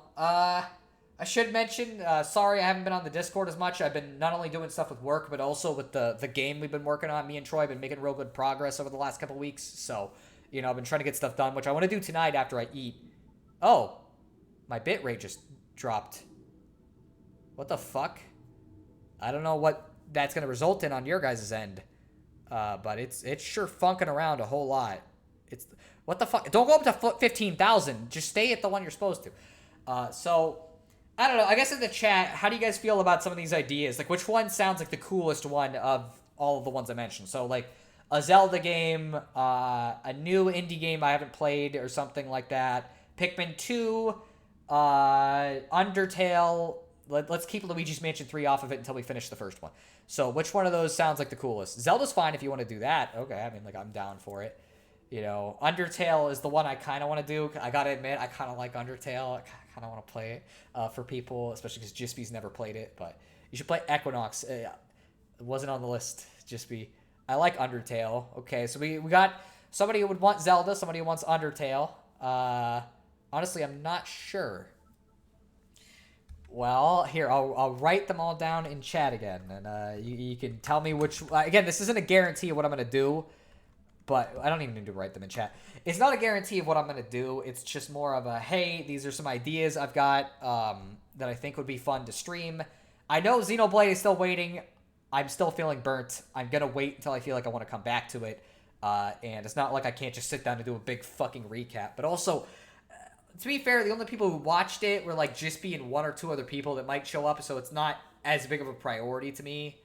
I should mention, sorry I haven't been on the Discord as much. I've been not only doing stuff with work, but also with the game we've been working on. Me and Troy have been making real good progress over the last couple weeks. So, you know, I've been trying to get stuff done, which I want to do tonight after I eat. Oh, my bitrate just dropped. What the fuck? I don't know what that's going to result in on your guys' end. But it's sure funking around a whole lot. It's what the fuck? Don't go up to 15,000. Just stay at the one you're supposed to. So I don't know. I guess in the chat, how do you guys feel about some of these ideas? Like, which one sounds like the coolest one of all of the ones I mentioned? So, like, a Zelda game, a new indie game I haven't played or something like that. Pikmin 2, Undertale. Let's keep Luigi's Mansion 3 off of it until we finish the first one. So, which one of those sounds like the coolest? Zelda's fine if you want to do that. Okay, I mean, like, I'm down for it. You know, Undertale is the one I kind of want to do. I gotta admit, I kind of like Undertale. I kind of want to play it for people, especially because Jispy's never played it. But you should play Equinox. It wasn't on the list, Jispy. I like Undertale. Okay, so we got somebody who would want Zelda, somebody who wants Undertale. Honestly, I'm not sure. Well, here, I'll write them all down in chat again, and you can tell me which... Again, this isn't a guarantee of what I'm going to do, but I don't even need to write them in chat. It's not a guarantee of what I'm going to do. It's just more of a, hey, these are some ideas I've got that I think would be fun to stream. I know Xenoblade is still waiting. I'm still feeling burnt. I'm going to wait until I feel like I want to come back to it. And it's not like I can't just sit down and do a big fucking recap. But also... to be fair, the only people who watched it were like Jispy and one or two other people that might show up, so it's not as big of a priority to me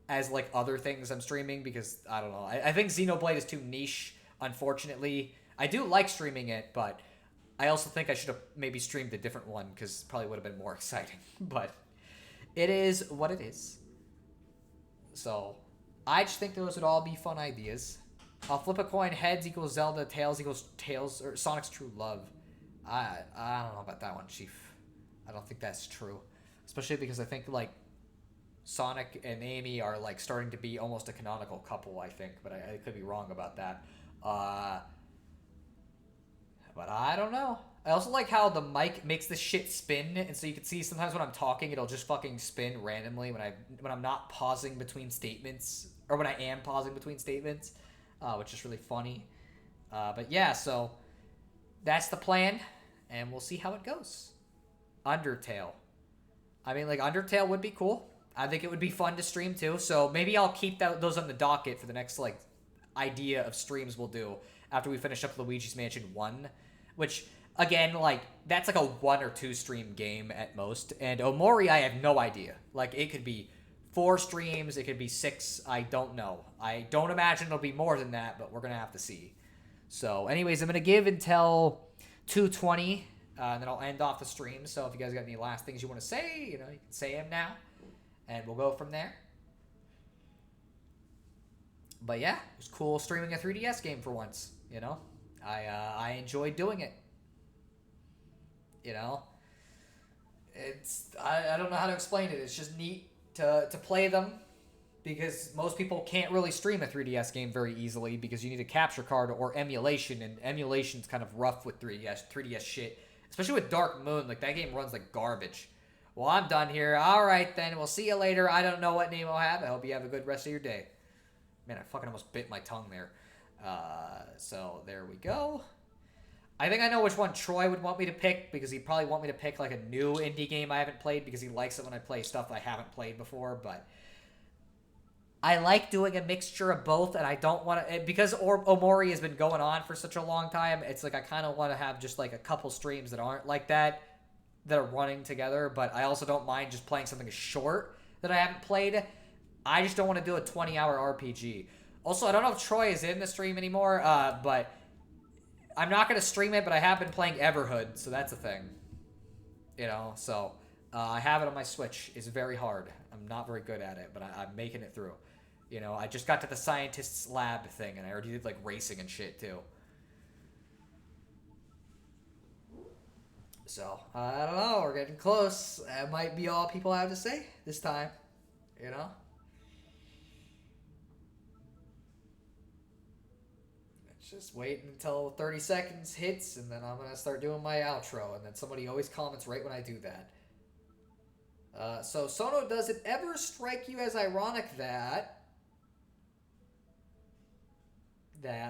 as like other things I'm streaming because, I don't know. I think Xenoblade is too niche, unfortunately. I do like streaming it, but I also think I should have maybe streamed a different one because it probably would have been more exciting. But it is what it is. So, I just think those would all be fun ideas. I'll flip a coin. Heads equals Zelda, tails equals Tails, or Sonic's True Love. I don't know about that one, Chief. I don't think that's true. Especially because I think, like, Sonic and Amy are, like, starting to be almost a canonical couple, I think. But I could be wrong about that. But I don't know. I also like how the mic makes the shit spin. And so you can see sometimes when I'm talking, it'll just fucking spin randomly when I'm not pausing between statements. Or when I am pausing between statements. Which is really funny. But yeah, so... that's the plan, and we'll see how it goes. Undertale. I mean, like, Undertale would be cool. I think it would be fun to stream, too. So maybe I'll keep those on the docket for the next, like, idea of streams we'll do after we finish up Luigi's Mansion 1. Which, again, like, that's like a 1 or 2 stream game at most. And Omori, I have no idea. Like, it could be 4 streams. It could be 6. I don't know. I don't imagine it'll be more than that, but we're going to have to see. So, anyways, I'm going to give until 2:20, and then I'll end off the stream. So, if you guys got any last things you want to say, you know, you can say them now, and we'll go from there. But yeah, it was cool streaming a 3DS game for once, you know? I enjoyed doing it. You know? I don't know how to explain it. It's just neat to play them. Because most people can't really stream a 3DS game very easily because you need a capture card or emulation, and emulation's kind of rough with 3DS shit. Especially with Dark Moon, like, that game runs like garbage. Well, I'm done here. Alright then, we'll see you later. I don't know what name I'll have. I hope you have a good rest of your day. Man, I fucking almost bit my tongue there. So, there we go. I think I know which one Troy would want me to pick, because he'd probably want me to pick, like, a new indie game I haven't played, because he likes it when I play stuff I haven't played before, but... I like doing a mixture of both, and I don't want to... because Omori has been going on for such a long time, it's like I kind of want to have just, like, a couple streams that aren't like that are running together, but I also don't mind just playing something short that I haven't played. I just don't want to do a 20-hour RPG. Also, I don't know if Troy is in the stream anymore, but I'm not going to stream it, but I have been playing Everhood, so that's a thing. You know, so I have it on my Switch. It's very hard. I'm not very good at it, but I'm making it through. You know, I just got to the scientist's lab thing, and I already did, like, racing and shit, too. So, I don't know, we're getting close. That might be all people have to say this time, you know? Let's just wait until 30 seconds hits, and then I'm going to start doing my outro, and then somebody always comments right when I do that. So Sono, does it ever strike you as ironic that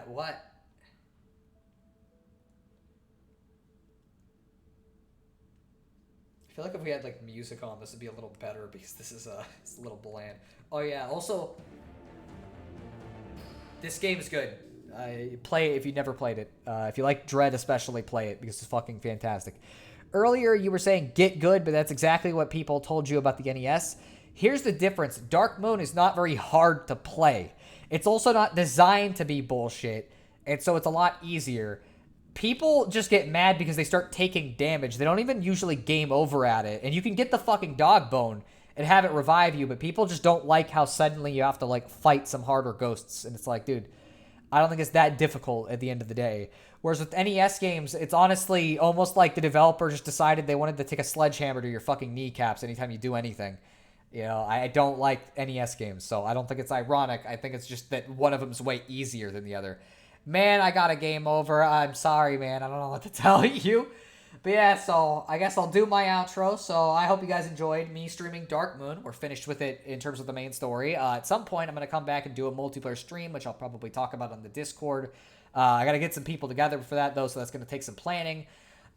what? I feel like if we had like music on, this would be a little better because this is it's a little bland. Oh yeah, also this game is good. Play it if you never played it. If you like Dread especially, play it because it's fucking fantastic. Earlier you were saying get good, but that's exactly what people told you about the NES. Here's the difference. Dark Moon is not very hard to play. It's also not designed to be bullshit, and so it's a lot easier. People just get mad because they start taking damage. They don't even usually game over at it. And you can get the fucking dog bone and have it revive you, but people just don't like how suddenly you have to, like, fight some harder ghosts. And it's like, dude, I don't think it's that difficult at the end of the day. Whereas with NES games, it's honestly almost like the developer just decided they wanted to take a sledgehammer to your fucking kneecaps anytime you do anything. You know, I don't like NES games, so I don't think it's ironic. I think it's just that one of them's way easier than the other. Man, I got a game over. I'm sorry, man. I don't know what to tell you. But yeah, so I guess I'll do my outro. So I hope you guys enjoyed me streaming Dark Moon. We're finished with it in terms of the main story. At some point, I'm going to come back and do a multiplayer stream, which I'll probably talk about on the Discord. I got to get some people together for that, though, so that's going to take some planning.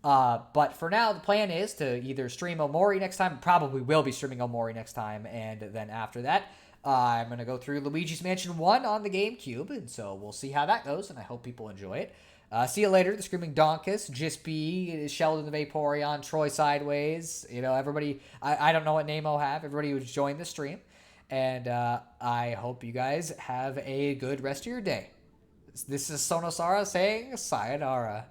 But for now, the plan is to either stream Omori next time. Probably will be streaming Omori next time. And then after that, I'm going to go through Luigi's Mansion 1 on the GameCube, and so we'll see how that goes, and I hope people enjoy it. See you later, the Screaming Donkus, Jispy, Sheldon the Vaporeon, Troy Sideways, you know, everybody, I don't know what name I'll have, everybody who's joined the stream, and I hope you guys have a good rest of your day. This is Sonosara saying sayonara.